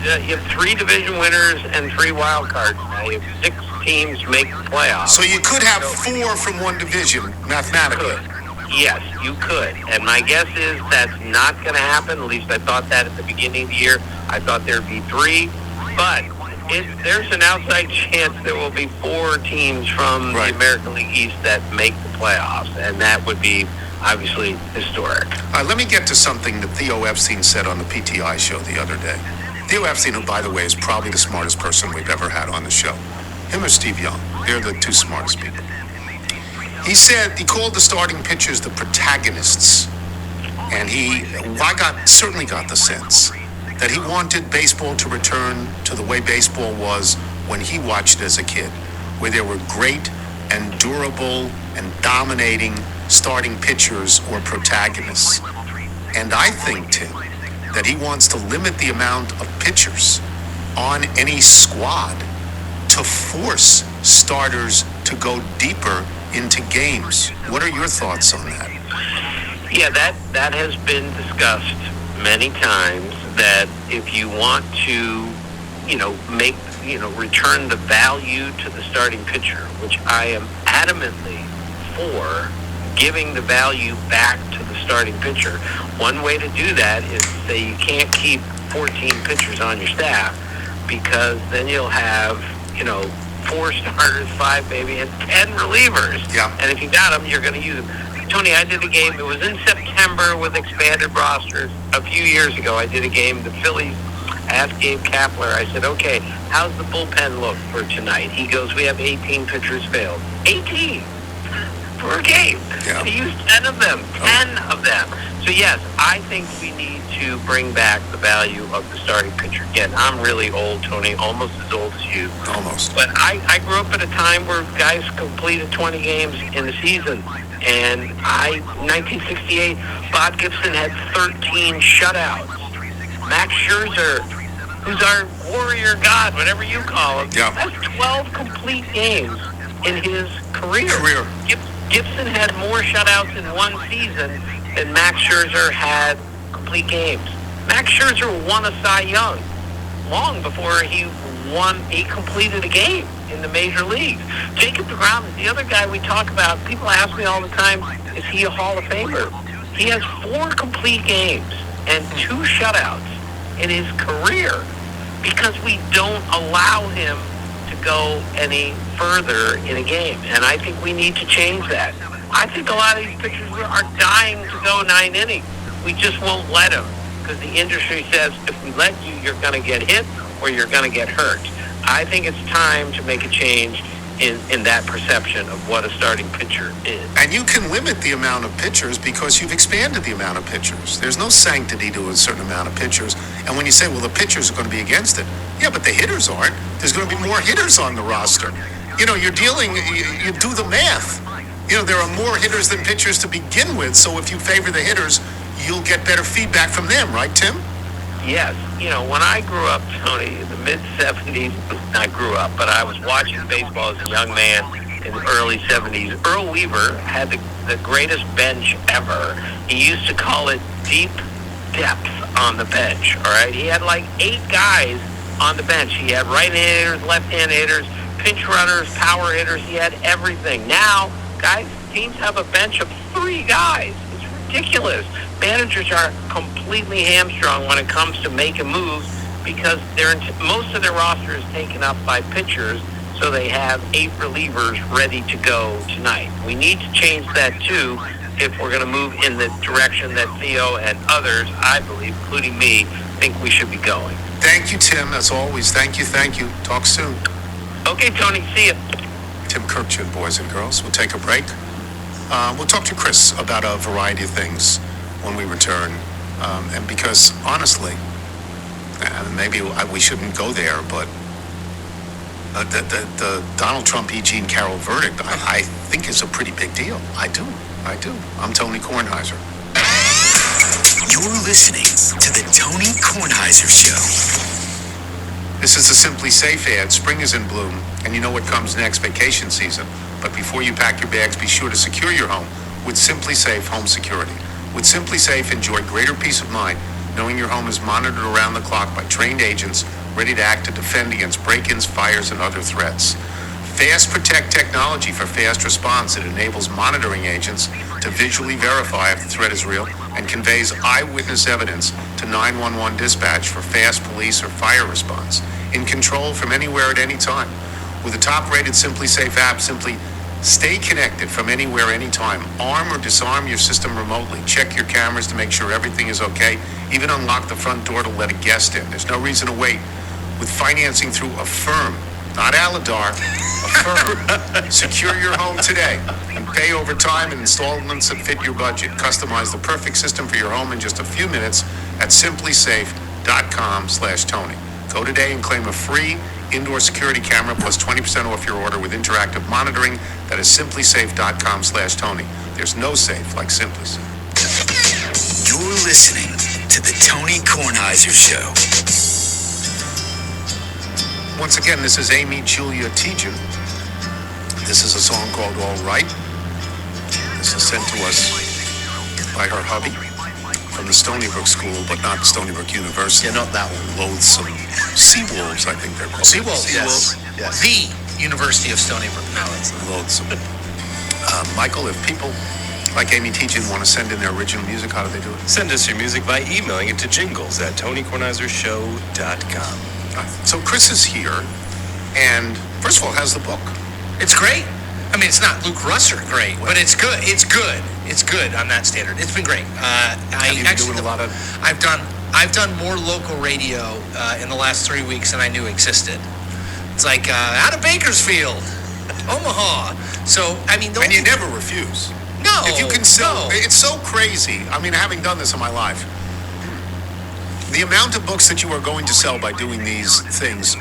You have 3 division winners and 3 wild cards. Now you have 6 teams make the playoffs. So you could have 4 from one division mathematically. Yes, you could. And my guess is that's not going to happen. At least I thought that at the beginning of the year. I thought there'd be 3. But there's an outside chance there will be 4 teams from the American League East that make the playoffs. And that would be obviously historic. All right, let me get to something that Theo Epstein said on the PTI show the other day. Theo Epstein, who, by the way, is probably the smartest person we've ever had on the show. Him or Steve Young. They're the 2 smartest people. He said he called the starting pitchers the protagonists. And I certainly got the sense that he wanted baseball to return to the way baseball was when he watched as a kid, where there were great and durable and dominating starting pitchers or protagonists. And I think, Tim, that he wants to limit the amount of pitchers on any squad to force starters to go deeper into games. What are your thoughts on that? Yeah, that has been discussed many times, that if you want to, return the value to the starting pitcher, which I am adamantly for, giving the value back to the starting pitcher. One way to do that is to say you can't keep 14 pitchers on your staff, because then you'll have, 4 starters, 5 maybe, and 10 relievers. Yeah. And if you got them, you're going to use them. Tony, I did a game. It was in September with expanded rosters a few years ago. I did a game. The Phillies asked Gabe Kapler. I said, okay, how's the bullpen look for tonight? He goes, we have 18 pitchers failed. 18 for a game. Yeah. He used 10 of them. 10 of them. So, yes, I think we need to bring back the value of the starting pitcher. Again, I'm really old, Tony, almost as old as you. Almost. But I grew up at a time where guys completed 20 games in the season. And 1968, Bob Gibson had 13 shutouts. Max Scherzer, who's our warrior god, whatever you call him, has 12 complete games in his career. Gibson had more shutouts in one season than Max Scherzer had complete games. Max Scherzer won a Cy Young long before he completed a game in the major leagues. Jacob deGrom is the other guy we talk about. People ask me all the time, is he a Hall of Famer? He has 4 complete games and 2 shutouts in his career because we don't allow him to go any further in a game. And I think we need to change that. I think a lot of these pitchers are dying to go 9 innings. We just won't let them because the industry says if we let you, you're going to get hit or you're going to get hurt. I think it's time to make a change in that perception of what a starting pitcher is. And you can limit the amount of pitchers because you've expanded the amount of pitchers. There's no sanctity to a certain amount of pitchers. And when you say, well, the pitchers are going to be against it, yeah, but the hitters aren't. There's going to be more hitters on the roster. You know, you do the math. You know, there are more hitters than pitchers to begin with. So if you favor the hitters, you'll get better feedback from them, right, Tim? Yes. You know, when I grew up, Tony, in the mid-'70s, I grew up, but I was watching baseball as a young man in the early 70s. Earl Weaver had the greatest bench ever. He used to call it deep depth on the bench, all right? He had like 8 guys on the bench. He had right-hand hitters, left-hand hitters, pinch runners, power hitters. He had everything. Now, guys, teams have a bench of 3 guys. It's ridiculous. Managers are completely hamstrung when it comes to making moves because most of their roster is taken up by pitchers, so they have 8 relievers ready to go tonight. We need to change that too if we're going to move in the direction that Theo and others, I believe, including me, think we should be going. Thank you, Tim. As always, thank you. Talk soon. Okay, Tony, see you. Tim Kirkchin, boys and girls. We'll take a break. We'll talk to Chris about a variety of things when we return. And because, honestly, and maybe we shouldn't go there, but the Donald Trump, E. Jean Carroll verdict, I think is a pretty big deal. I do. I'm Tony Kornheiser. You're listening to the Tony Kornheiser Show. This is a Simply Safe ad. Spring is in bloom, and you know what comes next, vacation season. But before you pack your bags, be sure to secure your home with Simply Safe Home Security. With Simply Safe, enjoy greater peace of mind knowing your home is monitored around the clock by trained agents ready to act to defend against break-ins, fires, and other threats. Fast Protect technology for fast response. It enables monitoring agents to visually verify if the threat is real and conveys eyewitness evidence to 911 dispatch for fast police or fire response. In control from anywhere at any time. With the top-rated Simply Safe app, simply stay connected from anywhere, anytime. Arm or disarm your system remotely. Check your cameras to make sure everything is okay. Even unlock the front door to let a guest in. There's no reason to wait. With financing through Affirm, not Aladar, Affirm. Secure your home today and pay over time in installments that fit your budget. Customize the perfect system for your home in just a few minutes at simplysafe.com/Tony. Go today and claim a free indoor security camera plus 20% off your order with interactive monitoring. That is simplysafe.com/Tony. There's no safe like Simply Safe. You're listening to the Tony Kornheiser Show. Once again, this is Amy Julia Tejan. This is a song called All Right. This is sent to us by her hubby from the Stony Brook School, but not Stony Brook University. Yeah, not that one. Loathsome Seawolves, I think they're called. Seawolves, yes. The University of Stony Brook. No, it's loathsome. Michael, if people like Amy Tejan want to send in their original music, how do they do it? Send us your music by emailing it to jingles@tonykornheisershow.com. So Chris is here, And first of all, how's the book? It's great. I mean, it's not Luke Russer great, but it's good. It's good. It's good on that standard. It's been great. Have you been doing a lot of? I've done more local radio in the last 3 weeks than I knew existed. It's like out of Bakersfield, Omaha. So I mean, and you never refuse. No. If you can sell, it's so crazy. I mean, having done this in my life, the amount of books that you are going to sell by doing these things,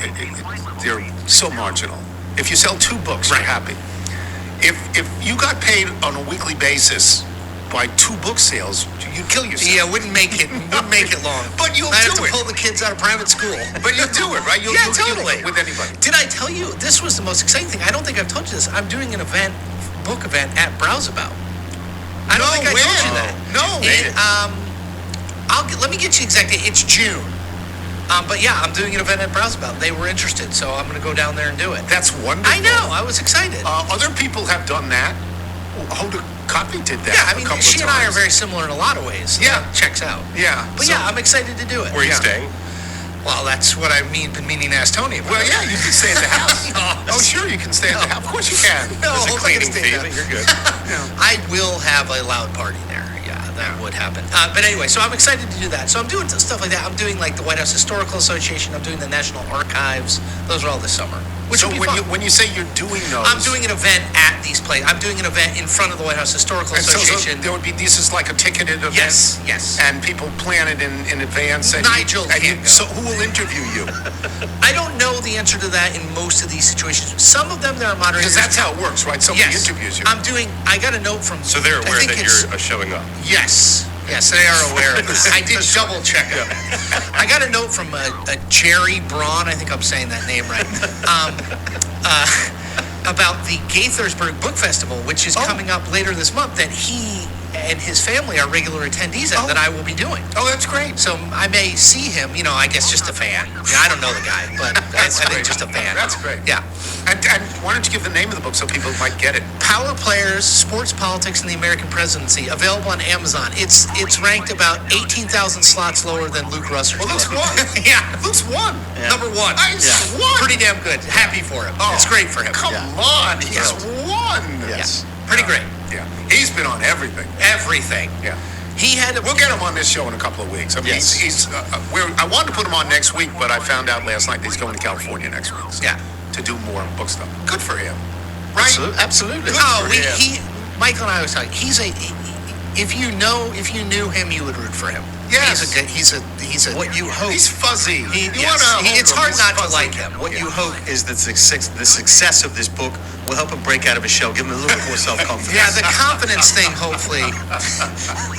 they're so marginal. If you sell 2 books, you're happy. If you got paid on a weekly basis by 2 book sales, you'd kill yourself. Yeah, wouldn't make it long. But you'll I do have to it. pull the kids out of private school. But you do it, right? You'll totally. with anybody. Did I tell you this was the most exciting thing? I don't think I've told you this. I'm doing an book event at Browseabout. I don't think I told you that. No. Let me get you exact date. It's June. But yeah, I'm doing an event at Browseabout. They were interested, so I'm going to go down there and do it. That's wonderful. I know. I was excited. Other people have done that. Hoda Kotb did that. Yeah, I mean, she and I are very similar in a lot of ways. So that checks out. Yeah. But yeah, I'm excited to do it. Where are you staying? Well, that's what I've been meaning to ask Tony about. Well, yeah, you can stay at the house. Oh, sure, you can stay at the house. Of course you can. No, There's a cleaning fee, there. but you're good. I will have a loud party there. Yeah, that would happen. But anyway, so I'm excited to do that. So I'm doing stuff like that. I'm doing like the White House Historical Association. I'm doing the National Archives. Those are all this summer. So when you say you're doing those, I'm doing an event at these places. I'm doing an event in front of the White House Historical Association. So there would be this is like a ticketed event. Yes. And people plan it in advance. And Nigel can't go. So who will interview you? I don't know the answer to that in most of these situations. Some of them there are moderators. Because that's how it works, right? Somebody interviews you. I got a note from. So they're aware that you're showing up. Yes, they are aware of this. I did double check it. I got a note from a Jerry Braun, I think I'm saying that name right, about the Gaithersburg Book Festival, which is coming up later this month, that he and his family are regular attendees at, that I will be doing. Oh, that's great. So I may see him, I guess just a fan. I don't know the guy, but I think just a fan. That's great. Yeah. And why don't you give the name of the book so people might get it? Power Players, Sports, Politics, and the American Presidency, available on Amazon. It's ranked about 18,000 slots lower than Luke Russer's. Well, Luke's book. won. Yeah. Luke's won. Yeah. Number 1. Nice. Won. Pretty damn good. Happy for him. It's great for him. Come on. He's won. Yes. Pretty great. Yeah. He's been on everything. Everything. Yeah. We'll get him on this show in a couple of weeks. I mean, I wanted to put him on next week, but I found out last night that he's going to California next week. So, to do more book stuff. Good for him. Right? Absolutely. Michael and I was talking. If you knew him, you would root for him. Yes. He's a. What you hope. He's fuzzy. It's hard not to like him. What you hope is that the success of this book will help him break out of his shell, give him a little bit more self-confidence. Yeah, the confidence thing, hopefully,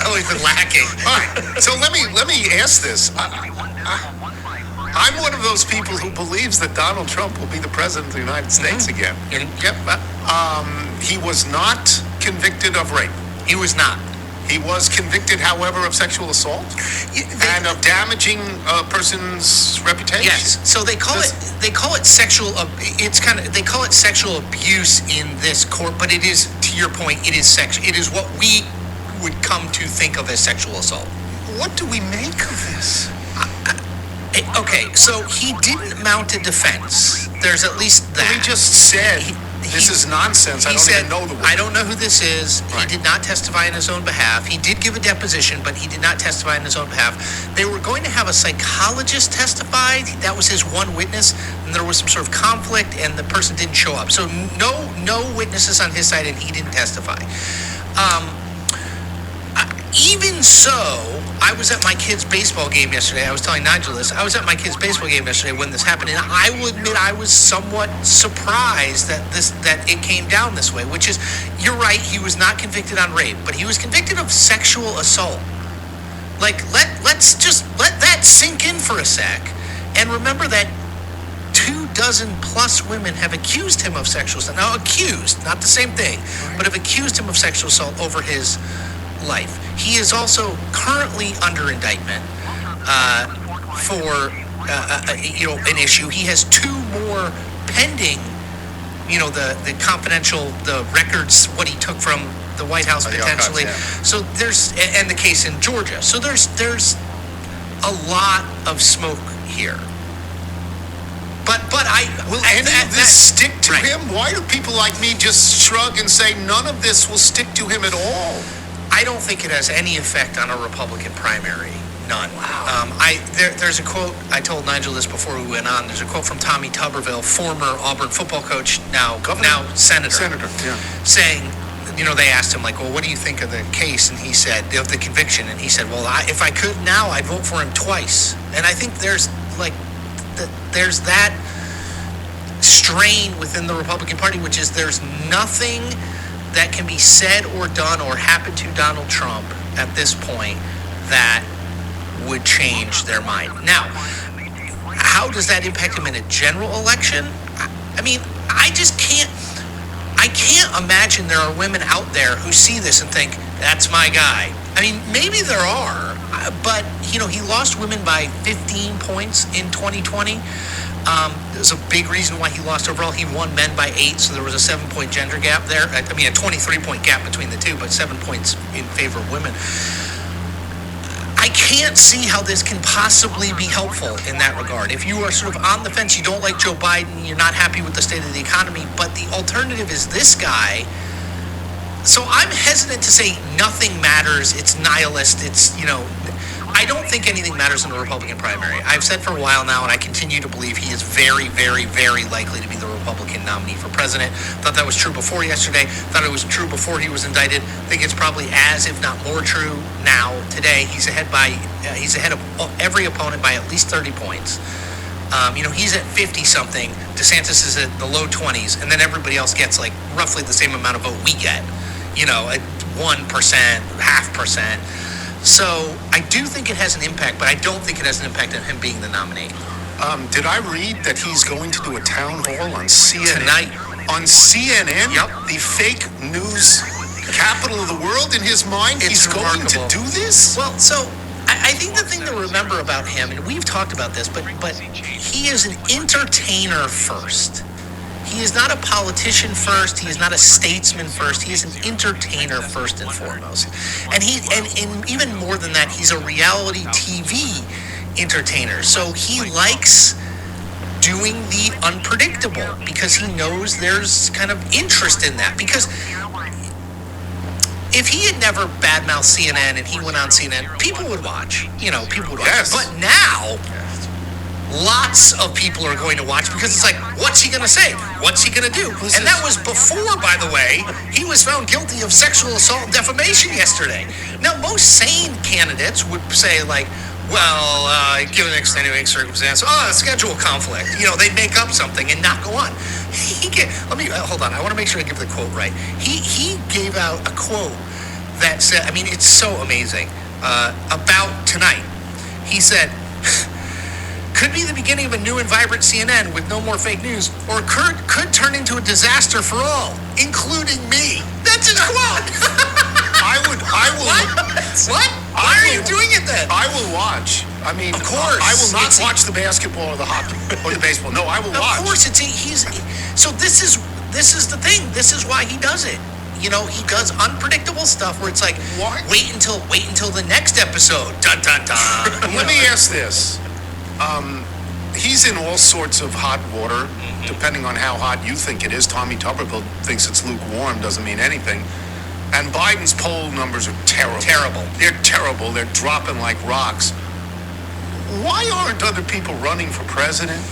always been lacking. All right. So let me ask this. I'm one of those people who believes that Donald Trump will be the president of the United States again. Yep. He was not convicted of rape. He was not. He was convicted, however, of sexual assault and of damaging a person's reputation. Yes. So they call it sexual. They call it sexual abuse in this court, but it is, to your point, it is sexual. It is what we would come to think of as sexual assault. What do we make of this? Okay, so he didn't mount a defense. There's at least that. He just said, this is nonsense. I don't even know the word. I don't know who this is. Right. He did not testify on his own behalf. He did give a deposition, but he did not testify on his own behalf. They were going to have a psychologist testify. That was his one witness, and there was some sort of conflict, and the person didn't show up. So no witnesses on his side, and he didn't testify. Even so, I was at my kid's baseball game yesterday. I was telling Nigel this. I was at my kid's baseball game yesterday when this happened, and I will admit I was somewhat surprised that it came down this way, which is, you're right, he was not convicted on rape, but he was convicted of sexual assault. Like, let's just let that sink in for a sec. And remember that 24+ women have accused him of sexual assault. Now, accused, not the same thing, but have accused him of sexual assault over his life. He is also currently under indictment for an issue. He has 2 more pending. The confidential, the records, what he took from the White House potentially. So and the case in Georgia. So there's a lot of smoke here. But Will any of this stick to him? Why do people like me just shrug and say none of this will stick to him at all? I don't think it has any effect on a Republican primary. None. Wow. There's a quote, I told Nigel this before we went on, there's a quote from Tommy Tuberville, former Auburn football coach, now senator. Saying, they asked him, like, well, what do you think of the case? And he said, of the conviction, and he said, well, if I could now, I'd vote for him twice. And I think there's that strain within the Republican Party, which is there's nothing that can be said or done or happen to Donald Trump at this point that would change their mind. Now, how does that impact him in a general election? I mean, I can't imagine there are women out there who see this and think, that's my guy. I mean, maybe there are, but, he lost women by 15 points in 2020. There's a big reason why he lost overall. He won men by 8, so there was a 7-point gender gap there. I mean, a 23-point gap between the two, but 7 points in favor of women. I can't see how this can possibly be helpful in that regard. If you are sort of on the fence, you don't like Joe Biden, you're not happy with the state of the economy, but the alternative is this guy. So I'm hesitant to say nothing matters, it's nihilist, I don't think anything matters in the Republican primary. I've said for a while now, and I continue to believe he is very, very, very likely to be the Republican nominee for president. Thought that was true before yesterday. Thought it was true before he was indicted. Think it's probably as, if not more, true now, today. He's ahead of every opponent by at least 30 points. He's at 50-something. DeSantis is at the low 20s, and then everybody else gets like roughly the same amount of vote we get. At 1%, 0.5%. So I do think it has an impact, but I don't think it has an impact on him being the nominee. Did I read that he's going to do a town hall on CNN? Tonight. On CNN? Yep. The fake news capital of the world in his mind? He's going to do this? Well, so I think the thing to remember about him, and we've talked about this, but he is an entertainer first. He is not a politician first. He is not a statesman first. He is an entertainer first and foremost. And even more than that, he's a reality TV entertainer. So he likes doing the unpredictable because he knows there's kind of interest in that. Because if he had never badmouthed CNN and he went on CNN, people would watch. People would watch. Yes. But now, lots of people are going to watch because it's like, what's he going to say? What's he going to do? And that was before, by the way, he was found guilty of sexual assault and defamation yesterday. Now, most sane candidates would say, like, well, given an extenuating circumstance, a schedule conflict. They'd make up something and not go on. Hold on. I want to make sure I give the quote right. He gave out a quote that said, I mean, it's so amazing, about tonight. He said, could be the beginning of a new and vibrant CNN with no more fake news, or could turn into a disaster for all, including me. That's his quote. I will. What? Why are you doing it then? I will watch. I mean, of course. I will not watch the basketball or the hockey or the baseball. No, I will watch. Of course, so this is the thing. This is why he does it. He does unpredictable stuff where it's like, wait until the next episode. Dun dun dun. Let me ask this. He's in all sorts of hot water, depending on how hot you think it is. Tommy Tuberville thinks it's lukewarm, doesn't mean anything. And Biden's poll numbers are terrible. They're terrible. They're dropping like rocks. Why aren't other people running for president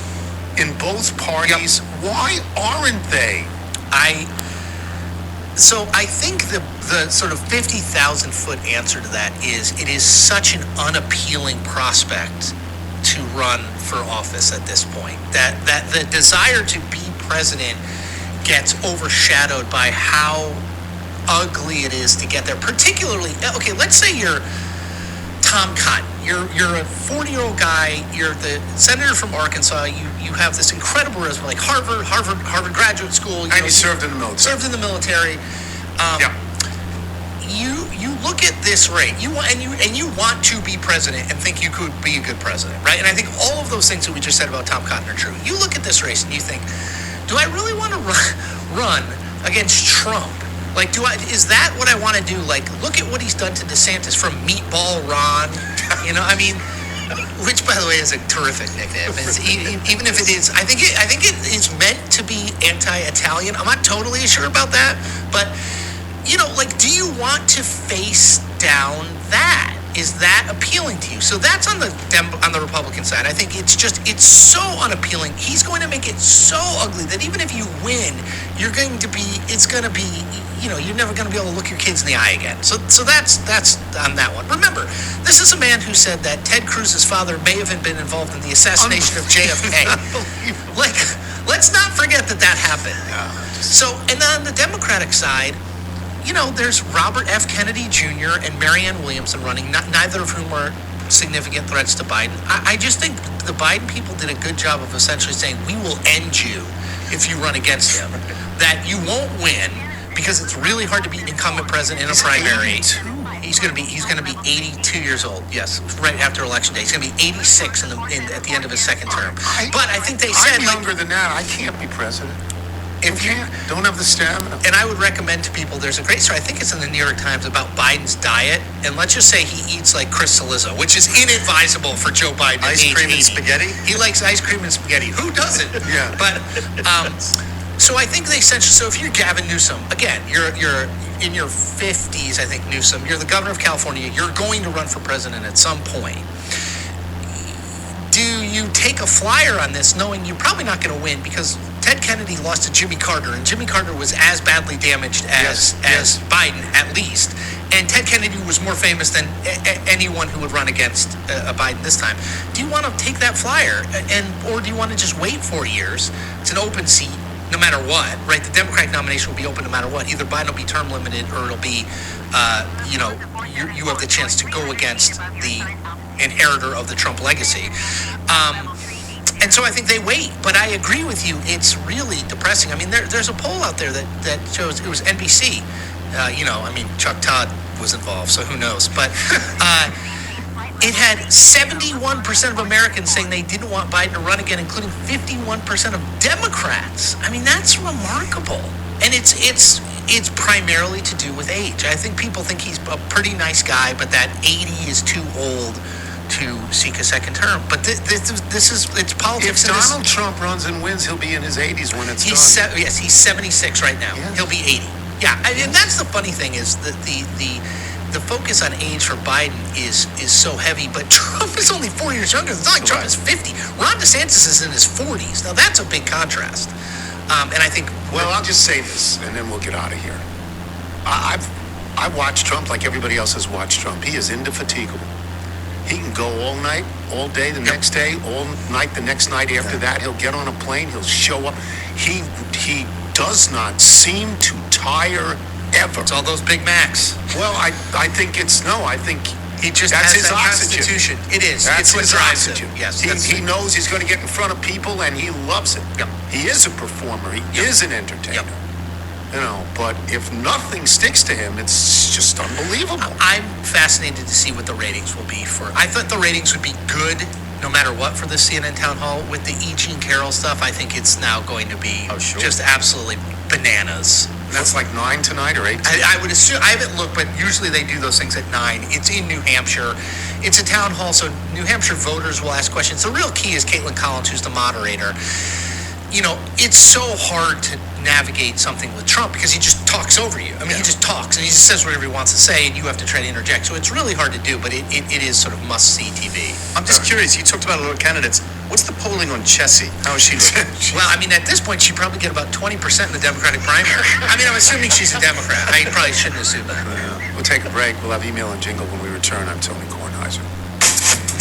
in both parties? Yep. Why aren't they? I think the sort of 50,000-foot answer to that is it is such an unappealing prospect to run for office at this point. That the desire to be president gets overshadowed by how ugly it is to get there. Particularly, okay, let's say you're Tom Cotton. You're a 40-year-old guy. You're the senator from Arkansas. You have this incredible resume, like Harvard graduate school. And he served in the military. Served in the military. Yeah. You look at this rate. You want to be president and think you could be a good president, right? And I think all of those things that we just said about Tom Cotton are true. You look at this race and you think, do I really want to run against Trump? Like, is that what I want to do? Like, look at what he's done to DeSantis from Meatball Ron. Which, by the way, is a terrific nickname. Even if it is, I think it is meant to be anti-Italian. I'm not totally sure about that, but do you want to face down that? Is that appealing to you? So that's on the Republican side. I think it's so unappealing. He's going to make it so ugly that even if you win, you're never going to be able to look your kids in the eye again. So that's on that one. Remember, this is a man who said that Ted Cruz's father may have been involved in the assassination of JFK. Let's not forget that happened. So, and then on the Democratic side, there's Robert F. Kennedy Jr. and Marianne Williamson running, neither of whom are significant threats to Biden. I just think the Biden people did a good job of essentially saying, we will end you if you run against him. That you won't win because it's really hard to beat an incumbent president in a primary. 82? He's going to be 82 years old. Yes, right after election day. He's going to be 86 at the end of his second term. But I think they said I'm younger than that. I can't be president. If you don't have the stamina. And I would recommend to people, there's a great story, I think it's in the New York Times, about Biden's diet. And let's just say he eats like Chris Cillizza, which is inadvisable for Joe Biden. Ice cream and spaghetti? He likes ice cream and spaghetti. Who doesn't? Yeah. But, so I think they essentially, so if you're Gavin Newsom, again, you're in your 50s, I think, Newsom, you're the governor of California, you're going to run for president at some point. Do you take a flyer on this knowing you're probably not going to win because Ted Kennedy lost to Jimmy Carter, and Jimmy Carter was as badly damaged as Biden, at least. And Ted Kennedy was more famous than anyone who would run against Biden this time. Do you want to take that flyer, or do you want to just wait 4 years? It's an open seat, no matter what, right? The Democratic nomination will be open no matter what. Either Biden will be term limited, or it'll be, you have the chance to go against the inheritor of the Trump legacy. And so I think they wait, but I agree with you. It's really depressing. I mean, there's a poll out there that shows, it was NBC. Chuck Todd was involved, so who knows? But it had 71% of Americans saying they didn't want Biden to run again, including 51% of Democrats. I mean, that's remarkable. And it's primarily to do with age. I think people think he's a pretty nice guy, but that 80 is too old to seek a second term. But it's politics. If Donald Trump runs and wins, he'll be in his 80s when it's done. Yes, he's 76 right now. Yeah. He'll be 80. Yeah, and that's the funny thing is that the focus on age for Biden is so heavy, but Trump is only 4 years younger. It's not like Trump is 50. Ron DeSantis is in his 40s. Now that's a big contrast. And I think... Well, I'll just say this, and then we'll get out of here. I watched Trump like everybody else has watched Trump. He is indefatigable. He can go all night, all day the next day, all night the next night after that. He'll get on a plane. He'll show up. He does not seem to tire ever. It's all those Big Macs. Well, I think I think he just that's has his that oxygen. Constitution. It is. That's it's what his drives oxygen. him. Yes. He knows he's going to get in front of people, and he loves it. Yep. He is a performer. He is an entertainer. Yep. But if nothing sticks to him, it's just unbelievable. I'm fascinated to see what the ratings will be for. I thought the ratings would be good no matter what for the CNN town hall. With the E. Jean Carroll stuff, I think it's now going to be just absolutely bananas. That's like 9 tonight or 8 I would assume. I haven't looked, but usually they do those things at 9. It's in New Hampshire. It's a town hall, so New Hampshire voters will ask questions. The real key is Caitlin Collins, who's the moderator. It's so hard to navigate something with Trump because he just talks over you. I mean, he just talks and he just says whatever he wants to say, and you have to try to interject. So it's really hard to do, but it is sort of must-see TV. I'm just curious. You talked about a lot of candidates. What's the polling on Chessie? How is she looking? Well, I mean, at this point, she'd probably get about 20% in the Democratic primary. I mean, I'm assuming she's a Democrat. I probably shouldn't assume that. We'll take a break. We'll have email and jingle when we return. I'm Tony Kornheiser.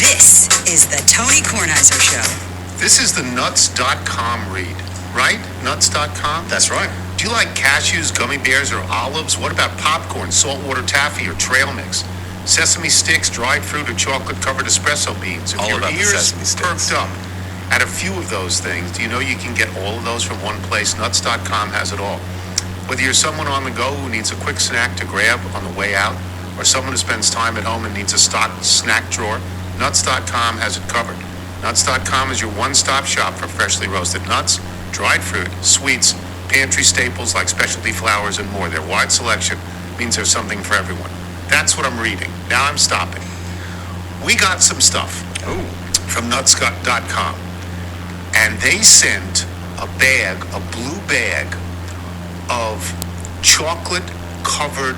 This is the Tony Kornheiser Show. This is the nuts.com read, right? Nuts.com? That's right. Do you like cashews, gummy bears, or olives? What about popcorn, saltwater taffy, or trail mix? Sesame sticks, dried fruit, or chocolate-covered espresso beans? If All your about the ears sesame sticks. perked up at a few of those things, do you know you can get all of those from one place? Nuts.com has it all. Whether you're someone on the go who needs a quick snack to grab on the way out, or someone who spends time at home and needs a stocked snack drawer, Nuts.com has it covered. Nuts.com is your one-stop shop for freshly roasted nuts, dried fruit, sweets, pantry staples like specialty flours, and more. Their wide selection means there's something for everyone. That's what I'm reading. Now I'm stopping. We got some stuff. from nuts.com. And they sent a blue bag of chocolate-covered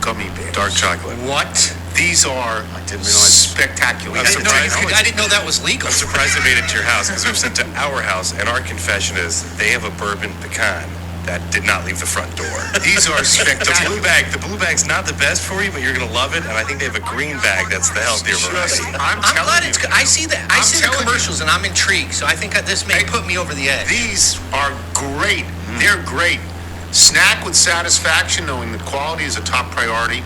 gummy bears. Dark chocolate. What? These are spectacular. I didn't know that was legal. I'm surprised they made it to your house because they were sent to our house, and our confession is they have a bourbon pecan that did not leave the front door. These are spectacular. The blue bag's not the best for you, but you're gonna love it. And I think they have a green bag that's the healthier variety. I'm glad it's. I see that. I see the commercials, and I'm intrigued. So I think this may put me over the edge. These are great. They're great. Snack with satisfaction, knowing that quality is a top priority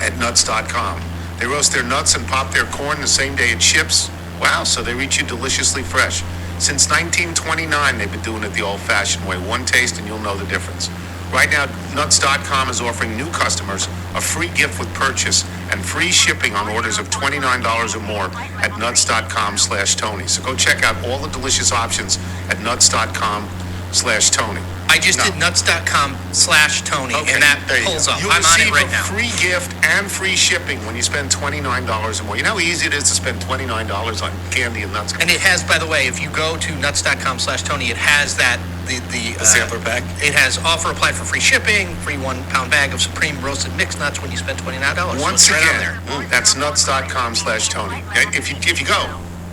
at nuts.com. They roast their nuts and pop their corn the same day it ships. Wow, so they reach you deliciously fresh. Since 1929, they've been doing it the old-fashioned way. One taste and you'll know the difference. Right now, nuts.com is offering new customers a free gift with purchase and free shipping on orders of $29 or more at nuts.com/Tony. So go check out all the delicious options at nuts.com/Tony. I just did nuts.com/Tony, and that pulls up. You'll I'm on it right now. Free gift and free shipping when you spend $29 or more. You know how easy it is to spend $29 on candy and nuts? And it has, by the way, if you go to nuts.com/Tony, it has that the sampler pack. It has offer applied for free shipping, free 1 pound bag of Supreme roasted mixed nuts when you spend $29. Once so it's again, right on there. That's nuts.com/Tony. If you go,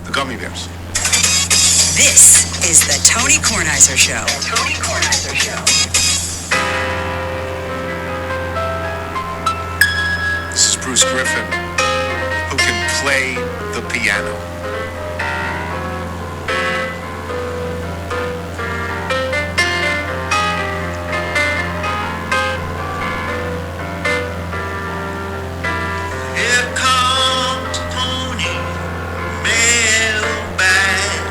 the gummy bears. This is the Tony Kornheiser Show. Tony Kornheiser Show. This is Bruce Griffin, who can play the piano. Here comes Tony, mailbag.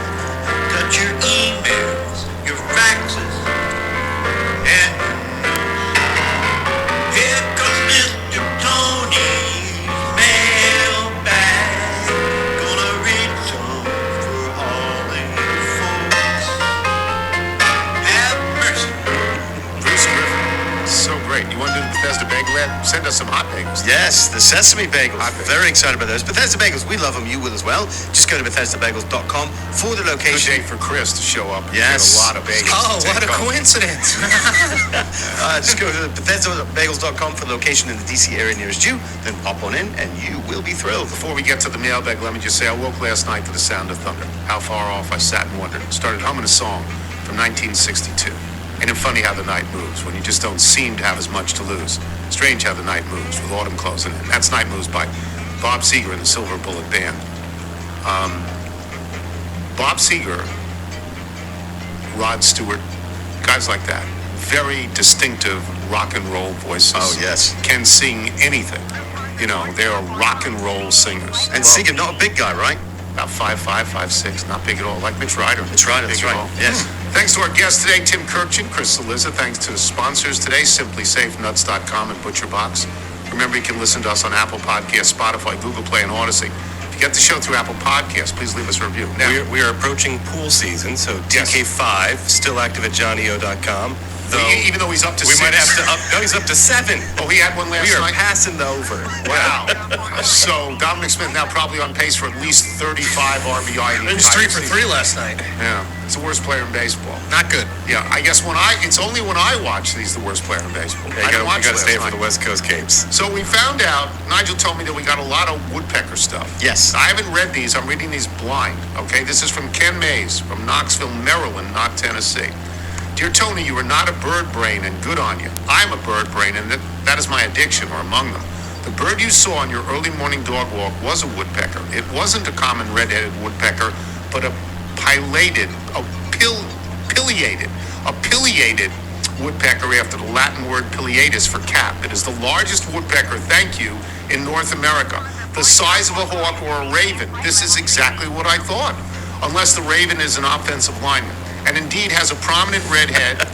Got your emails, your faxes, and here comes Mr. Tony's mailbag. Gonna read some for all the folks. Have mercy. Bruce Griffin, so great. You want to do the Bethesda Bagel ad? Send us some hot bagels. Yes, the sesame bagels. I'm very excited about those. Bethesda Bagels, we love them. You will as well. Just go to BethesdaBagels.com for the location. Good day for Chris to show up and Yes. get a lot of bagels. Oh, to what a take home. coincidence. Just go to BethesdaBagels.com for the location in the DC area nearest you. Then pop on in and you will be thrilled. Before we get to the mailbag, let me just say I woke last night to the sound of thunder. How far off I sat and wondered. Started humming a song from 1962. Ain't it funny how the night moves when you just don't seem to have as much to lose? Strange how the night moves with autumn closing in. That's Night Moves by Bob Seger and the Silver Bullet Band. Bob Seger, Rod Stewart, guys like that. Very distinctive rock and roll voices. Oh, yes. Can sing anything. You know, they are rock and roll singers. And Seeger, not a big guy, right? About 5'5", 5'6", not big at all. Like Mitch Ryder. Mitch Ryder, Big that's at right. all. Yes. Thanks to our guests today, Tim Kirkchin, Chris Saliza. Thanks to sponsors today, SimplySafeNuts.com and ButcherBox. Remember, you can listen to us on Apple Podcasts, Spotify, Google Play, and Odyssey. If you get the show through Apple Podcasts, please leave us a review. Now, We are approaching pool season, so Yes. TK5 still active at johnnyO.com. even though he's up to we 6. might have to up. No, he's up to 7. Oh, he had one last We are night? passing the over. Wow. So Dominic Smith now probably on pace for at least 35 RBI. He was 3 for 3 last night. Yeah, he's the worst player in baseball. Not good. Yeah, I guess it's only when I watch that he's the worst player in baseball. Yeah, I didn't you watch got to last stay for night. the West Coast Capes. So we found out, Nigel told me that we got a lot of woodpecker stuff. Yes. I haven't read these. I'm reading these blind. Okay, this is from Ken Mays from Knoxville, Maryland, not Tennessee. Dear Tony, you are not a bird brain and good on you. I'm a bird brain and that is my addiction or among them. The bird you saw on your early morning dog walk was a woodpecker. It wasn't a common red-headed woodpecker, but a pileated woodpecker after the Latin word pileatus for cap. It is the largest woodpecker, thank you, in North America. The size of a hawk or a raven. This is exactly what I thought, unless the raven is an offensive lineman, and indeed has a prominent red head.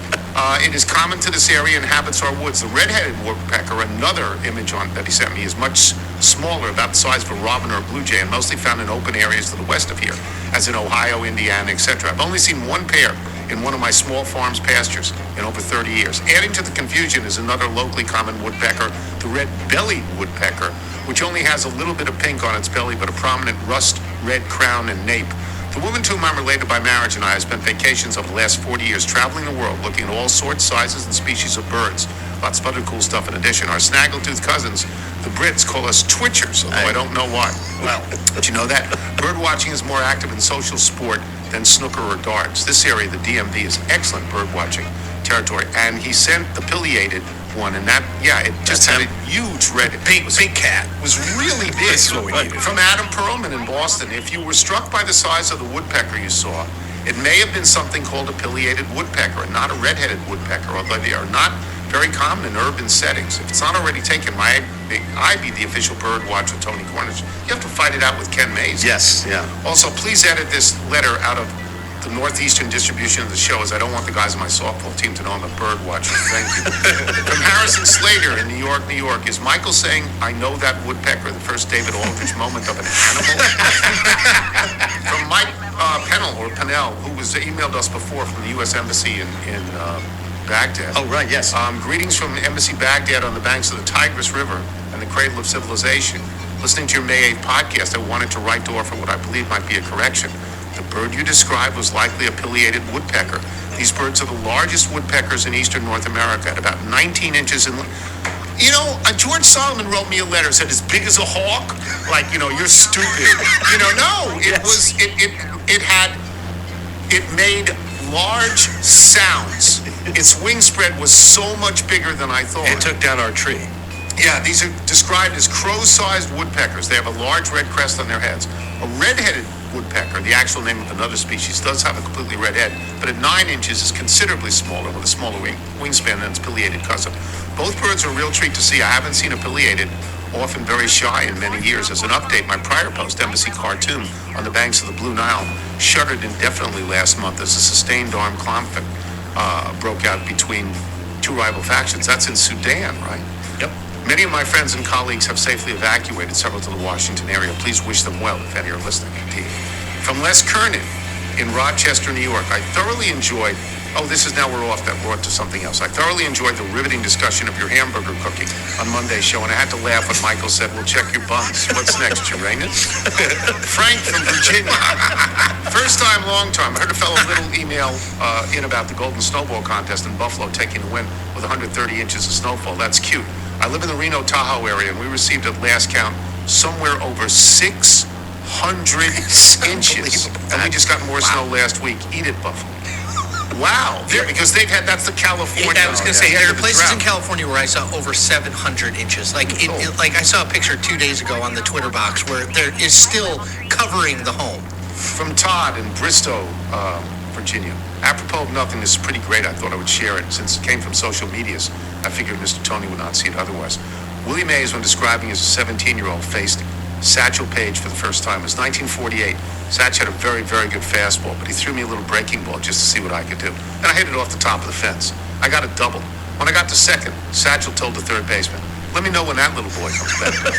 It is common to this area and inhabits our woods. The red-headed woodpecker, another image that he sent me, is much smaller, about the size of a robin or a blue jay, and mostly found in open areas to the west of here, as in Ohio, Indiana, etc. I've only seen one pair in one of my small farm's pastures in over 30 years. Adding to the confusion is another locally common woodpecker, the red-bellied woodpecker, which only has a little bit of pink on its belly, but a prominent rust red crown and nape. The woman to whom I'm related by marriage and I have spent vacations over the last 40 years traveling the world looking at all sorts, sizes, and species of birds. Lots of other cool stuff in addition. Our snaggletooth cousins, the Brits, call us twitchers, although I don't know why. Well, but you know that? Bird watching is more active in social sport than snooker or darts. This area, the DMV, is excellent bird watching territory. And he sent the pileated one, and that, yeah, it just had a huge red, big cat. It was really big. This is what we needed. From Adam Perlman in Boston. If you were struck by the size of the woodpecker you saw, it may have been something called a pileated woodpecker and not a red-headed woodpecker, although they are not very common in urban settings. If it's not already taken, I be the official bird watch of Tony Cornish. You have to fight it out with Ken Mays. Yes, yeah. Also, please edit this letter out of the northeastern distribution of the show, as I don't want the guys on my softball team to know I'm a bird watcher. Thank you. From Harrison Slater in New York, New York, is Michael saying, "I know that woodpecker," the first David Aldrich moment of an animal? From Mike Pennell, who was emailed us before from the U.S. Embassy in Baghdad. Oh, right, yes. Greetings from Embassy Baghdad on the banks of the Tigris River and the cradle of civilization. Listening to your May 8th podcast, I wanted to write to offer what I believe might be a correction. The bird you described was likely a pileated woodpecker. These birds are the largest woodpeckers in eastern North America, at about 19 inches in length. You know, George Solomon wrote me a letter, said as big as a hawk. Like, you know, you're stupid. You know, no, it was, it made large sounds. Its wingspread was so much bigger than I thought. It took down our tree. Yeah, these are described as crow-sized woodpeckers. They have a large red crest on their heads. A red-headed woodpecker, the actual name of another species, does have a completely red head, but at 9 inches is considerably smaller, with a smaller wingspan than its pileated cousin. Both birds are a real treat to see. I haven't seen a pileated, often very shy, in many years. As an update, my prior post, Embassy Khartoum, on the banks of the Blue Nile, shuttered indefinitely last month as a sustained armed conflict broke out between two rival factions. That's in Sudan, right? Yep. Many of my friends and colleagues have safely evacuated, several to the Washington area. Please wish them well, if any are listening, indeed. From Les Kernan in Rochester, New York, I thoroughly enjoyed, we're off to something else. I thoroughly enjoyed the riveting discussion of your hamburger cooking on Monday's show, and I had to laugh when Michael said, "We'll check your buns." What's next, Uranus? Frank from Virginia. First time, long time. I heard a fellow little email in about the Golden Snowball Contest in Buffalo taking the win with 130 inches of snowfall. That's cute. I live in the Reno Tahoe area, and we received at last count somewhere over 600 inches. And we just got more snow last week. Eat it, Buffalo. Wow. Because that's the California. Yeah, I was going to say, there are places in drought. California where I saw over 700 inches. Like, like I saw a picture 2 days ago on the Twitter box where there is still covering the home. From Todd in Bristow, Virginia. Apropos of nothing, this is pretty great. I thought I would share it. Since it came from social medias, I figured Mr. Tony would not see it otherwise. Willie Mays, when describing as a 17-year-old, faced Satchel Paige for the first time. It was 1948. Satch had a very, very good fastball, but he threw me a little breaking ball just to see what I could do. And I hit it off the top of the fence. I got a double. When I got to second, Satchel told the third baseman, "Let me know when that little boy comes back."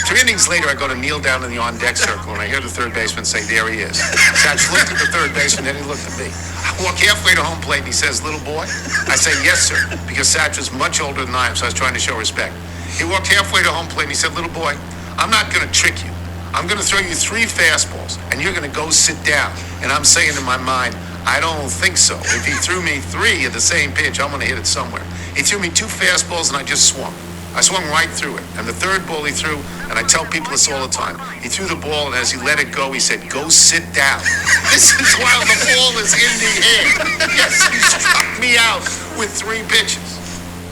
3 innings later, I go to kneel down in the on-deck circle, and I hear the third baseman say, "There he is." Satch looked at the third baseman, then he looked at me. I walk halfway to home plate, and he says, "Little boy?" I say, "Yes, sir," because Satch was much older than I am, so I was trying to show respect. He walked halfway to home plate, and he said, "Little boy, I'm not going to trick you. I'm going to throw you 3 fastballs, and you're going to go sit down." And I'm saying in my mind, I don't think so. If he threw me 3 at the same pitch, I'm going to hit it somewhere. He threw me 2 fastballs, and I just swung. I swung right through it. And the third ball he threw, and I tell people this all the time, he threw the ball, and as he let it go, he said, "Go sit down." This is while the ball is in the air. Yes, he struck me out with 3 pitches.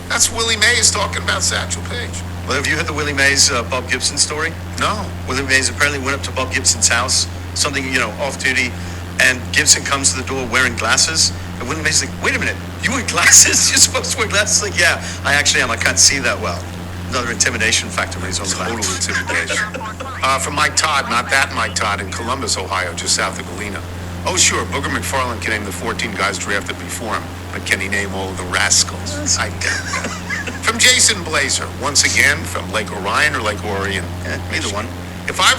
That's Willie Mays talking about Satchel Paige. Well, have you heard the Willie Mays Bob Gibson story? No. Willie Mays apparently went up to Bob Gibson's house, something, off duty, and Gibson comes to the door wearing glasses. And Willie Mays is like, "Wait a minute, you wear glasses? You're supposed to wear glasses?" Like, "Yeah, I actually am. I can't see that well." Another intimidation factor when he's on the back. Total intimidation. From Mike Todd, not that Mike Todd, in Columbus, Ohio, just south of Galena. "Oh, sure, Booger McFarland can name the 14 guys drafted before him, but can he name all of the rascals? I doubt that." From Jason Blazer, once again, from Lake Orion or Lake Orion. Either one. If I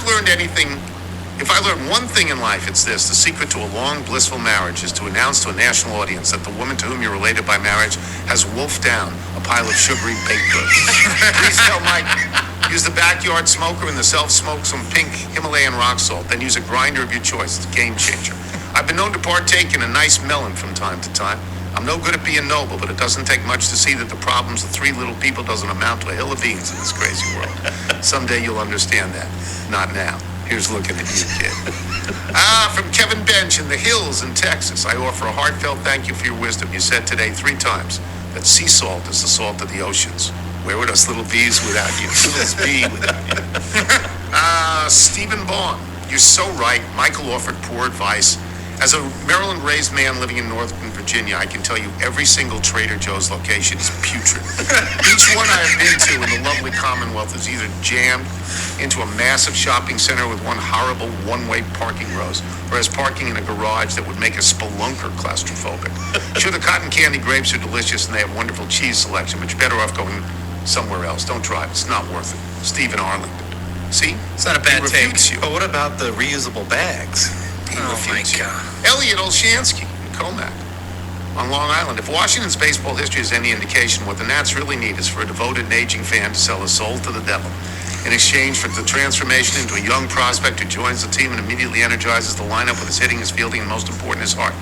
learned one thing in life, it's this: the secret to a long, blissful marriage is to announce to a national audience that the woman to whom you're related by marriage has wolfed down a pile of sugary baked goods. Please tell Mike Use the backyard smoker and the self-smoke some pink Himalayan rock salt. Then use a grinder of your choice. It's a game changer. I've been known to partake in a nice melon from time to time. I'm no good at being noble, but it doesn't take much to see that the problems of three little people doesn't amount to a hill of beans in this crazy world. Someday you'll understand that. Not now. Here's looking at you, kid. From Kevin Bench in the hills in Texas, I offer a heartfelt thank you for your wisdom. You said today 3 times that sea salt is the salt of the oceans. Where would us little bees without you? Little bee without you. Stephen Vaughn, you're so right. Michael offered poor advice. As a Maryland-raised man living in Northern Virginia, I can tell you every single Trader Joe's location is putrid. Each one I have been to in the lovely Commonwealth is either jammed into a massive shopping center with one horrible one-way parking rows, or has parking in a garage that would make a spelunker claustrophobic. Sure, the cotton candy grapes are delicious and they have wonderful cheese selection, but you're better off going somewhere else. Don't drive. It's not worth it. Stephen Arlington. See? It's not a bad take. You. But what about the reusable bags? My God. Elliot Olshansky in Comac on Long Island. If Washington's baseball history is any indication, what the Nats really need is for a devoted and aging fan to sell his soul to the devil in exchange for the transformation into a young prospect who joins the team and immediately energizes the lineup with his hitting, his fielding, and most important, his heart.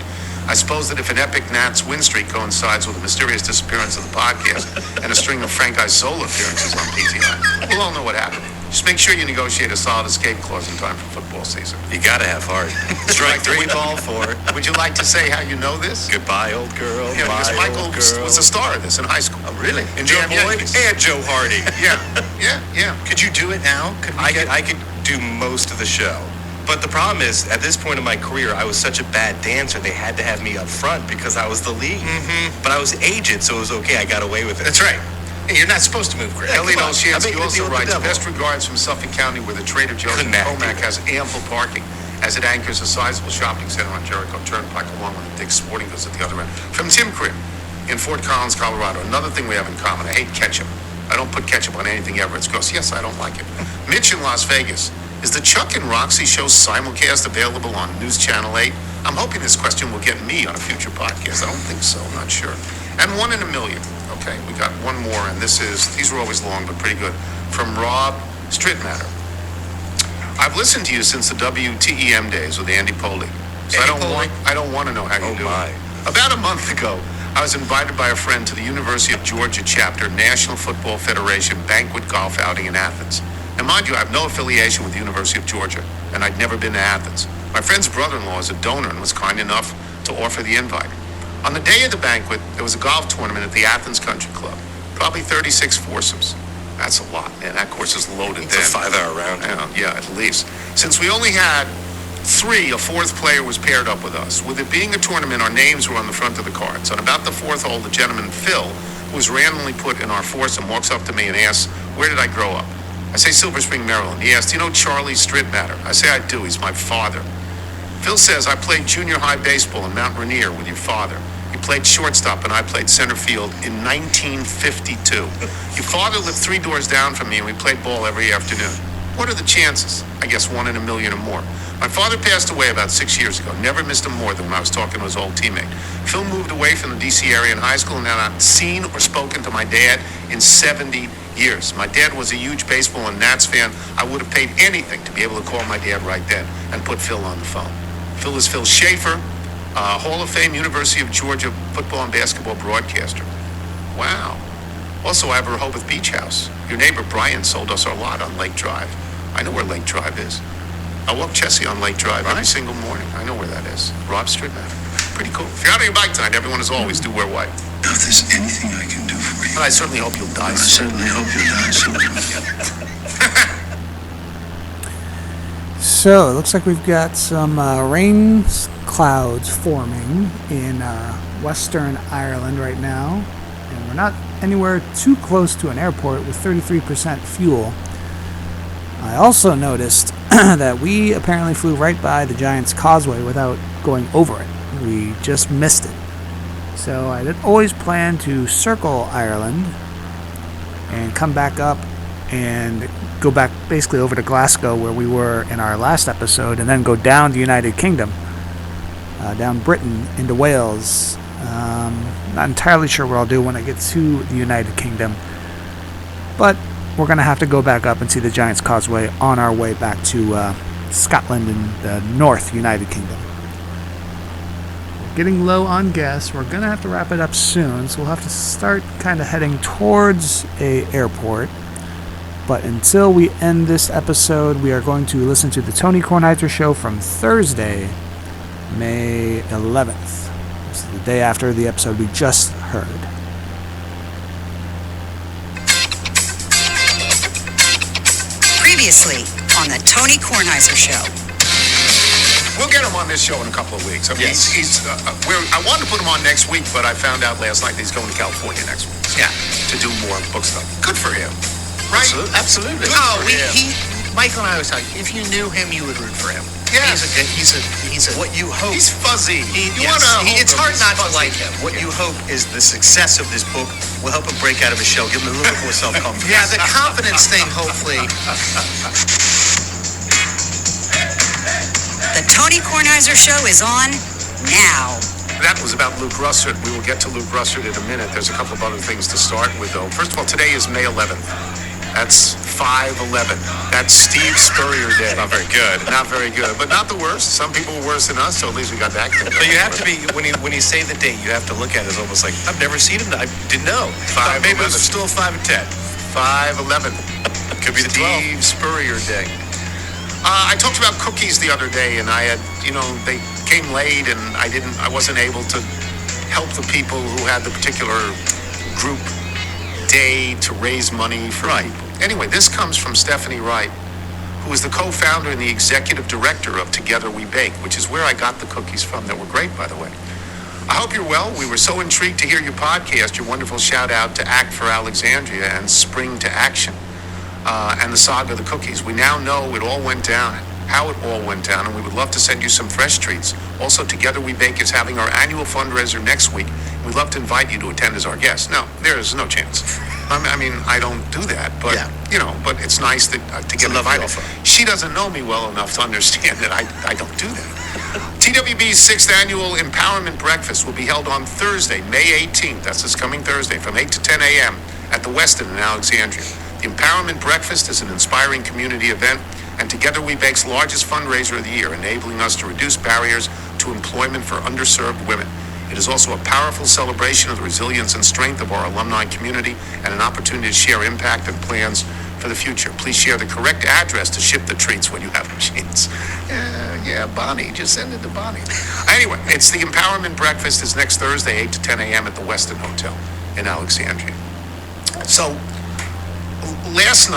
I suppose that if an epic Nats win streak coincides with the mysterious disappearance of the podcast and a string of Frank solo appearances on PTI, we'll all know what happened. Just make sure you negotiate a solid escape clause in time for football season. You gotta have heart. Strike 3, ball 4. Would you like to say how you know this? Goodbye, old girl. Yeah, because bye, Michael old girl. was the star of this in high school. Oh, really? In Joe Damn Boyd Yankees. and Joe Hardy. Yeah. Could you do it now? I could do most of the show. But the problem is, at this point in my career, I was such a bad dancer, they had to have me up front because I was the lead. Mm-hmm. But I was aged, so it was okay. I got away with it. That's right. Hey, you're not supposed to move, Chris. Elliot Olshansky also writes, best regards from Suffolk County, where the Trader Joe's in Comac has ample parking, as it anchors a sizable shopping center on Jericho Turnpike, along with the Dick's Sporting Goods at the other end. From Tim Cribb in Fort Collins, Colorado. Another thing we have in common, I hate ketchup. I don't put ketchup on anything ever. It's gross. Yes, I don't like it. Mitch in Las Vegas. Is the Chuck and Roxy show simulcast available on News Channel 8? I'm hoping this question will get me on a future podcast. I don't think so. I'm not sure. And 1 in a million. Okay, we got one more, and these are always long, but pretty good. From Rob Strittmatter. I've listened to you since the WTEM days with Andy Poley. So I don't want to know how you do it. About a month ago, I was invited by a friend to the University of Georgia chapter National Football Federation banquet golf outing in Athens. And mind you, I have no affiliation with the University of Georgia, and I'd never been to Athens. My friend's brother-in-law is a donor and was kind enough to offer the invite. On the day of the banquet, there was a golf tournament at the Athens Country Club. Probably 36 foursomes. That's a lot, man. That course is loaded It's then. a 5-hour round. Yeah, at least. Since we only had 3, a 4th player was paired up with us. With it being a tournament, our names were on the front of the cards. On about the 4th hole, the gentleman, Phil, who was randomly put in our foursome, walks up to me and asks, where did I grow up? I say Silver Spring, Maryland. He asked, do you know Charlie Strittmatter? I say I do. He's my father. Phil says, I played junior high baseball in Mount Rainier with your father. He played shortstop and I played center field in 1952. Your father lived 3 doors down from me and we played ball every afternoon. What are the chances? I guess 1 in a million or more. My father passed away about 6 years ago. Never missed him more than when I was talking to his old teammate. Phil moved away from the D.C. area in high school and had not seen or spoken to my dad in 70 years. My dad was a huge baseball and Nats fan. I would have paid anything to be able to call my dad right then and put Phil on the phone. Phil is Phil Schaefer, Hall of Fame, University of Georgia football and basketball broadcaster. Wow. Also, I have a Rehoboth Beach house. Your neighbor Brian sold us our lot on Lake Drive. I know where Lake Drive is. I walk Chessie on Lake Drive every single morning. I know where that is. Rob Strittmatter. Pretty cool. If you're out on your bike tonight, everyone, as always, do wear white. Now, if there's anything I can do for you, But I certainly hope you'll die I soon. certainly hope you die soon. So, it looks like we've got some rain clouds forming in Western Ireland right now. And we're not anywhere too close to an airport with 33% fuel. I also noticed that we apparently flew right by the Giant's Causeway without going over it. We just missed it. So I did always plan to circle Ireland and come back up and go back basically over to Glasgow where we were in our last episode, and then go down the United Kingdom, down Britain into Wales. Not entirely sure what I'll do when I get to the United Kingdom, but we're going to have to go back up and see the Giant's Causeway on our way back to Scotland and the North United Kingdom. We're getting low on gas. We're going to have to wrap it up soon, so we'll have to start kind of heading towards a airport. But until we end this episode, we are going to listen to the Tony Kornheiser Show from Thursday, May 11th. This is the day after the episode we just heard. Previously on the Tony Kornheiser Show. We'll get him on this show in a couple of weeks. I mean, Yes. I wanted to put him on next week, but I found out last night that he's going to California next week. Yeah. To do more book stuff. Good for him. Right? Absolutely. Good Oh, for him. Michael and I always talk. If you knew him, you would root for him. Yeah. He's a. What you hope. He's fuzzy. It's hard not to like him. What you hope is the success of this book will help him break out of his shell, give him a little bit more self-confidence. Yeah, the confidence thing, hopefully. The Tony Kornheiser Show is on now. That was about Luke Russert. We will get to Luke Russert in a minute. There's a couple of other things to start with, though. First of all, today is May 11th. That's 5/11. That's Steve Spurrier Day. Not very good. Not very good, but not the worst. Some people were worse than us, so at least we got that. But you have to be, when you say the date, you have to look at it as almost like, I've never seen him. I didn't know. Thought maybe it was still 5 and 10. 5/11. Could be the 12. Steve Spurrier Day. I talked about cookies the other day, and I had, they came late, and I wasn't able to help the people who had the particular group day to raise money for people. Anyway, this comes from Stephanie Wright, who is the co-founder and the executive director of Together We Bake, which is where I got the cookies from that were great, by the way. I hope you're well. We were so intrigued to hear your podcast, your wonderful shout out to Act for Alexandria and Spring to Action, and the saga of the cookies. We now know it all went down, how it all went down, and we would love to send you some fresh treats. Also, Together We Bake is having our annual fundraiser next week. We'd love to invite you to attend as our guest. No, there is no chance. I mean, I don't do that, but but it's nice that to get invited. She doesn't know me well enough to understand that I don't do that. TWB's 6th annual Empowerment Breakfast will be held on Thursday, May 18th. That's this coming Thursday, from 8 to 10 a.m. at the Westin in Alexandria. The Empowerment Breakfast is an inspiring community event, and Together We Bake's largest fundraiser of the year, enabling us to reduce barriers to employment for underserved women. It is also a powerful celebration of the resilience and strength of our alumni community and an opportunity to share impact and plans for the future. Please share the correct address to ship the treats when you have a chance. Bonnie, just send it to Bonnie. Anyway, it's the Empowerment Breakfast is next Thursday, 8 to 10 a.m. at the Westin Hotel in Alexandria. So, last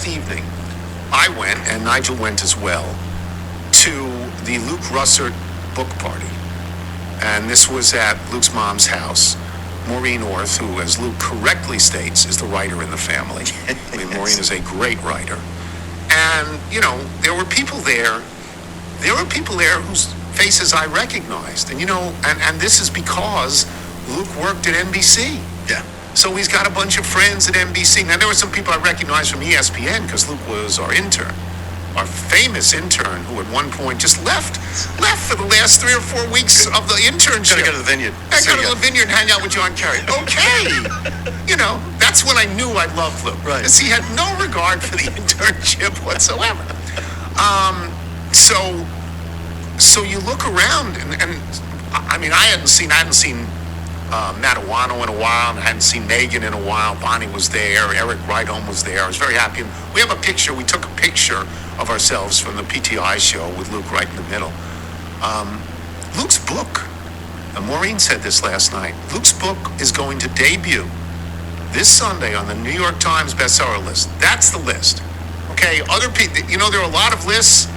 evening, I went, and Nigel went as well, to the Luke Russert book party. And this was at Luke's mom's house. Maureen Orth, who, as Luke correctly states, is the writer in the family. I mean, Maureen is a great writer. And, there were people there. There were people there whose faces I recognized. And, and this is because Luke worked at NBC. Yeah. So he's got a bunch of friends at NBC. Now, there were some people I recognized from ESPN because Luke was our intern. Our famous intern, who at one point just left for the last 3 or 4 weeks of the internship. Gotta go to the vineyard. I go to the vineyard and hang out with John Kerry. Okay. That's when I knew I loved Luke. Right. Because he had no regard for the internship whatsoever. So you look around, and I mean, I hadn't seen Matawano in a while, and I hadn't seen Megan in a while. Bonnie was there. Eric Rydholm was there. I was very happy. And we have a picture. We took a picture of ourselves from the PTI show with Luke right in the middle. Luke's book, and Maureen said this last night, Luke's book is going to debut this Sunday on the New York Times bestseller list. That's the list. Okay, other people, there are a lot of lists,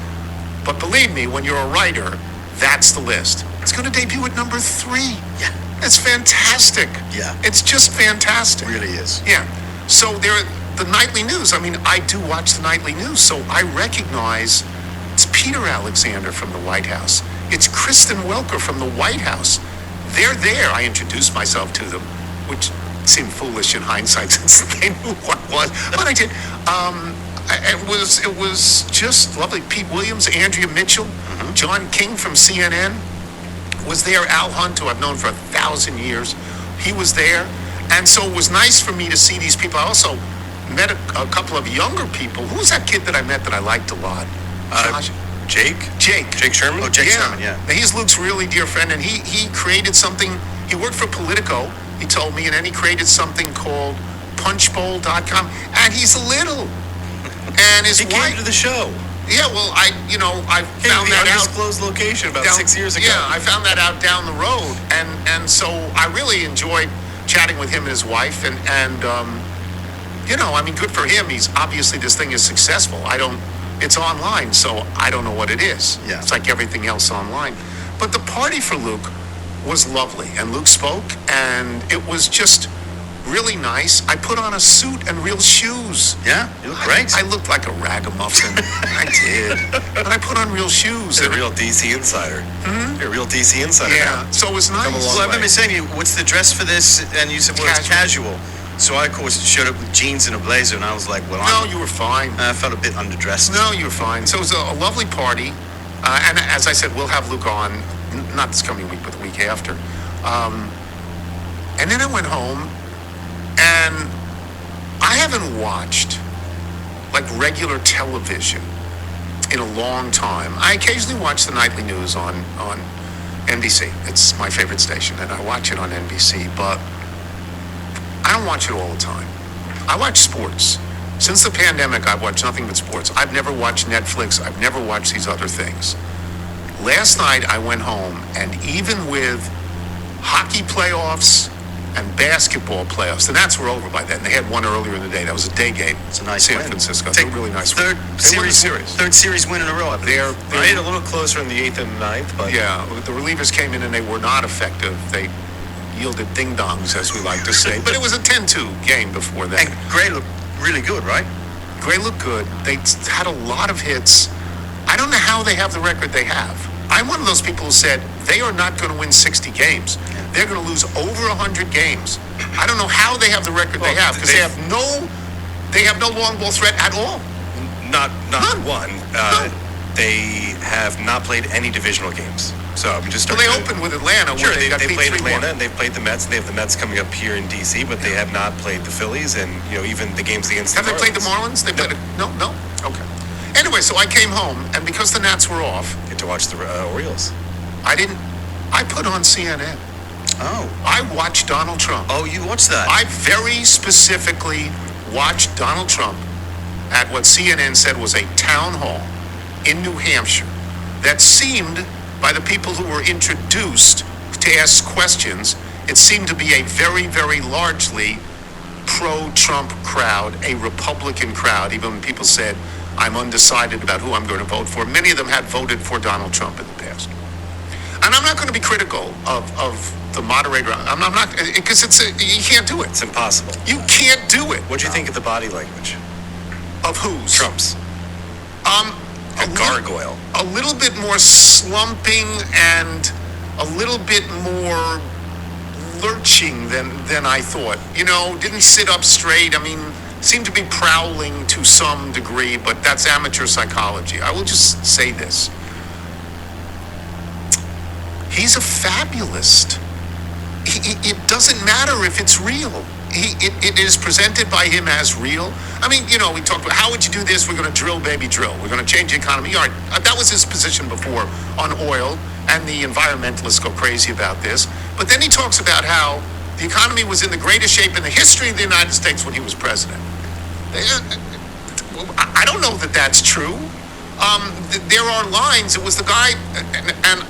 but believe me, when you're a writer, that's the list. It's going to debut at number 3. Yeah. It's fantastic. Yeah. It's just fantastic. It really is. Yeah. So the nightly news, I mean, I do watch the nightly news, so I recognize it's Peter Alexander from the White House. It's Kristen Welker from the White House. They're there. I introduced myself to them, which seemed foolish in hindsight since they knew what it was. But I did. It was just lovely. Pete Williams, Andrea Mitchell, John King from CNN was there. Al Hunt, who I've known for 1,000 years, he was there. And so it was nice for me to see these people. I also met a couple of younger people. Who was that kid that I met that I liked a lot? Josh? Jake Sherman. Oh, Jake Sherman, yeah. Now, he's Luke's really dear friend, and he created something. He worked for Politico, he told me, and then he created something called punchbowl.com, and he's little. And his He wife came to the show. Yeah, well, I found that out. Undisclosed location about 6 years ago. Yeah, I found that out down the road, and so I really enjoyed chatting with him and his wife, and I mean, good for him. He's obviously, this thing is successful. It's online, so I don't know what it is. Yeah. It's like everything else online. But the party for Luke was lovely, and Luke spoke, and it was just really nice. I put on a suit and real shoes. Yeah, you look great. I looked like a ragamuffin. I did. But I put on real shoes. You're a real DC insider. You're a real DC insider. Yeah, now. so it was nice. Well, I remember saying to you, what's the dress for this? And you said, well, it's casual. So I, of course, showed up with jeans and a blazer, and I was like, well, no, you were fine. I felt a bit underdressed. No, you were fine. So it was a lovely party. And as I said, we'll have Luke on, not this coming week, but the week after. And then I went home, and I haven't watched like regular television in a long time. I occasionally watch the nightly news on NBC. It's my favorite station, and I watch it on NBC, but I don't watch it all the time. I watch sports. Since the pandemic, I've watched nothing but sports. I've never watched Netflix. I've never watched these other things. Last night, I went home, and even with hockey playoffs and basketball playoffs, the Nats were over by then. They had one earlier in the day. That was a day game. It's a nice San win. Francisco. It's a really nice third win. Third series win in a row. I believe. They made it a little closer in the 8th and 9th, but Yeah, the relievers came in and they were not effective. They yielded ding-dongs, as we like to say. But it was a 10-2 game before that. And Gray looked really good, right? Gray looked good. They had a lot of hits. I don't know how they have the record they have. I'm one of those people who said they are not going to win 60 games. They're going to lose over 100 games. I don't know how they have the record they have, because they have no long ball threat at all. not one. They have not played any divisional games. So I'm just Well, they opened with Atlanta. Sure, where they got beat played 3-1. Atlanta and they've played the Mets. They have the Mets coming up here in DC, but they have not played the Phillies and even the games against. Have they played the Marlins? They played it. No. Okay. Anyway, so I came home, and because the Nats were off, Get to watch the Orioles. I didn't. I put on CNN. Oh. I watched Donald Trump. Oh, you watched that? I very specifically watched Donald Trump at what CNN said was a town hall in New Hampshire that seemed, by the people who were introduced to ask questions, it seemed to be a very, very largely pro-Trump crowd, a Republican crowd, even when people said, I'm undecided about who I'm going to vote for. Many of them had voted for Donald Trump in the past. And I'm not going to be critical of the moderator. I'm not, because you can't do it. It's impossible. You can't do it. What do you think of the body language? Of whose? Trump's. A gargoyle. A little bit more slumping and a little bit more lurching than I thought. Didn't sit up straight. I mean, seemed to be prowling to some degree, but that's amateur psychology. I will just say this. He's a fabulist. It doesn't matter if it's real. It is presented by him as real. I mean, we talked about, how would you do this? We're going to drill, baby, drill. We're going to change the economy. All right, that was his position before on oil, and the environmentalists go crazy about this. But then he talks about how the economy was in the greatest shape in the history of the United States when he was president. I don't know that that's true. There are lines. It was the guy, and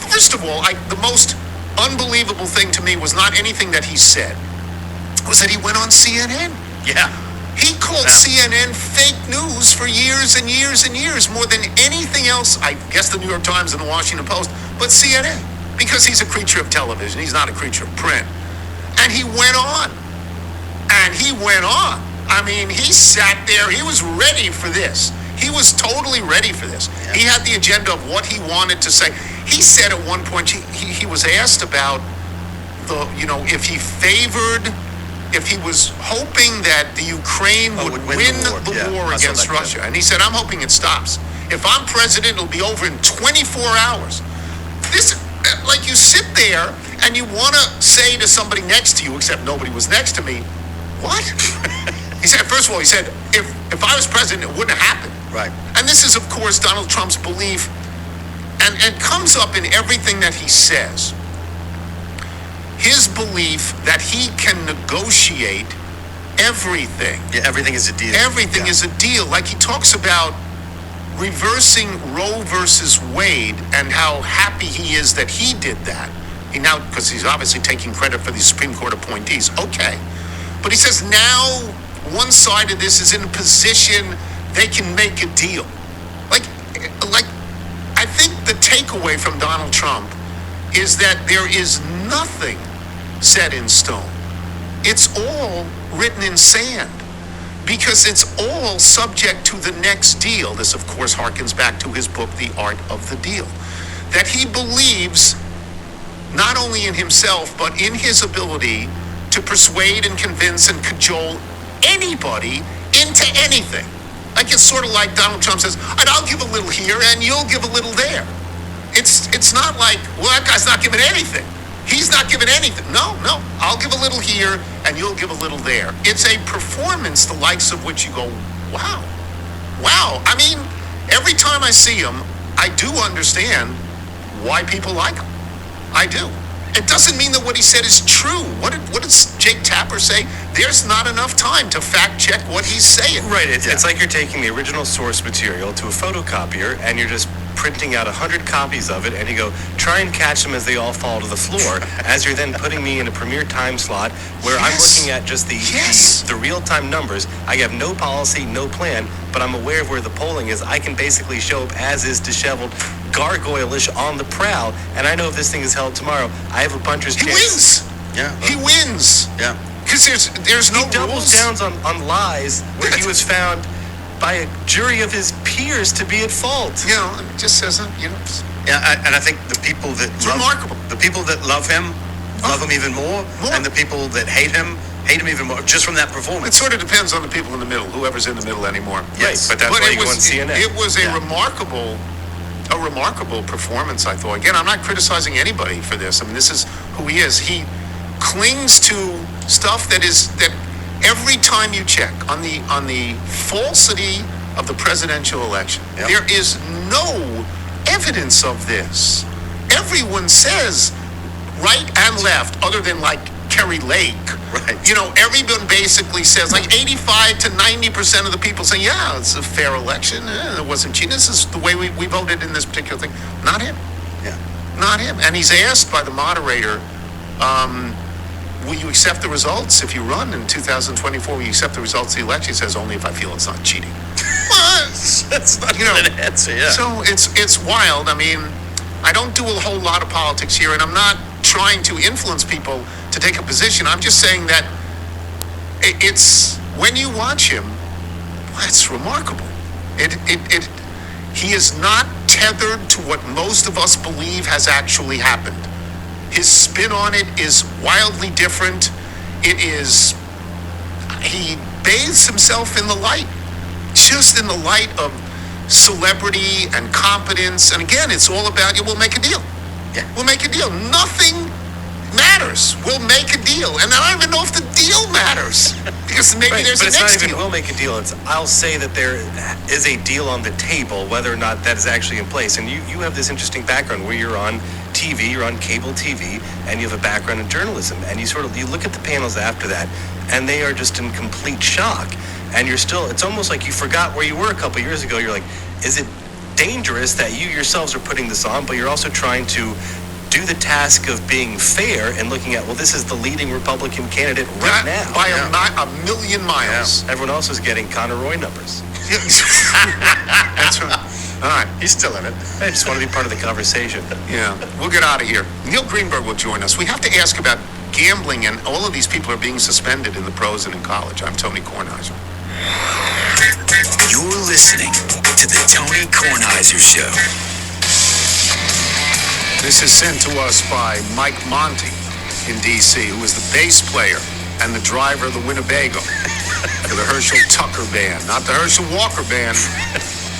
first of all, the most unbelievable thing to me was not anything that he said, was that he went on CNN. Yeah. He called CNN fake news for years and years and years, more than anything else. I guess the New York Times and the Washington Post, but CNN, because he's a creature of television. He's not a creature of print. And he went on. And he went on. I mean, he sat there. He was ready for this. He was totally ready for this. Yeah. He had the agenda of what he wanted to say. He said at one point, he was asked about if he was hoping that the Ukraine would win the war against Russia. And he said, I'm hoping it stops. If I'm president, it'll be over in 24 hours. This, like, you sit there And you want to say to somebody next to you, except nobody was next to me, what? He said, first of all, he said, if I was president, it wouldn't have happened. Right. And this is, of course, Donald Trump's belief, and comes up in everything that he says. His belief that he can negotiate everything. Yeah, everything is a deal. Everything is a deal. Like he talks about reversing Roe versus Wade and how happy he is that he did that. He now, because he's obviously taking credit for these Supreme Court appointees. Okay. But he says now one side of this is in a position they can make a deal. Like I think the takeaway from Donald Trump is that there is nothing set in stone. It's all written in sand because it's all subject to the next deal. This, of course, harkens back to his book, The Art of the Deal, that he believes not only in himself, but in his ability to persuade and convince and cajole anybody into anything. Like it's sort of like Donald Trump says, and I'll give a little here and you'll give a little there. It's not like, well, that guy's not giving anything. He's not giving anything. No, I'll give a little here and you'll give a little there. It's a performance the likes of which you go, wow. I mean, every time I see him, I do understand why people like him. I do. It doesn't mean that what he said is true. What does Jake Tapper say? There's not enough time to fact check what he's saying. Right. It's like you're taking the original source material to a photocopier and you're just printing out 100 copies of it, and you go, try and catch them as they all fall to the floor, as you're then putting me in a premier time slot where I'm looking at just the real-time numbers. I have no policy, no plan, but I'm aware of where the polling is. I can basically show up as is disheveled, gargoyle-ish on the prowl, and I know if this thing is held tomorrow, I have a puncher's chance. He wins. Yeah. He wins. Yeah. Because there's no rules. He doubles down on lies where he was found by a jury of his peers to be at fault. You know, it just says, Yeah, and I think the people that love him love him even more, and the people that hate him even more, just from that performance. It sort of depends on the people in the middle, whoever's in the middle anymore. Yes, but that's why you go on CNN. It was a remarkable performance, I thought. Again, I'm not criticizing anybody for this. I mean, this is who he is. He clings to stuff that every time you check on the falsity of the presidential election, there is no evidence of this. Everyone says right and left, other than like Kerry Lake. Right. You know, everyone basically says like 85 to 90% of the people say, yeah, it's a fair election. It wasn't cheating. This is the way we voted in this particular thing. Not him. Yeah. Not him. And he's asked by the moderator, will you accept the results if you run in 2024? Will you accept the results of the election? He says, only if I feel it's not cheating. That's not an answer, yeah. So it's wild. I mean, I don't do a whole lot of politics here, and I'm not trying to influence people to take a position. I'm just saying that it's, when you watch him, it's remarkable. He is not tethered to what most of us believe has actually happened. His spin on it is wildly different. He bathes himself in the light, just in the light of celebrity and competence. And again, it's all about, we'll make a deal. Yeah. We'll make a deal. Nothing matters. We'll make a deal. And I don't even know if the deal matters. Because maybe there's a next deal. But it's not even we'll make a deal. It's I'll say that there is a deal on the table, whether or not that is actually in place. And you have this interesting background where you're on TV, you're on cable TV, and you have a background in journalism. And you look at the panels after that, and they are just in complete shock. And it's almost like you forgot where you were a couple years ago. You're like, is it dangerous that you yourselves are putting this on, but you're also trying to do the task of being fair and looking at, well, this is the leading Republican candidate right now. By a million miles. Yeah. Everyone else is getting Conroy numbers. That's right. All right. He's still in it. I just want to be part of the conversation. Yeah. We'll get out of here. Neil Greenberg will join us. We have to ask about gambling, and all of these people are being suspended in the pros and in college. I'm Tony Kornheiser. You're listening to the Tony Kornheiser Show. This is sent to us by Mike Monty in D.C., who is the bass player and the driver of the Winnebago for the Herschel Tucker Band. Not the Herschel Walker Band,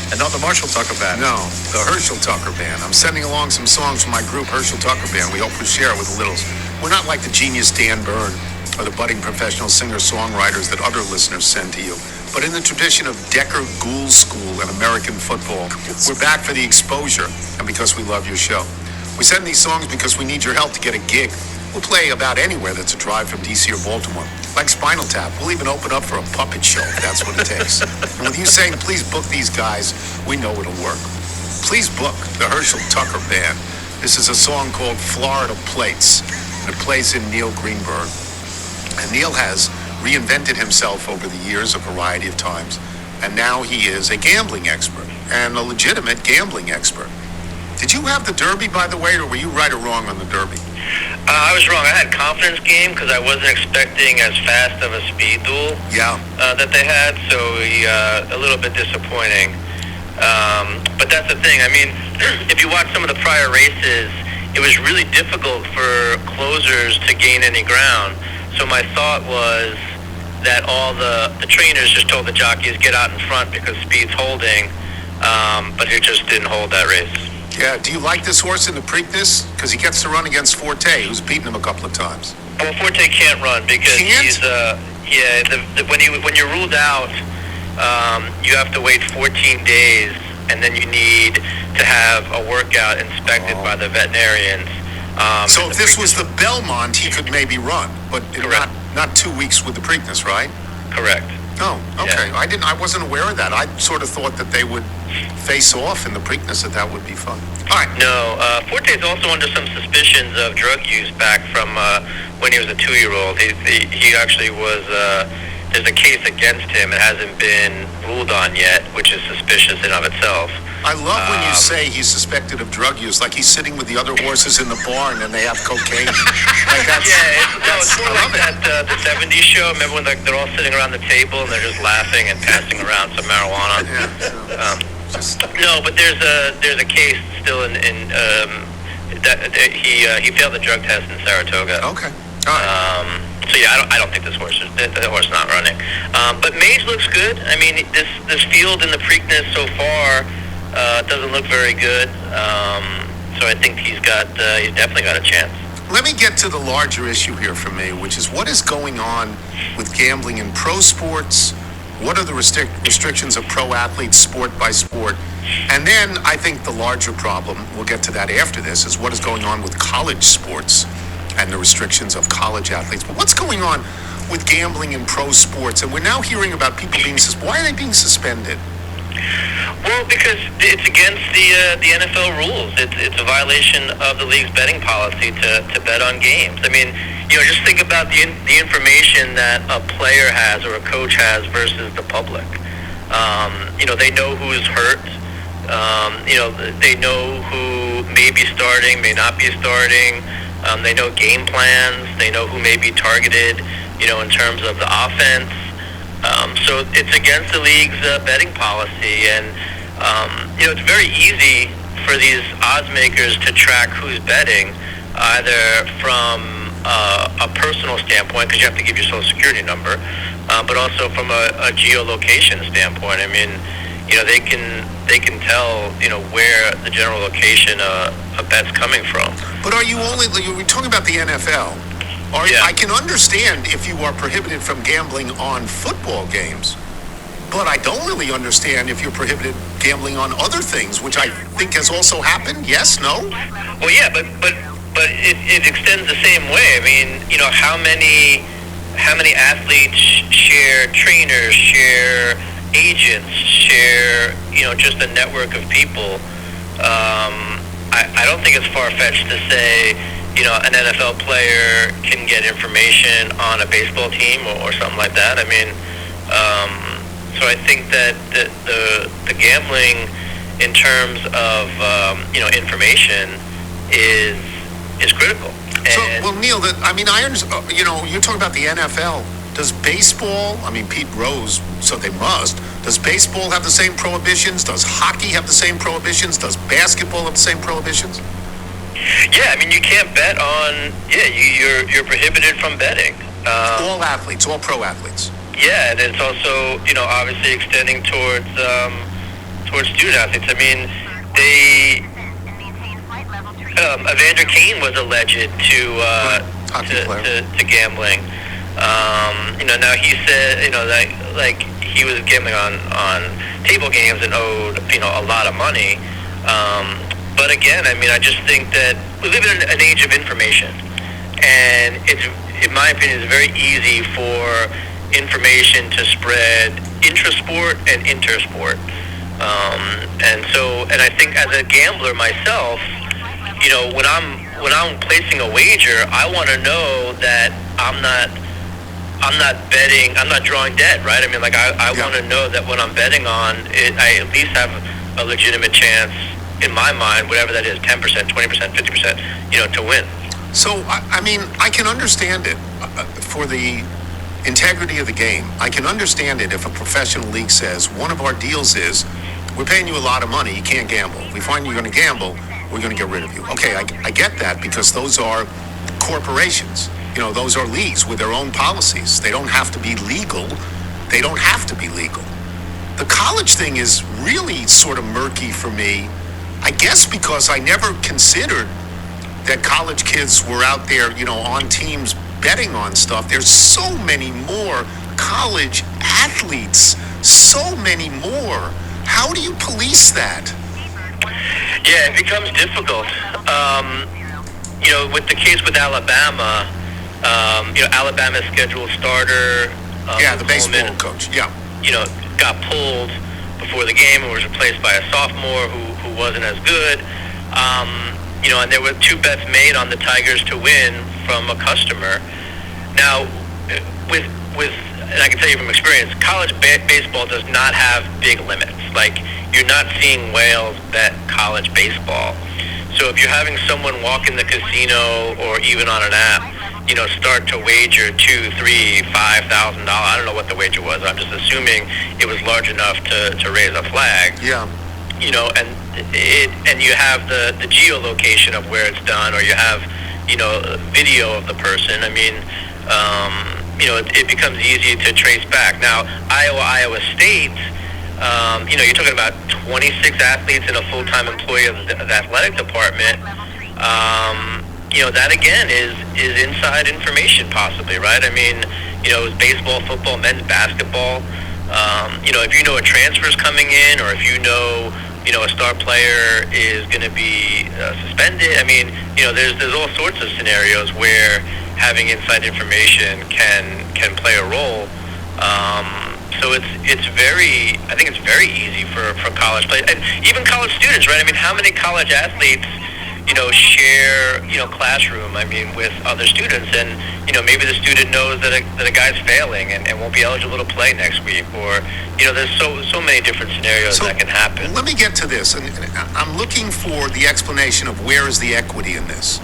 And not the Marshall Tucker Band. No, the Herschel Tucker Band. I'm sending along some songs from my group, Herschel Tucker Band. We hope we share with the littles. We're not like the genius Dan Byrne or the budding professional singer-songwriters that other listeners send to you. But in the tradition of Decker Ghoul School and American football, we're back for the exposure and because we love your show. We send these songs because we need your help to get a gig. We'll play about anywhere that's a drive from D.C. or Baltimore. Like Spinal Tap, we'll even open up for a puppet show if that's what it takes. And with you saying, please book these guys, we know it'll work. Please book the Herschel Tucker Band. This is a song called Florida Plates, and it plays in Neil Greenberg. And Neil has reinvented himself over the years a variety of times, and now he is a gambling expert, and a legitimate gambling expert. Did you have the Derby, by the way, or were you right or wrong on the Derby? I was wrong. I had confidence game because I wasn't expecting as fast of a speed duel that they had, so a little bit disappointing. But that's the thing. I mean, if you watch some of the prior races, it was really difficult for closers to gain any ground. So my thought was that all the trainers just told the jockeys get out in front because speed's holding, but it just didn't hold that race. Yeah, do you like this horse in the Preakness? Because he gets to run against Forte, who's beaten him a couple of times. Well, Forte can't run because he's when you're ruled out, you have to wait 14 days, and then you need to have a workout inspected by the veterinarians. So if this was the Belmont, he could maybe run, but not 2 weeks with the Preakness, right? Correct. Oh, okay. Yeah. I wasn't aware of that. I sort of thought that they would face off in the Preakness, that would be fun. All right. No, Forte is also under some suspicions of drug use back from when he was a 2-year-old. He actually was, there's a case against him. It hasn't been ruled on yet, which is suspicious in of itself. I love when you say he's suspected of drug use, like he's sitting with the other horses in the barn and they have cocaine. Like it's more like that the 70s show. Remember when they're all sitting around the table and they're just laughing and passing around some marijuana? No, but there's a case still in that he failed the drug test in Saratoga. Okay. All right. So yeah, I don't think this horse is the horse not running. But Mage looks good. I mean, this field in the Preakness so far doesn't look very good. So I think he's definitely got a chance. Let me get to the larger issue here for me, which is what is going on with gambling in pro sports. What are the restrictions of pro athletes, sport by sport? And then I think the larger problem, we'll get to that after this, is what is going on with college sports and the restrictions of college athletes. But what's going on with gambling in pro sports? And we're now hearing about people being why are they being suspended? Well, because it's against the NFL rules. It's a violation of the league's betting policy to bet on games. I mean, just think about the information that a player has or a coach has versus the public. They know who's hurt. They know who may be starting, may not be starting. They know game plans. They know who may be targeted, in terms of the offense. So it's against the league's betting policy, and it's very easy for these odds makers to track who's betting, either from a personal standpoint, because you have to give your social security number, but also from a geolocation standpoint. I mean, they can tell where the general location a bet's coming from. But are you we're talking about the NFL? I can understand if you are prohibited from gambling on football games, but I don't really understand if you're prohibited gambling on other things, which I think has also happened. Yes, no? Well, yeah, but it extends the same way. I mean, how many athletes share trainers, share agents, share just a network of people. I don't think it's far-fetched to say an NFL player can get information on a baseball team or something like that. I mean, so I think that the gambling in terms of information is critical. Neil, I understand. You're talking about the NFL. Does baseball? I mean, Pete Rose, so they must. Does baseball have the same prohibitions? Does hockey have the same prohibitions? Does basketball have the same prohibitions? Yeah, I mean, you can't bet on. Yeah, you're prohibited from betting. All athletes, all pro athletes. Yeah, and it's also obviously extending towards towards student athletes. I mean, Evander Kane was alleged to gambling. Now he said, that he was gambling on table games and owed, a lot of money. But again, I mean, I just think that we live in an age of information, and it's, in my opinion, it's very easy for information to spread intra-sport and inter-sport. And I think as a gambler myself, when I'm placing a wager, I want to know that I'm not betting, I'm not drawing dead, right? I mean, I want to know that what I'm betting on, I at least have a legitimate chance, in my mind, whatever that is, 10%, 20%, 50%, to win. So, I mean, I can understand it for the integrity of the game. I can understand it if a professional league says, one of our deals is, we're paying you a lot of money, you can't gamble. We find you're going to gamble, we're going to get rid of you. Okay, I get that, because those are corporations. Those are leagues with their own policies. They don't have to be legal. They don't have to be legal. The college thing is really sort of murky for me, I guess because I never considered that college kids were out there, on teams betting on stuff. There's so many more college athletes, so many more. How do you police that? Yeah, it becomes difficult. With the case with Alabama, Alabama's scheduled starter, the baseball coach, got pulled before the game and was replaced by a sophomore who wasn't as good. And there were 2 bets made on the Tigers to win from a customer. Now, and I can tell you from experience, college baseball does not have big limits. You're not seeing whales bet college baseball. So if you're having someone walk in the casino or even on an app, start to wager $2,000, $3,000, $5,000. I don't know what the wager was. I'm just assuming it was large enough to raise a flag. Yeah. And you have the geolocation of where it's done, or you have, video of the person. I mean, it becomes easy to trace back. Now, Iowa State, you're talking about 26 athletes and a full-time employee of the athletic department. That again is inside information, possibly, right? I mean, baseball, football, men's basketball. If you know a transfer is coming in, or if a star player is going to be suspended. I mean, there's all sorts of scenarios where having inside information can play a role. So I think it's very easy for college players and even college students, right? I mean, how many college athletes, share, classroom, with other students, and, maybe the student knows that a guy's failing and won't be eligible to play next week, or, there's so many different scenarios that can happen. Let me get to this, and I'm looking for the explanation of where is the equity in this.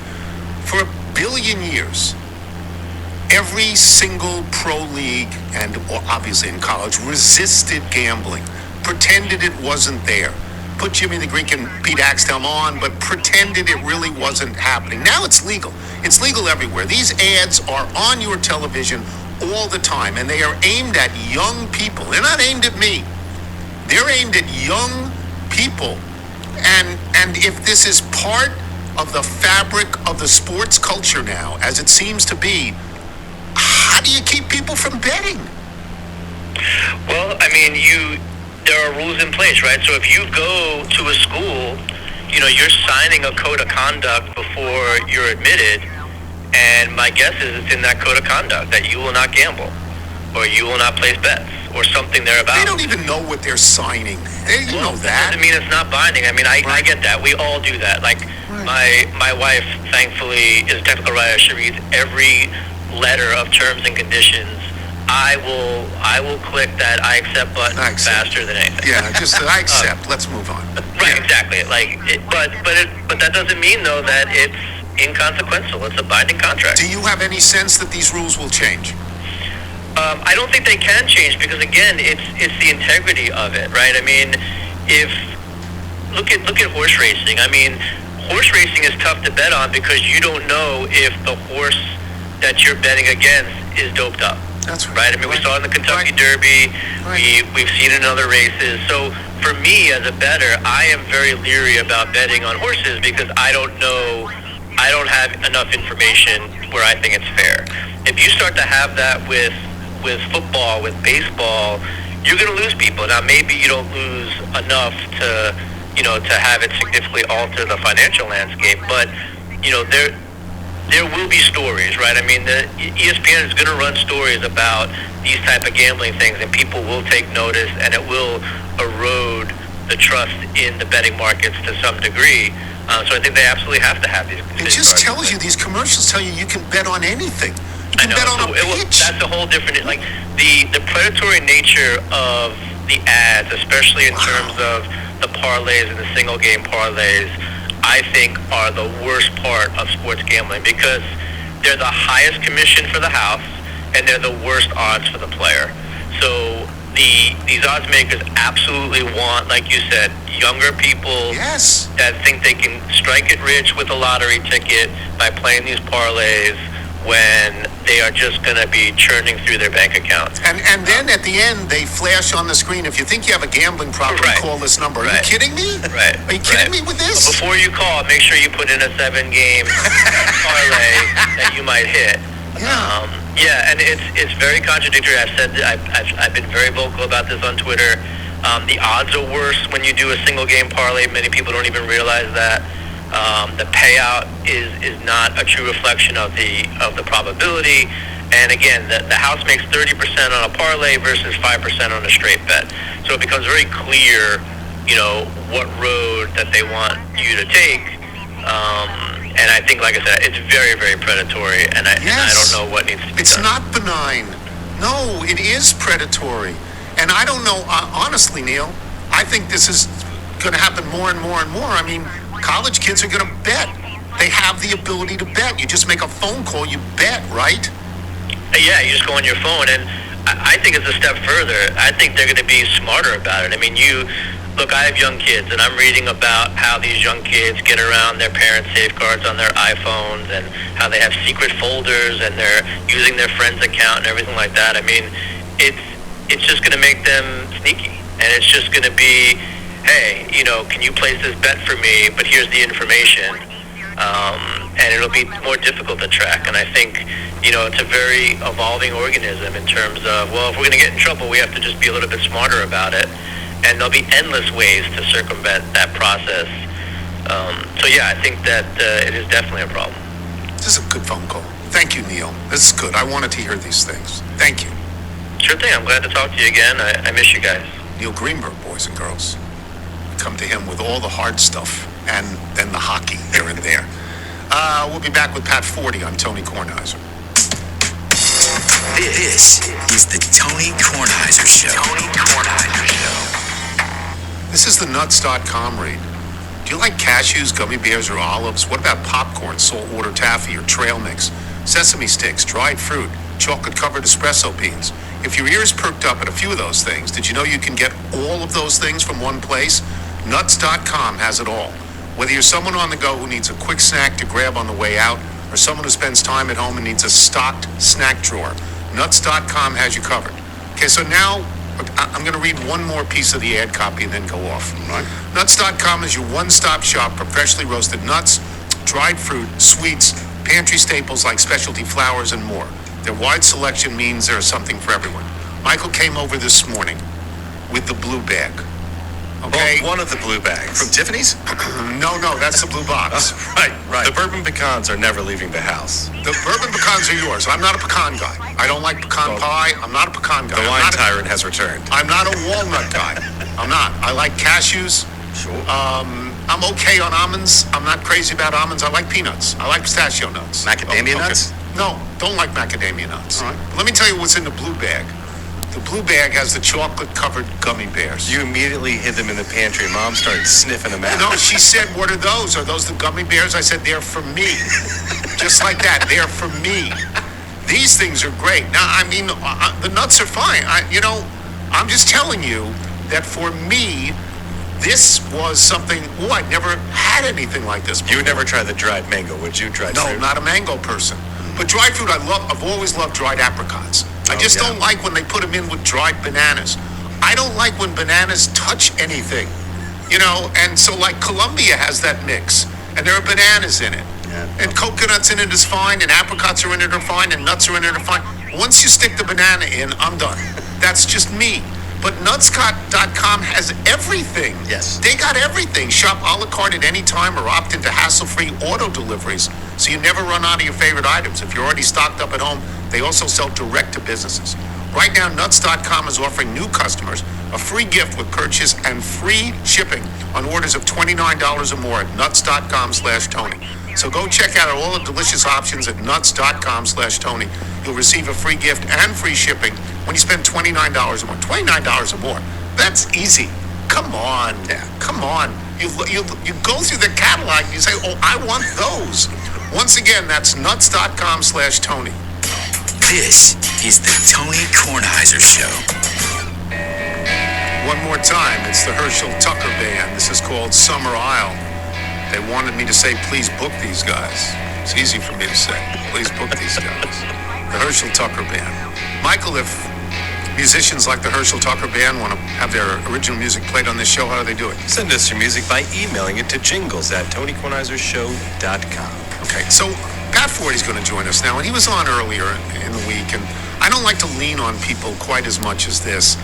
For a billion years, every single pro league, and obviously in college, resisted gambling, pretended it wasn't there. Put Jimmy the Greek and Pete Axtell on, but pretended it really wasn't happening. Now it's legal. It's legal everywhere. These ads are on your television all the time, and they are aimed at young people. They're not aimed at me. They're aimed at young people. And if this is part of the fabric of the sports culture now, as it seems to be, how do you keep people from betting? Well, there are rules in place, right? So if you go to a school, you're signing a code of conduct before you're admitted, and my guess is it's in that code of conduct that you will not gamble, or you will not place bets, or something thereabout. They don't even know what they're signing. You know that. Doesn't mean it's not binding. I get that. We all do that. My wife, thankfully, is a technical writer. She reads every letter of terms and conditions. I will click that I accept button faster than anything. Yeah, just I accept. Let's move on. Right, exactly. But that doesn't mean though that it's inconsequential. It's a binding contract. Do you have any sense that these rules will change? I don't think they can change because again, it's the integrity of it, right? If look at horse racing. Horse racing is tough to bet on because you don't know if the horse that you're betting against is doped up. That's right? I mean, we saw it in the Kentucky Derby. We've seen it in other races. So for me, as a bettor, I am very leery about betting on horses because I don't know. I don't have enough information where I think it's fair. If you start to have that with football, with baseball, you're going to lose people. Now, maybe you don't lose enough to have it significantly alter the financial landscape, but there will be stories, right? I mean, the ESPN is going to run stories about these type of gambling things, and people will take notice, and it will erode the trust in the betting markets to some degree. So I think they absolutely have to have these. It just tells you, these commercials tell you can bet on anything. You can bet on a pitch. That's a whole different, like the predatory nature of the ads, especially in terms of the parlays and the single game parlays, I think are the worst part of sports gambling because they're the highest commission for the house and they're the worst odds for the player. So these odds makers absolutely want, like you said, younger people that think they can strike it rich with a lottery ticket by playing these parlays when they are just going to be churning through their bank accounts. And then at the end, they flash on the screen, if you think you have a gambling problem, call this number. Are you kidding me? Right. Are you kidding me with this? But before you call, make sure you put in a 7-game parlay that you might hit. Yeah, and it's very contradictory. I've been very vocal about this on Twitter. The odds are worse when you do a single game parlay. Many people don't even realize that. The payout is not a true reflection of the probability. And again, the house makes 30% on a parlay versus 5% on a straight bet. So it becomes very clear, what road that they want you to take. And I think, like I said, it's very, very predatory, and I don't know what needs to be done. It's not benign. No, it is predatory. And I don't know, honestly, Neil, I think this is going to happen more and more and more. I mean, college kids are going to bet. They have the ability to bet. You just make a phone call, you bet, right? Yeah, you just go on your phone, and I think it's a step further. I think they're going to be smarter about it. I mean, look, I have young kids, and I'm reading about how these young kids get around their parents' safeguards on their iPhones and how they have secret folders and they're using their friend's account and everything like that. I mean, it's just going to make them sneaky, and it's just going to be, hey, can you place this bet for me, but here's the information, and it'll be more difficult to track. And I think, it's a very evolving organism in terms of, well, if we're going to get in trouble, we have to just be a little bit smarter about it. And there'll be endless ways to circumvent that process. So yeah, I think that it is definitely a problem. This is a good phone call. Thank you, Neil. This is good. I wanted to hear these things. Thank you. Sure thing. I'm glad to talk to you again. I miss you guys. Neil Greenberg, boys and girls. Come to him with all the hard stuff and then the hockey here and there. We'll be back with Pat 40 on Tony Kornheiser. This is the Tony Kornheiser Show. Tony Kornheiser Show. This is the nuts.com read. Do you like cashews, gummy bears, or olives? What about popcorn, saltwater taffy, or trail mix, sesame sticks, dried fruit, chocolate-covered espresso beans? If your ears perked up at a few of those things, did you know you can get all of those things from one place? Nuts.com has it all. Whether you're someone on the go who needs a quick snack to grab on the way out, or someone who spends time at home and needs a stocked snack drawer, Nuts.com has you covered. Okay, so now I'm going to read one more piece of the ad copy and then go off. Right? Nuts.com is your one-stop shop for freshly roasted nuts, dried fruit, sweets, pantry staples like specialty flours, and more. Their wide selection means there is something for everyone. Michael came over this morning with the blue bag. Okay? Well, one of the blue bags. From Tiffany's? No, that's the blue box. Right. The bourbon pecans are never leaving the house. The bourbon pecans are yours. I'm not a pecan guy. I don't like pecan pie. I'm not a pecan guy. The wine tyrant has returned. I'm not a walnut guy. I'm not. I like cashews. Sure. I'm okay on almonds. I'm not crazy about almonds. I like peanuts. I like pistachio nuts. Macadamia nuts? No, don't like macadamia nuts. All right. Let me tell you what's in the blue bag. The blue bag has the chocolate-covered gummy bears. You immediately hid them in the pantry. Mom started sniffing them out. No, she said, what are those? Are those the gummy bears? I said, they're for me. Just like that, they're for me. These things are great. Now, I mean, the nuts are fine. I'm just telling you that for me, this was something, I'd never had anything like this before. You would never try the dried mango, would you? Dried fruit? No, not a mango person. But dried fruit, I've always loved dried apricots. I just don't like when they put them in with dried bananas. I don't like when bananas touch anything, and so like Colombia has that mix, and there are bananas in it. And coconuts in it is fine, and apricots are in it are fine, and nuts are in it are fine. Once you stick the banana in, I'm done. That's just me. But Nutscott.com has everything. Yes. They got everything. Shop a la carte at any time or opt into hassle-free auto deliveries, so you never run out of your favorite items. If you're already stocked up at home, they also sell direct to businesses. Right now, Nuts.com is offering new customers a free gift with purchase and free shipping on orders of $29 or more at Nuts.com/Tony. So go check out all the delicious options at Nuts.com/Tony. You'll receive a free gift and free shipping when you spend $29 or more. $29 or more. That's easy. Come on. Come on. You go through the catalog and you say, oh, I want those. Once again, that's Nuts.com/Tony. This is the Tony Kornheiser Show. One more time, it's the Herschel Tucker Band. This is called Summer Isle. They wanted me to say, please book these guys. It's easy for me to say, please book these guys. The Herschel Tucker Band. Michael, if musicians like the Herschel Tucker Band want to have their original music played on this show, how do they do it? Send us your music by emailing it to jingles@TonyKornheiserShow.com. Okay, so Pat Forty's going to join us now, and he was on earlier in the week, and I don't like to lean on people quite as much as this,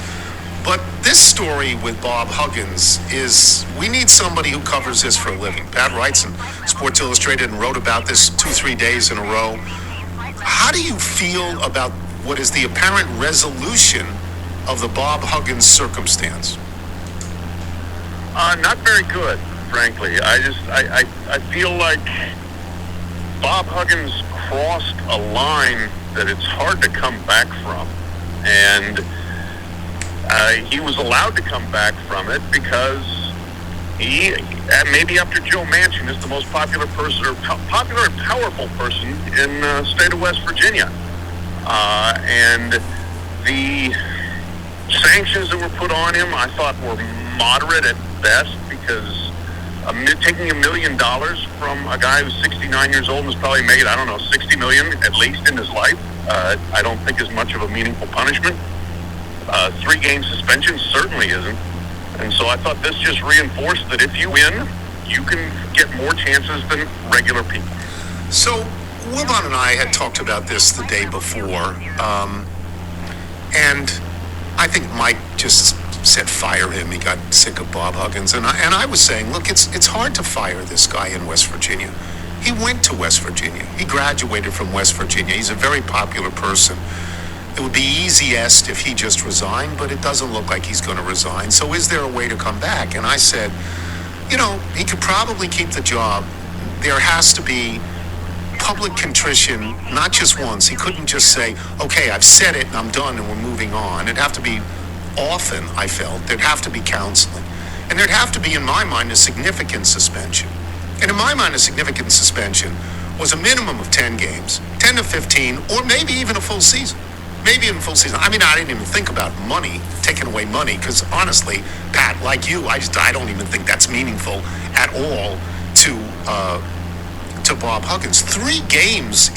but this story with Bob Huggins is, we need somebody who covers this for a living. Pat writes in Sports Illustrated and wrote about this 2-3 days in a row. How do you feel about what is the apparent resolution of the Bob Huggins circumstance? Not very good, frankly. I feel like Bob Huggins crossed a line that it's hard to come back from. And he was allowed to come back from it because he, maybe after Joe Manchin, is the most popular person, or popular and powerful person in the state of West Virginia. And the sanctions that were put on him, I thought, were moderate at best, because taking $1 million from a guy who's 69 years old and has probably made, I don't know, $60 million at least in his life, I don't think is much of a meaningful punishment. 3-game suspension certainly isn't. And so I thought this just reinforced that if you win, you can get more chances than regular people. So Wilbon and I had talked about this the day before, and I think Mike just said fire him. He got sick of Bob Huggins, and I was saying, look, it's hard to fire this guy in West Virginia. He went to West Virginia. He graduated from West Virginia. He's a very popular person. It would be easiest if he just resigned, but it doesn't look like he's going to resign. So is there a way to come back? And I said, he could probably keep the job. There has to be public contrition, not just once. He couldn't just say, okay, I've said it and I'm done and we're moving on. It'd have to be often, I felt. There'd have to be counseling. And there'd have to be, in my mind, a significant suspension. And in my mind, a significant suspension was a minimum of 10 games, 10 to 15, or maybe even a full season. Maybe even full season. I mean, I didn't even think about money, taking away money, because honestly, Pat, like you, I don't even think that's meaningful at all to Bob Huggins. 3 games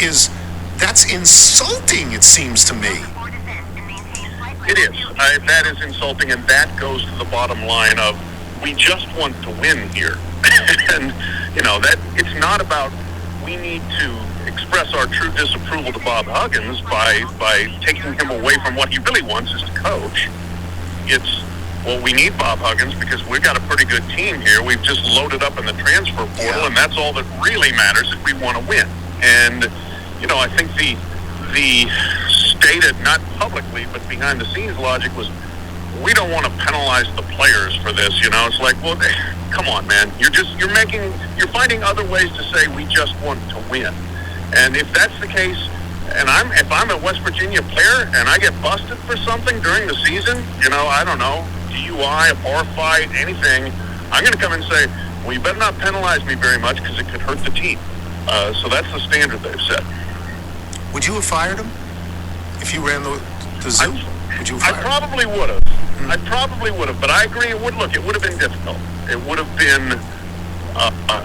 that's insulting, it seems to me. It is. That is insulting, and that goes to the bottom line of, we just want to win here. And, that it's not about, we need to express our true disapproval to Bob Huggins by taking him away from what he really wants, is to coach. It's, well, we need Bob Huggins because we've got a pretty good team here. We've just loaded up in the transfer portal, and that's all that really matters if we want to win. And, I think the stated, not publicly, but behind the scenes logic was, we don't want to penalize the players for this. It's like, well, come on, man. You're finding other ways to say we just want to win. And if that's the case, and if I'm a West Virginia player and I get busted for something during the season, I don't know, DUI, a bar fight, anything, I'm going to come and say, well, you better not penalize me very much because it could hurt the team. So that's the standard they've set. Would you have fired him if you ran the zoo? Would you have fired I probably would have. I probably would have, but I agree it would have been difficult. It would have been,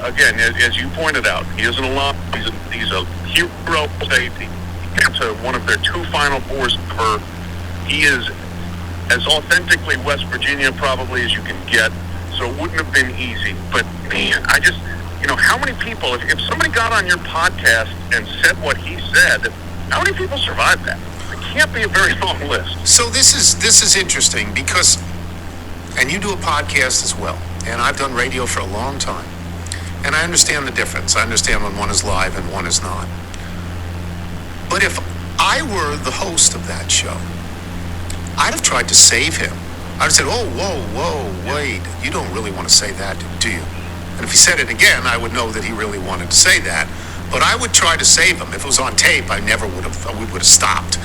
again, as you pointed out, he is an alum. He's a hero safety. He to one of their 2 Final Fours ever. He is as authentically West Virginia probably as you can get, so it wouldn't have been easy. But man, I just, how many people, if somebody got on your podcast and said what he said, how many people survived that? It can't be a very long list. So this is interesting because, and you do a podcast as well, and I've done radio for a long time, and I understand the difference. I understand when one is live and one is not. But if I were the host of that show, I'd have tried to save him. I'd have said, oh, whoa, wait, you don't really want to say that, do you? And if he said it again, I would know that he really wanted to say that. But I would try to save him. If it was on tape, we would have stopped,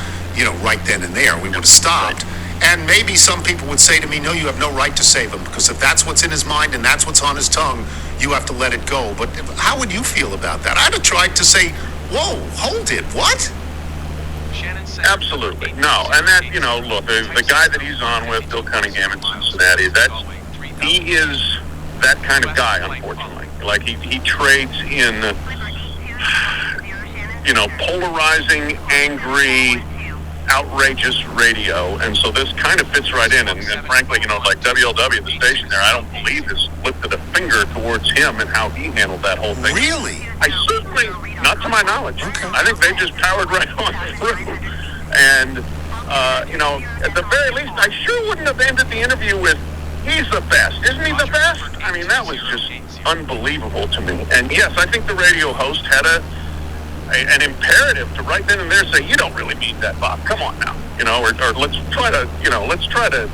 right then and there. We would have stopped. And maybe some people would say to me, no, you have no right to save him, because if that's what's in his mind and that's what's on his tongue, you have to let it go. But how would you feel about that? I'd have tried to say, whoa, hold it, what? Absolutely. No, and that, look, the guy that he's on with, Bill Cunningham in Cincinnati, he is that kind of guy, unfortunately. Like, he trades in, polarizing, angry, outrageous radio, and so this kind of fits right in, and frankly, like WLW, the station there, I don't believe has lifted a finger towards him and how he handled that whole thing. Really? I certainly, not to my knowledge. Okay. I think they just powered right on through. And, at the very least, I sure wouldn't have ended the interview with, he's the best. Isn't he the best? I mean, that was just unbelievable to me. And yes, I think the radio host had an imperative to right then and there say, you don't really need that, Bob. Come on now. Or let's try to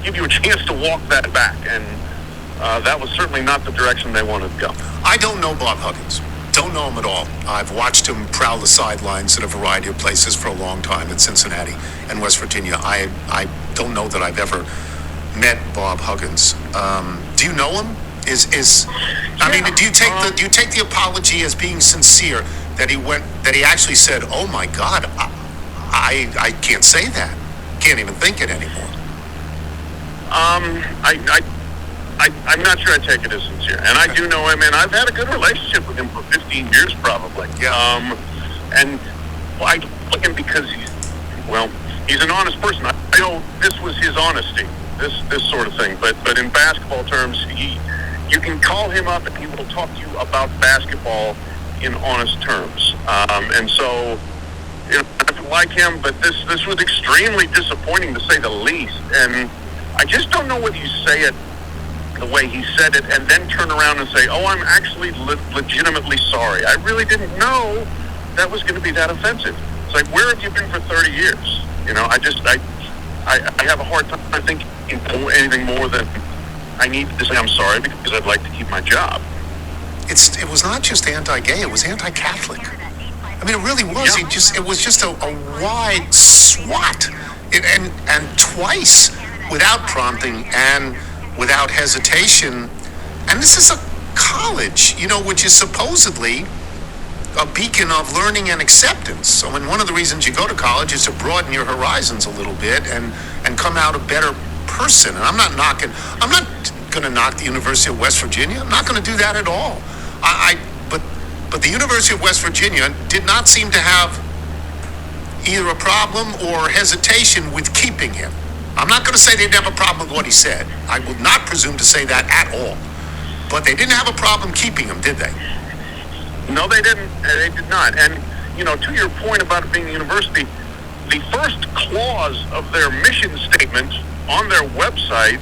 give you a chance to walk that back. And that was certainly not the direction they wanted to go. I don't know Bob Huggins. Don't know him at all. I've watched him prowl the sidelines at a variety of places for a long time in Cincinnati and West Virginia. I don't know that I've ever met Bob Huggins. Do you know him? Do you take the apology as being sincere that he actually said, oh my God, I can't say that. Can't even think it anymore. I'm not sure I take it as sincere. And I do know him, and I've had a good relationship with him for 15 years probably. Yeah. And I like him because he's an honest person. I know this was his honesty, this sort of thing. But in basketball terms, you can call him up and he will talk to you about basketball in honest terms. And so, I like him, but this was extremely disappointing to say the least. And I just don't know whether you say it the way he said it and then turn around and say, oh, I'm actually legitimately sorry. I really didn't know that was going to be that offensive. It's like, where have you been for 30 years? I have a hard time thinking anything more than I need to say I'm sorry because I'd like to keep my job. It was not just anti-gay, it was anti-Catholic. I mean, it really was. Yeah. It was just a wide swat. And twice, without prompting and without hesitation. And this is a college, which is supposedly a beacon of learning and acceptance. So, one of the reasons you go to college is to broaden your horizons a little bit and come out a better person. And I'm not going to knock the University of West Virginia. I'm not going to do that at all. But the University of West Virginia did not seem to have either a problem or hesitation with keeping him. I'm not going to say they didn't have a problem with what he said. I will not presume to say that at all. But they didn't have a problem keeping him, did they? No, they didn't. They did not. And, to your point about it being a university, the first clause of their mission statement on their website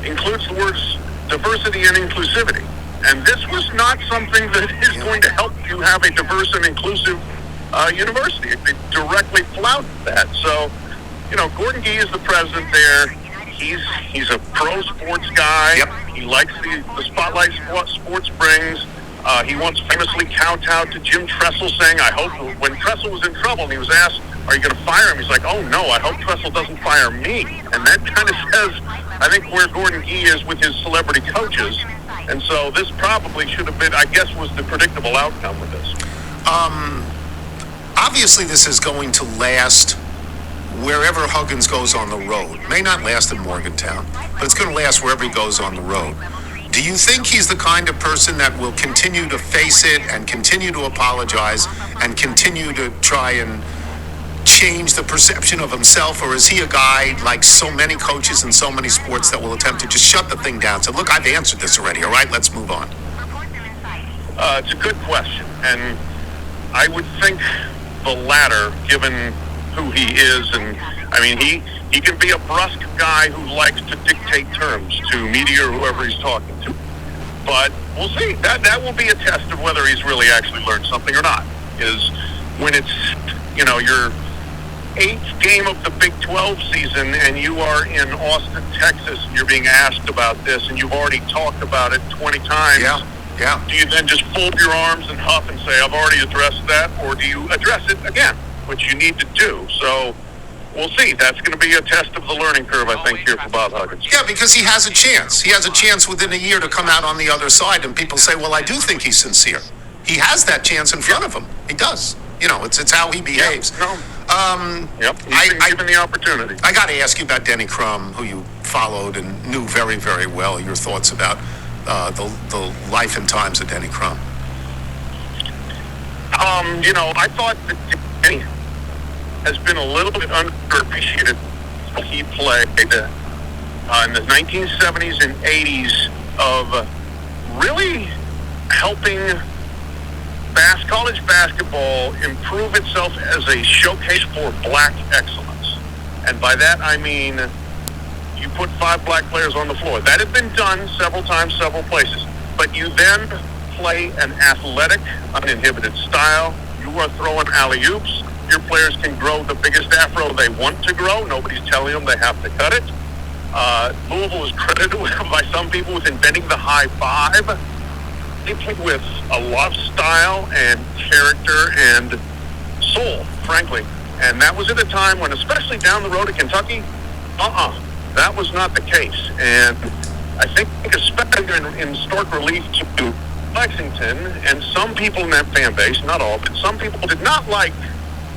includes the words diversity and inclusivity. And this was not something that is going to help you have a diverse and inclusive university. It directly flouted that. So, Gordon Gee is the president there. He's a pro sports guy. Yep. He likes the spotlight sports brings. He once famously kowtowed to Jim Tressel, saying, I hope, when Tressel was in trouble and he was asked, are you going to fire him? He's like, oh no, I hope Tressel doesn't fire me. And that kind of says, I think, where Gordon Gee is with his celebrity coaches. And so this probably should have been, I guess, was the predictable outcome with this. Obviously this is going to last wherever Huggins goes on the road. May not last in Morgantown, but it's going to last wherever he goes on the road. Do you think he's the kind of person that will continue to face it and continue to apologize and continue to try and change the perception of himself, or is he a guy like so many coaches in so many sports that will attempt to just shut the thing down? So look, I've answered this already. All right, let's move on. It's a good question, and I would think the latter, given who he is, and I mean, he can be a brusque guy who likes to dictate terms to media or whoever he's talking to. But we'll see. That will be a test of whether he's really actually learned something or not. Is when it's, your 8th game of the Big 12 season and you are in Austin, Texas, and you're being asked about this and you've already talked about it 20 times. Yeah. Do you then just fold your arms and huff and say, I've already addressed that? Or do you address it again, which you need to do? So we'll see. That's going to be a test of the learning curve, I think, here for Bob Huggins. Yeah, because he has a chance. He has a chance within a year to come out on the other side, and people say, well, I do think he's sincere. He has that chance in front of him. He does. It's how he behaves. He's been given the opportunity. I got to ask you about Denny Crum, who you followed and knew very, very well. Your thoughts about the life and times of Denny Crum. I thought that Denny has been a little bit underappreciated. He played in the 1970s and 80s of really helping college basketball improve itself as a showcase for black excellence. And by that I mean you put 5 black players on the floor. That had been done several times, several places. But you then play an athletic, uninhibited style. You are throwing alley-oops. Your players can grow the biggest afro they want to grow. Nobody's telling them they have to cut it. Louisville is credited by some people with inventing the high five. They played with a lot of style and character and soul, frankly. And that was at a time when, especially down the road to Kentucky, that was not the case. And I think, especially in stark relief to Lexington, and some people in that fan base, not all, but some people did not like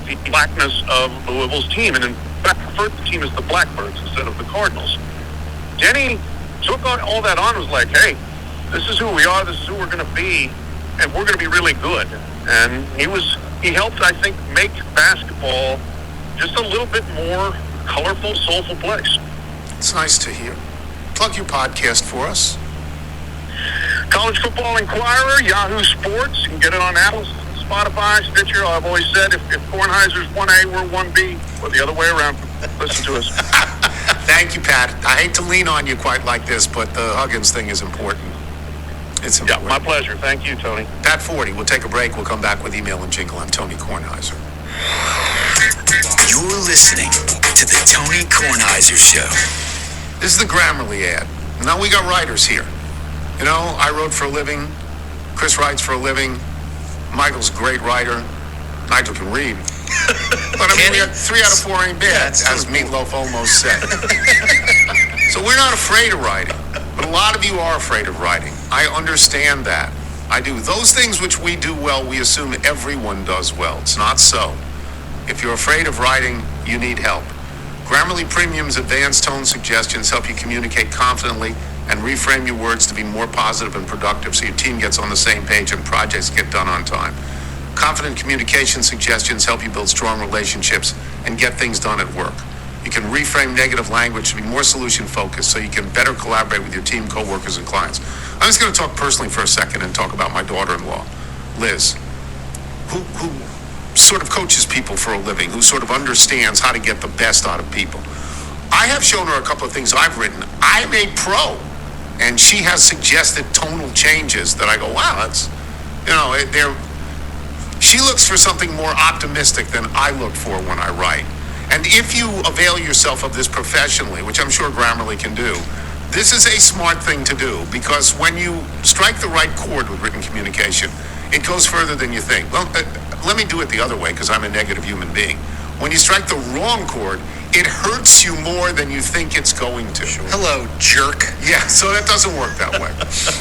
the blackness of Louisville's team, and in fact preferred the team as the Blackbirds instead of the Cardinals. Denny took all that on and was like, hey, this is who we are, this is who we're going to be, and we're going to be really good. And he helped, I think, make basketball just a little bit more colorful, soulful place. It's nice to hear. Plug your podcast for us. College Football Inquirer, Yahoo Sports. You can get it on Apple, Spotify, Stitcher. I've always said if Kornheiser's 1A, we're 1B, or the other way around. Listen to us. Thank you, Pat. I hate to lean on you quite like this, but the Huggins thing is important. It's important. Yeah, my pleasure. Thank you, Tony. Pat 40. We'll take a break. We'll come back with email and jingle. I'm Tony Kornheiser. You're listening to the Tony Kornheiser Show. This is the Grammarly ad. Now we got writers here. I wrote for a living. Chris writes for a living. Michael's a great writer. Nigel can read. But we got 3 out of 4 ain't bad, as Meatloaf almost said. So we're not afraid of writing. But a lot of you are afraid of writing. I understand that. I do. Those things which we do well, we assume everyone does well. It's not so. If you're afraid of writing, you need help. Grammarly Premium's advanced tone suggestions help you communicate confidently and reframe your words to be more positive and productive so your team gets on the same page and projects get done on time. Confident communication suggestions help you build strong relationships and get things done at work. You can reframe negative language to be more solution-focused so you can better collaborate with your team, coworkers, and clients. I'm just going to talk personally for a second and talk about my daughter-in-law, Liz, who sort of coaches people for a living, who sort of understands how to get the best out of people. I have shown her a couple of things I've written. I'm a pro, and she has suggested tonal changes that I go, wow, that's, she looks for something more optimistic than I look for when I write. And if you avail yourself of this professionally, which I'm sure Grammarly can do, this is a smart thing to do, because when you strike the right chord with written communication, it goes further than you think. Well, let me do it the other way, because I'm a negative human being. When you strike the wrong chord, it hurts you more than you think it's going to. Sure. Hello, jerk. Yeah, so that doesn't work that way.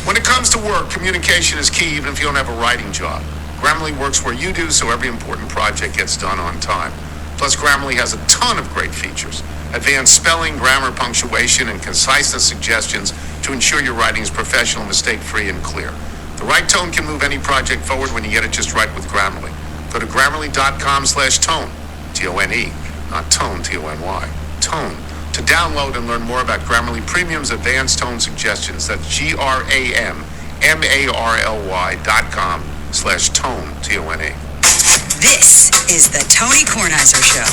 When it comes to work, communication is key, even if you don't have a writing job. Grammarly works where you do, so every important project gets done on time. Plus, Grammarly has a ton of great features. Advanced spelling, grammar, punctuation, and conciseness suggestions to ensure your writing is professional, mistake-free, and clear. The right tone can move any project forward when you get it just right with Grammarly. Go to Grammarly.com/tone. T-O-N-E, not tone, T-O-N-Y. Tone. To download and learn more about Grammarly Premium's advanced tone suggestions, that's GRAMMARLY.com/tone, T-O-N-E. This is the Tony Kornheiser Show.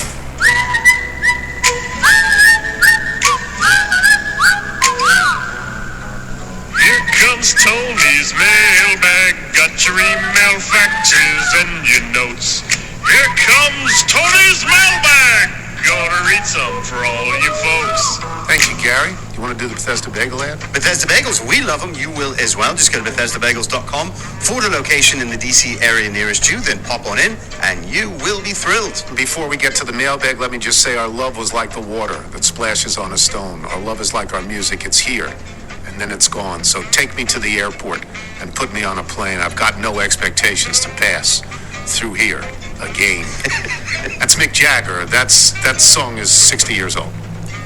Here comes Tony's mailbag. Got your email, faxes, and your notes. Here comes Tony's mailbag. Gonna read some for all you folks. Thank you, Gary. You want to do the Bethesda Bagel ad? Bethesda Bagels, we love them. You will as well. Just go to BethesdaBagels.com, forward a location in the DC area nearest you, then pop on in, and you will be thrilled. Before we get to the mailbag, let me just say our love was like the water that splashes on a stone. Our love is like our music. It's here, and then it's gone. So take me to the airport and put me on a plane. I've got no expectations to pass through here again. That's Mick Jagger. That song is 60 years old.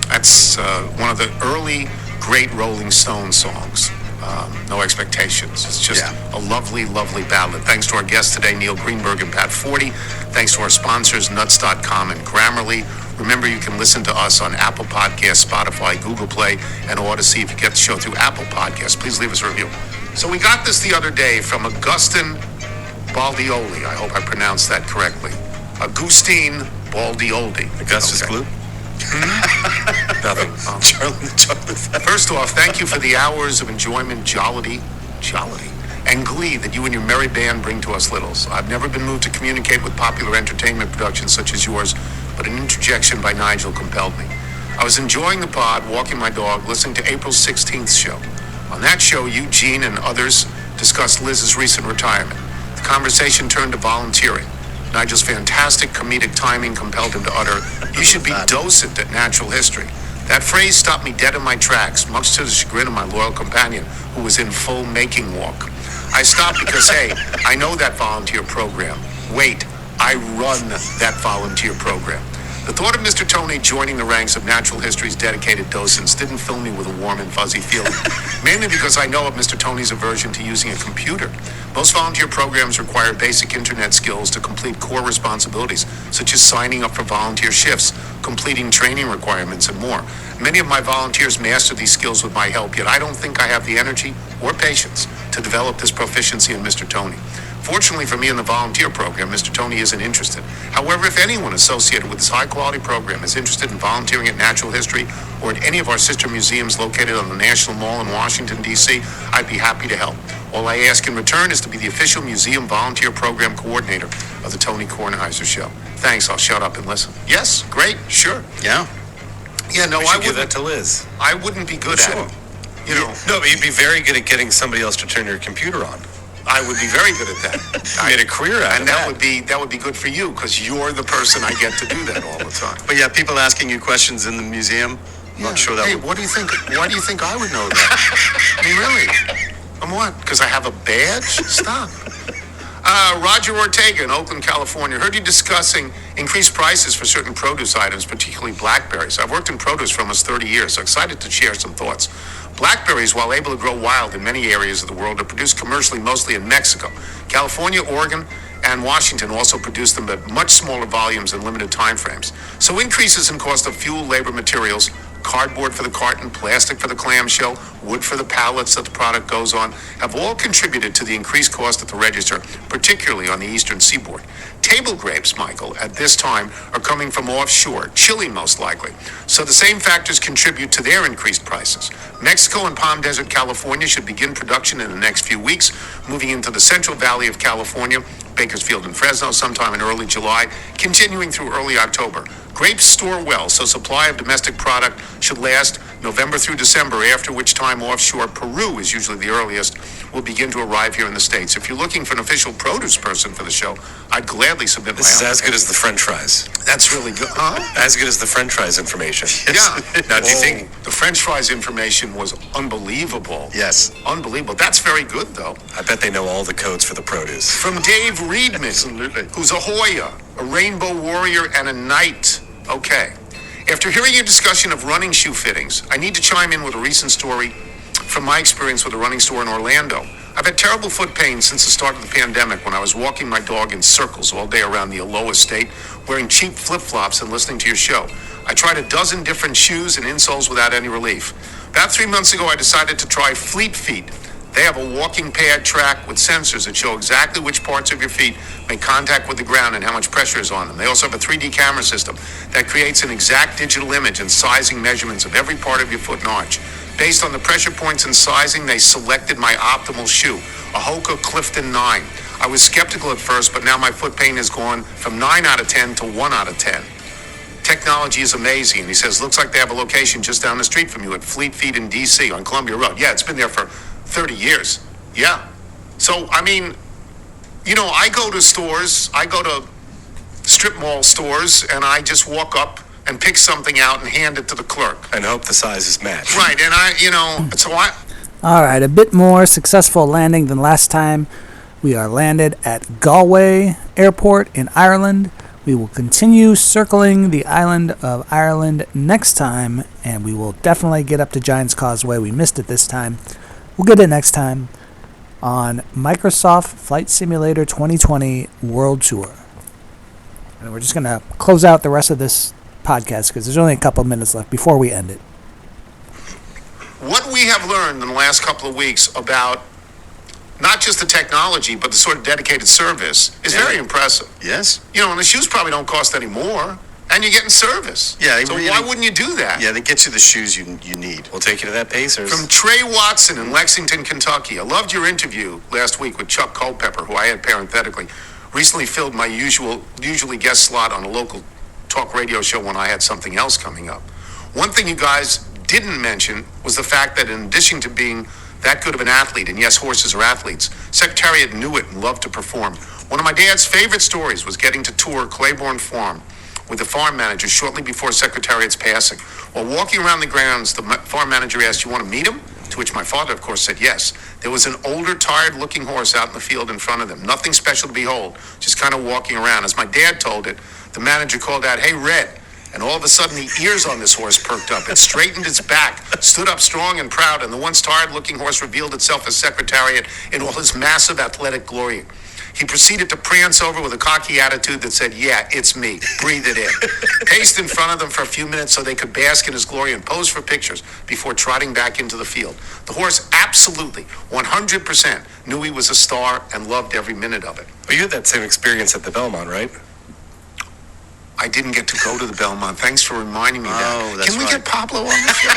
That's one of the early great Rolling Stone songs. No expectations. It's just a lovely, lovely ballad. Thanks to our guests today, Neil Greenberg and Pat Forty. Thanks to our sponsors, Nuts.com and Grammarly. Remember, you can listen to us on Apple Podcasts, Spotify, Google Play, and Odyssey. If you get the show through Apple Podcasts, please leave us a review. So we got this the other day from Augustin Baldioli. I hope I pronounced that correctly. Agustin Baldioli. Augustus Gloop? Nothing. First off, thank you for the hours of enjoyment, jollity, and glee that you and your merry band bring to us littles. I've never been moved to communicate with popular entertainment productions such as yours, but an interjection by Nigel compelled me. I was enjoying the pod, walking my dog, listening to April 16th show. On that show, Eugene and others discussed Liz's recent retirement. The conversation turned to volunteering. Nigel's fantastic comedic timing compelled him to utter, "You should be docent at natural history." That phrase stopped me dead in my tracks, much to the chagrin of my loyal companion, who was in full making walk. I stopped because, hey, I know that volunteer program. Wait, I run that volunteer program. The thought of Mr. Tony joining the ranks of natural history's dedicated docents didn't fill me with a warm and fuzzy feeling, mainly because I know of Mr. Tony's aversion to using a computer. Most volunteer programs require basic internet skills to complete core responsibilities, such as signing up for volunteer shifts, completing training requirements, and more. Many of my volunteers master these skills with my help, yet I don't think I have the energy or patience to develop this proficiency in Mr. Tony. Fortunately for me in the volunteer program, Mr. Tony isn't interested. However, if anyone associated with this high-quality program is interested in volunteering at Natural History or at any of our sister museums located on the National Mall in Washington, D.C., I'd be happy to help. All I ask in return is to be the official museum volunteer program coordinator of the Tony Kornheiser Show. Thanks, I'll shut up and listen. Yes, great, sure. Yeah. Yeah, no, We I should give wouldn't. that to Liz. I wouldn't be good at it. You know, No, but you'd be very good at getting somebody else to turn your computer on. I would be very good at that. I made a career out of And that would be good for you because you're the person I get to do that all the time. But yeah, people asking you questions in the museum, I'm not sure that Hey, would... what do you think? Why do you think I would know that? I mean, really? I'm what? Because I have a badge? Stop. Roger Ortega in Oakland, California. Heard you discussing increased prices for certain produce items, particularly blackberries. I've worked in produce for almost 30 years, so excited to share some thoughts. Blackberries, while able to grow wild in many areas of the world, are produced commercially mostly in Mexico. California, Oregon, and Washington also produce them at much smaller volumes and limited time frames. So increases in cost of fuel, labor, materials, cardboard for the carton, plastic for the clamshell, wood for the pallets that the product goes on, have all contributed to the increased cost at the register, particularly on the eastern seaboard. Table grapes, Michael, at this time are coming from offshore, Chile most likely. So the same factors contribute to their increased prices. Mexico and Palm Desert, California should begin production in the next few weeks, moving into the Central Valley of California, Bakersfield and Fresno sometime in early July, continuing through early October. Grapes store well, so supply of domestic product should last November through December, after which time offshore Peru is usually the earliest, will begin to arrive here in the States. If you're looking for an official produce person for the show, I'd gladly submit my This is as application. good as the French fries. That's really good. Huh? As good as the French fries information. Yeah. Now, do you think... the French fries information was unbelievable? Yes. Unbelievable. That's very good, though. I bet they know all the codes for the produce. From Dave Reedman, who's a Hoya, a rainbow warrior, and a knight. Okay. After hearing your discussion of running shoe fittings, I need to chime in with a recent story from my experience with a running store in Orlando. I've had terrible foot pain since the start of the pandemic when I was walking my dog in circles all day around the Aloha Estate, wearing cheap flip-flops and listening to your show. I tried a dozen different shoes and insoles without any relief. About 3 months ago, I decided to try Fleet Feet. They have a walking pad track with sensors that show exactly which parts of your feet make contact with the ground and how much pressure is on them. They also have a 3D camera system that creates an exact digital image and sizing measurements of every part of your foot and arch. Based on the pressure points and sizing, they selected my optimal shoe, a Hoka Clifton 9. I was skeptical at first, but now my foot pain has gone from 9 out of 10 to 1 out of 10. Technology is amazing. And he says, looks like they have a location just down the street from you at Fleet Feet in D.C. on Columbia Road. Yeah, it's been there for 30 years. Yeah. So, I mean, you know, I go to stores, I go to strip mall stores, and I just walk up and pick something out and hand it to the clerk. And hope the sizes match. Right, and All right, a bit more successful landing than last time. We are landed at Galway Airport in Ireland. We will continue circling the island of Ireland next time, and we will definitely get up to Giant's Causeway. We missed it this time. We'll get it next time on Microsoft Flight Simulator 2020 World Tour. And we're just going to close out the rest of this podcast because there's only a couple minutes left before we end it. What we have learned in the last couple of weeks about not just the technology, but the sort of dedicated service is very impressive. Yes. You know, and the shoes probably don't cost any more, and you're getting service. Yeah. So why wouldn't you do that? Yeah, they get you the shoes you need. We'll take you to that Pacers. From Trey Watson in Lexington, Kentucky. I loved your interview last week with Chuck Culpepper, who I had parenthetically. Recently filled my usually guest slot on a local talk radio show when I had something else coming up. One thing you guys didn't mention was the fact that in addition to being that good of an athlete, and yes, horses are athletes, Secretariat knew it and loved to perform. One of my dad's favorite stories was getting to tour Claiborne Farm with the farm manager shortly before Secretariat's passing. While walking around the grounds, the farm manager asked, "You want to meet him?" To which my father, of course, said yes. There was an older, tired-looking horse out in the field in front of them. Nothing special to behold, just kind of walking around. As my dad told it, the manager called out, "Hey, Red." And all of a sudden, the ears on this horse perked up. It straightened its back, stood up strong and proud, and the once tired-looking horse revealed itself as Secretariat in all his massive athletic glory. He proceeded to prance over with a cocky attitude that said, "Yeah, it's me. Breathe it in." Paced in front of them for a few minutes so they could bask in his glory and pose for pictures before trotting back into the field. The horse absolutely, 100%, knew he was a star and loved every minute of it. Well, you had that same experience at the Belmont, right? I didn't get to go to the Belmont. Thanks for reminding me that. That's Can we right. get Pablo on the show?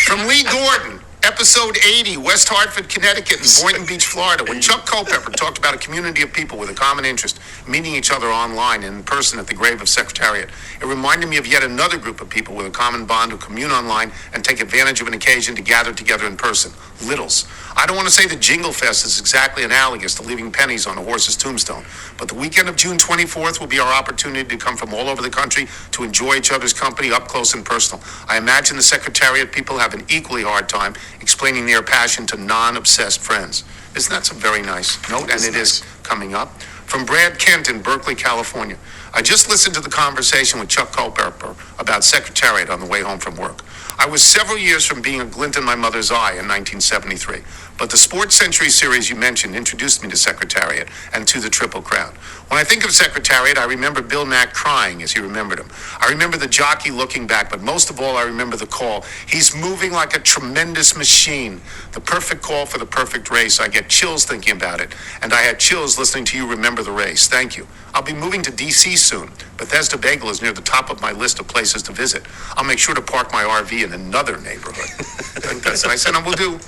From Lee Gordon, episode 80, West Hartford, Connecticut, and Boynton Beach, Florida, when Chuck Culpepper talked about a community of people with a common interest, meeting each other online and in person at the grave of Secretariat. It reminded me of yet another group of people with a common bond who commune online and take advantage of an occasion to gather together in person. Littles. I don't want to say that Jingle Fest is exactly analogous to leaving pennies on a horse's tombstone, but the weekend of June 24th will be our opportunity to come from all over the country to enjoy each other's company up close and personal. I imagine the Secretariat people have an equally hard time explaining their passion to non-obsessed friends. Isn't that some very nice note? And it is coming up. From Brad Kent in Berkeley, California. I just listened to the conversation with Chuck Culpepper about Secretariat on the way home from work. I was several years from being a glint in my mother's eye in 1973, but the Sports Century series you mentioned introduced me to Secretariat and to the Triple Crown. When I think of Secretariat, I remember Bill Mack crying as he remembered him. I remember the jockey looking back, but most of all, I remember the call. He's moving like a tremendous machine. The perfect call for the perfect race. I get chills thinking about it, and I had chills listening to you remember the race. Thank you. I'll be moving to D.C. soon. Bethesda Bagel is near the top of my list of places to visit. I'll make sure to park my RV in another neighborhood. I think that's nice. And we'll do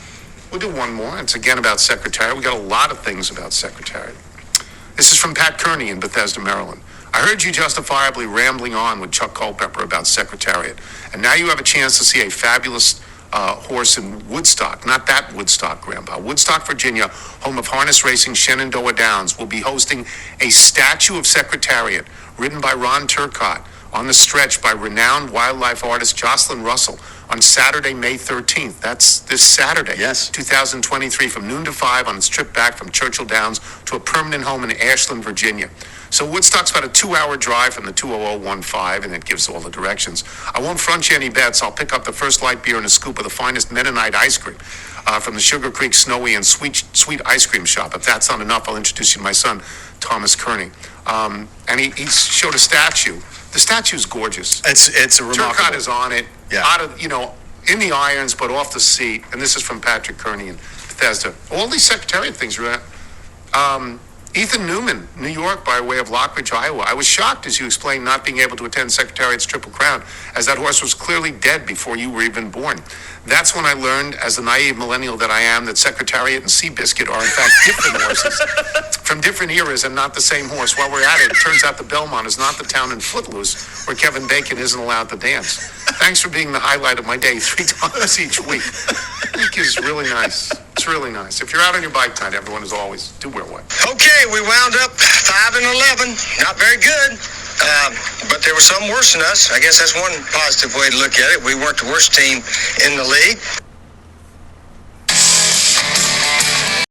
one more. It's again about Secretariat. We got a lot of things about Secretariat. This is from Pat Kearney in Bethesda, Maryland. I heard you justifiably rambling on with Chuck Culpepper about Secretariat, and now you have a chance to see a fabulous horse in Woodstock. Not that Woodstock, Grandpa. Woodstock, Virginia, home of harness racing Shenandoah Downs, will be hosting a statue of Secretariat ridden by Ron Turcotte on the stretch by renowned wildlife artist Jocelyn Russell on Saturday, May 13th. That's this Saturday, 2023, from noon to 5 on its trip back from Churchill Downs to a permanent home in Ashland, Virginia. So Woodstock's about a 2-hour drive from the 20015, and it gives all the directions. I won't front you any bets. I'll pick up the first light beer and a scoop of the finest Mennonite ice cream from the Sugar Creek Snowy and Sweet Ice Cream Shop. If that's not enough, I'll introduce you to my son, Thomas Kearney. And he showed a statue. The statue's gorgeous. It's a remarkable. Turcotte is on it, Yeah. out of, in the irons, but off the seat. And this is from Patrick Kearney in Bethesda. All these Secretariat things are Ethan Newman, New York, by way of Lockridge, Iowa. I was shocked, as you explained, not being able to attend Secretariat's Triple Crown, as that horse was clearly dead before you were even born. That's when I learned, as the naive millennial that I am, that Secretariat and Seabiscuit are in fact different horses from different eras and not the same horse. While we're at it, it turns out the Belmont is not the town in Footloose where Kevin Bacon isn't allowed to dance. Thanks for being the highlight of my day 3 times each week. Week is really nice. It's really nice. If you're out on your bike tonight, everyone, as always, do wear white. Okay, we wound up 5-11. Not very good. But there were some worse than us. I guess that's one positive way to look at it. We weren't the worst team in the league.